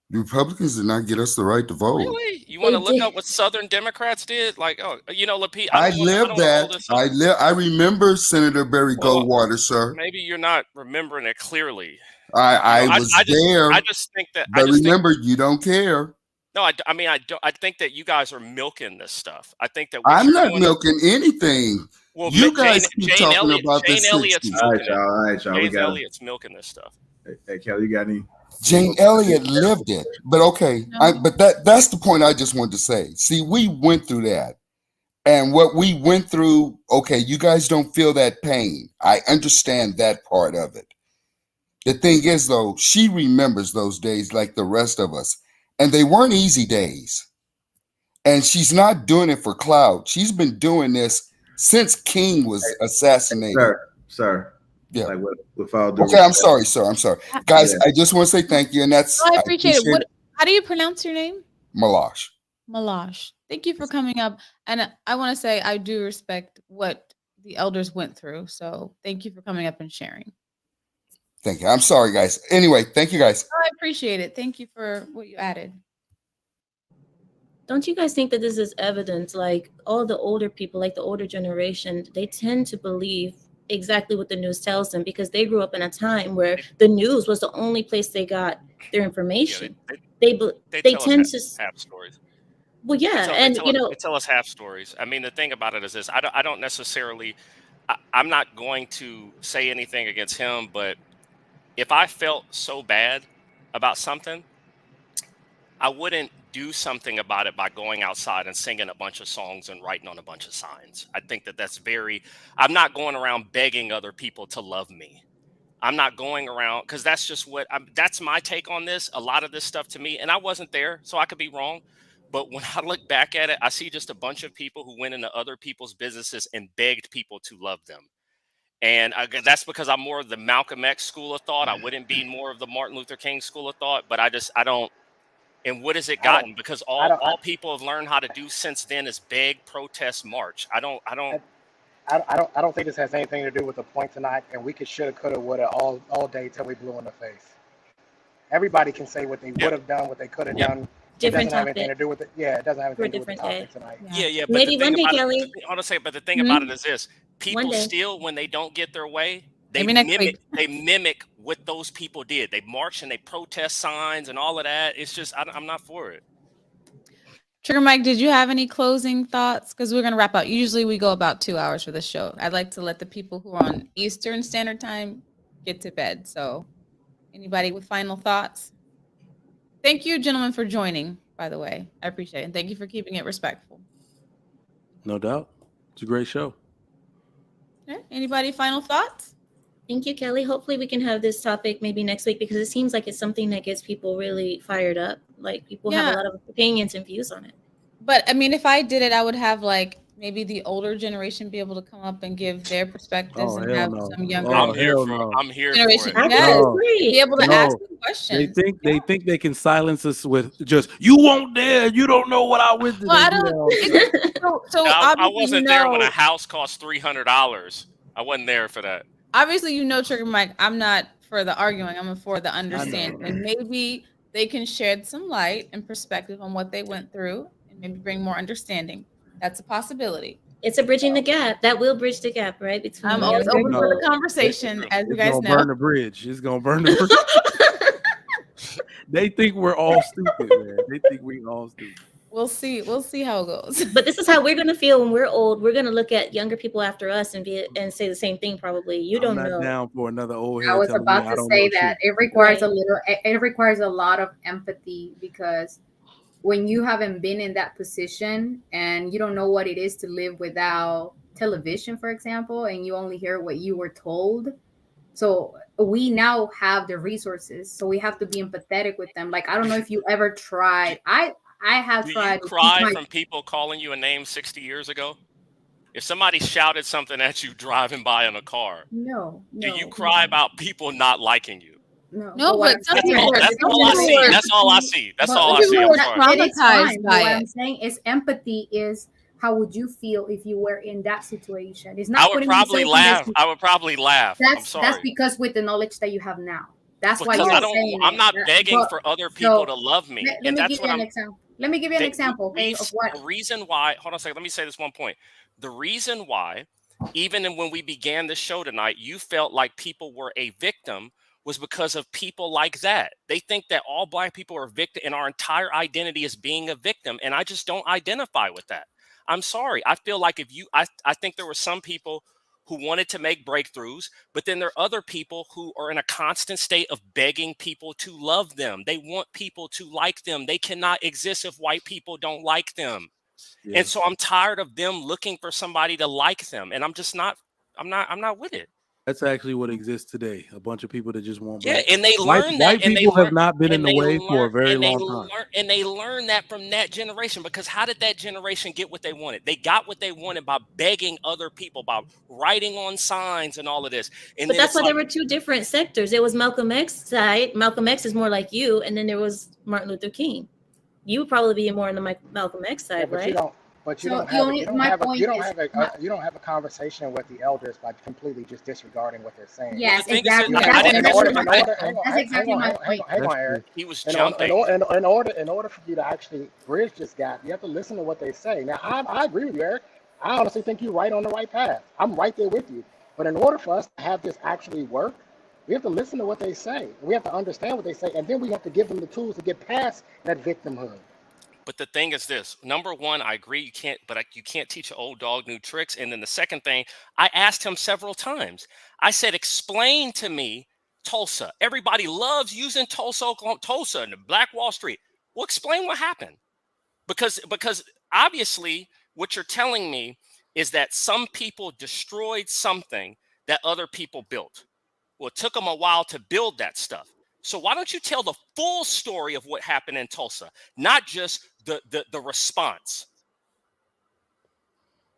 K: The Republicans did not get us the right to vote.
G: Really? You want to look up what Southern Democrats did? Like, oh, you know, Lapeef.
K: I remember Senator Barry Goldwater, sir.
G: Maybe you're not remembering it clearly.
K: I was there.
G: I just think that.
K: But remember, you don't care.
G: No, I mean, I don't. I think that you guys are milking this stuff. I think that
K: I'm not milking anything.
G: Well,
K: you guys keep talking about this.
G: All right,
L: y'all.
G: Jane Elliott's milking this stuff.
L: Hey, Kelly, you got any?
K: Jane Elliott lived it, but okay. But that's the point I just wanted to say. See, we went through that, and what we went through. Okay, you guys don't feel that pain. I understand that part of it. The thing is, though, she remembers those days like the rest of us. And they weren't easy days. And she's not doing it for clout. She's been doing this since King was assassinated.
L: Sir.
K: Yeah.
L: Like with all due
K: okay, I'm sorry, sir. I'm sorry. Guys, I just want to say thank you. And that's
B: I appreciate it. How do you pronounce your name?
K: Malash.
B: Malash. Thank you for coming up. And I want to say I do respect what the elders went through. So thank you for coming up and sharing.
K: Thank you. I'm sorry, guys. Anyway, thank you, guys.
B: I appreciate it. Thank you for what you added.
D: Don't you guys think that this is evidence? Like all the older people, like the older generation, they tend to believe exactly what the news tells them because they grew up in a time where the news was the only place they got their information. Yeah, they tend to
G: half stories.
D: Well, yeah,
G: they tell us half stories. I mean, the thing about it is this: I don't necessarily. I'm not going to say anything against him, but if I felt so bad about something, I wouldn't do something about it by going outside and singing a bunch of songs and writing on a bunch of signs. I think that that's I'm not going around begging other people to love me. I'm not going around because that's just that's my take on this. A lot of this stuff to me, and I wasn't there, so I could be wrong. But when I look back at it, I see just a bunch of people who went into other people's businesses and begged people to love them. And that's because I'm more of the Malcolm X school of thought. I wouldn't be more of the Martin Luther King school of thought, but I don't. And what has it gotten? Because all people have learned how to do since then is beg, protest, march. I don't
H: think this has anything to do with the point tonight. And we could, shoulda, coulda, woulda all day till we blue in the face. Everybody can say what they would have done, what they could have done.
D: Different
H: it doesn't have anything to do with it. Yeah, it doesn't have anything to do with the topic tonight.
G: Yeah. But
D: maybe one day, Kelly.
G: But the thing about it is this: people still, when they don't get their way, they mimic what those people did. They march and they protest signs and all of that. It's just I'm not for it.
B: Trigger Mike, did you have any closing thoughts? Because we're gonna wrap up. Usually we go about 2 hours for the show. I'd like to let the people who are on Eastern Standard Time get to bed. So, anybody with final thoughts? Thank you, gentlemen, for joining. By the way, I appreciate it. And thank you for keeping it respectful.
C: No doubt. It's a great show.
B: Okay. Anybody final thoughts?
D: Thank you, Kelly. Hopefully we can have this topic maybe next week because it seems like it's something that gets people really fired up. Like people have a lot of opinions and views on it.
B: But I mean, if I did it, I would have like maybe the older generation be able to come up and give their perspectives and have some younger.
G: I'm here for
B: generation.
G: it.
B: Be able to ask them questions.
C: They think they can silence us with just you won't dare. You don't know what I went through.
B: Well, I don't. So
G: I wasn't there when a house cost $300. I wasn't there for that.
B: obviously, Trigger Mike, I'm not for the arguing. I'm for the understanding. And maybe they can shed some light and perspective on what they went through and maybe bring more understanding. That's a possibility.
D: It's a bridging the gap. That will bridge the gap, right? Between
B: I'm always open for the conversation, as you guys know.
C: It's gonna burn the bridge. It's gonna burn the bridge. They think we're all stupid, man. They think we all stupid.
B: We'll see how it goes.
D: But this is how we're gonna feel when we're old. We're gonna look at younger people after us and say the same thing. Probably you don't know.
C: Down for another old head.
E: I was about to say that it requires it requires a lot of empathy, because when you haven't been in that position and you don't know what it is to live without television, for example, and you only hear what you were told. So we now have the resources, so we have to be empathetic with them. Like, I don't know if you ever tried. I have tried.
G: Do you cry from people calling you a name 60 years ago? If somebody shouted something at you driving by in a car,
E: no.
G: Do you cry about people not liking you?
E: No,
B: but
G: that's all I see. That's all I see. That's all I see.
E: Traumatized by it. What I'm saying is empathy is, how would you feel if you were in that situation? It's not.
G: I would probably laugh. I would probably laugh.
E: That's because with the knowledge that you have now. That's why you're saying
G: I'm not begging for other people to love me.
E: Let me give you an example. Let me give you an example of what.
G: The reason why, hold on a second, let me say this one point. The reason why, even when we began the show tonight, you felt like people were a victim was because of people like that. They think that all Black people are victim and our entire identity is being a victim. And I just don't identify with that. I'm sorry. I feel like I think there were some people who wanted to make breakthroughs, but then there are other people who are in a constant state of begging people to love them. They want people to like them. They cannot exist if white people don't like them. Yeah. And so I'm tired of them looking for somebody to like them. And I'm not with it.
C: That's actually what exists today. A bunch of people that just want.
G: Yeah, and they learn that.
C: White people have not been in the way for a very long time.
G: And they learn that from that generation, because how did that generation get what they wanted? They got what they wanted by begging other people, by writing on signs and all of this.
D: But that's why there were two different sectors. There was Malcolm X's side. Malcolm X is more like you, and then there was Martin Luther King. You would probably be more on the Malcolm X side, right?
H: But you don't have a conversation with the elders by completely just disregarding what they're saying.
E: Yes, exactly. That's exactly my point.
H: Hang on, Eric.
G: He was jumping.
H: In order for you to actually bridge this gap, you have to listen to what they say. Now, I agree with you, Eric. I honestly think you're right on the right path. I'm right there with you. But in order for us to have this actually work, we have to listen to what they say. We have to understand what they say, and then we have to give them the tools to get past that victimhood.
G: But the thing is this: number one, I agree, you can't teach an old dog new tricks. And then the second thing, I asked him several times. I said, explain to me Tulsa. Everybody loves using Tulsa, Oklahoma, Tulsa and the Black Wall Street. Well, explain what happened. Because obviously what you're telling me is that some people destroyed something that other people built. Well, it took them a while to build that stuff. So why don't you tell the full story of what happened in Tulsa, not just the response?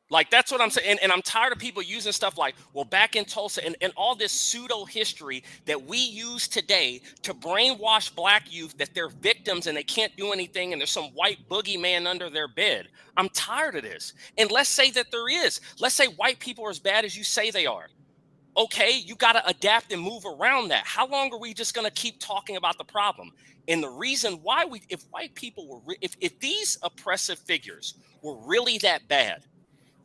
G: Like, that's what I'm saying. And I'm tired of people using stuff like, well, back in Tulsa, and all this pseudo history that we use today to brainwash Black youth that they're victims and they can't do anything and there's some white boogeyman under their bed. I'm tired of this. And let's say that there is. Let's say white people are as bad as you say they are. Okay, you got to adapt and move around that. How long are we just going to keep talking about the problem? And the reason why if white people were, if these oppressive figures were really that bad,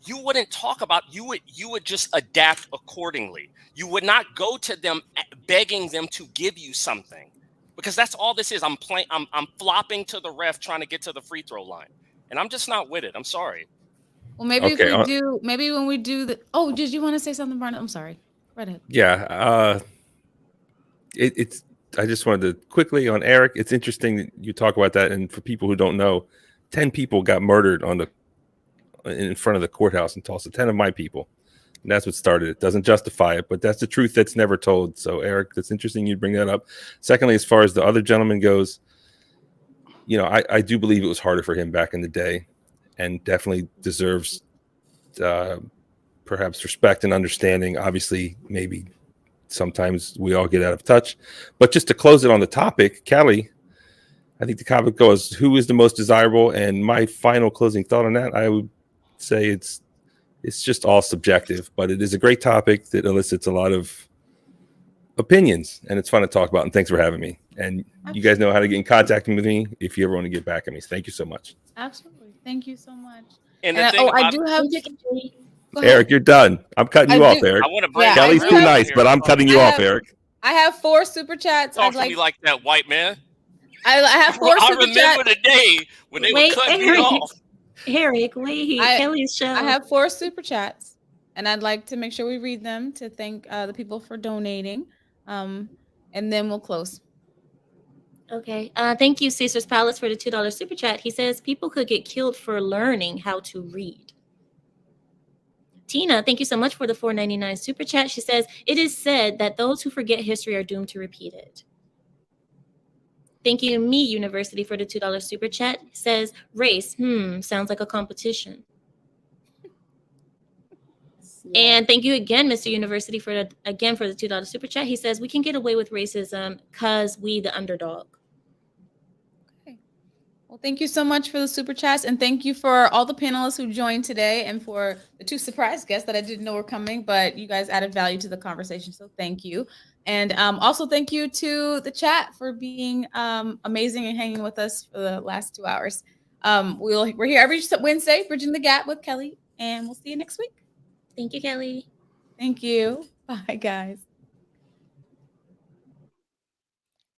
G: you wouldn't talk about, you would just adapt accordingly. You would not go to them begging them to give you something, because that's all this is. I'm flopping to the ref trying to get to the free throw line, and I'm just not with it. I'm sorry.
B: Well, maybe if we do, maybe when we do the. Oh, did you want to say something, Barnett? I'm sorry.
F: Yeah, it's. I just wanted to quickly on Eric. It's interesting that you talk about that, and for people who don't know, 10 people got murdered in front of the courthouse in Tulsa. 10 of my people, and that's what started it. Doesn't justify it, but that's the truth that's never told. So, Eric, that's interesting you bring that up. Secondly, as far as the other gentleman goes, I do believe it was harder for him back in the day, and definitely deserves. Perhaps respect and understanding. Obviously, maybe sometimes we all get out of touch. But just to close it on the topic, Callie, I think the topic goes, who is the most desirable? And my final closing thought on that, I would say it's it's just all subjective, but it is a great topic that elicits a lot of opinions, and it's fun to talk about. And thanks for having me. And you guys know how to get in contact with me if you ever want to get back at me. So thank you so much.
B: Absolutely. Thank you so much.
G: And
B: I do have.
F: Eric, you're done. I'm cutting you off, Eric.
G: I want to bring
F: Kelly's too nice, but I'm cutting you off, Eric.
B: I have 4 super chats.
G: Talk to me like that, white man.
B: I have 4 super chats.
G: I remember the day when they were cutting me off.
D: Eric, Kelly's show.
B: I have 4 super chats, and I'd like to make sure we read them to thank the people for donating, and then we'll close.
D: Okay. Thank you, Caesar's Palace, for the $2 super chat. He says people could get killed for learning how to read. Tina, thank you so much for the $4.99 super chat. She says, it is said that those who forget history are doomed to repeat it. Thank you, Me University, for the $2 super chat. Says, race, sounds like a competition. Yeah. And thank you again, Mr. University, for the $2 super chat. He says, we can get away with racism because we the underdog.
B: Well, thank you so much for the super chats, and thank you for all the panelists who joined today, and for the 2 surprise guests that I didn't know were coming, but you guys added value to the conversation, so thank you. And also thank you to the chat for being amazing and hanging with us for the last 2 hours. We're here every Wednesday, Bridging the Gap with Kelly, and we'll see you next week.
D: Thank you, Kelly.
B: Thank you. Bye, guys.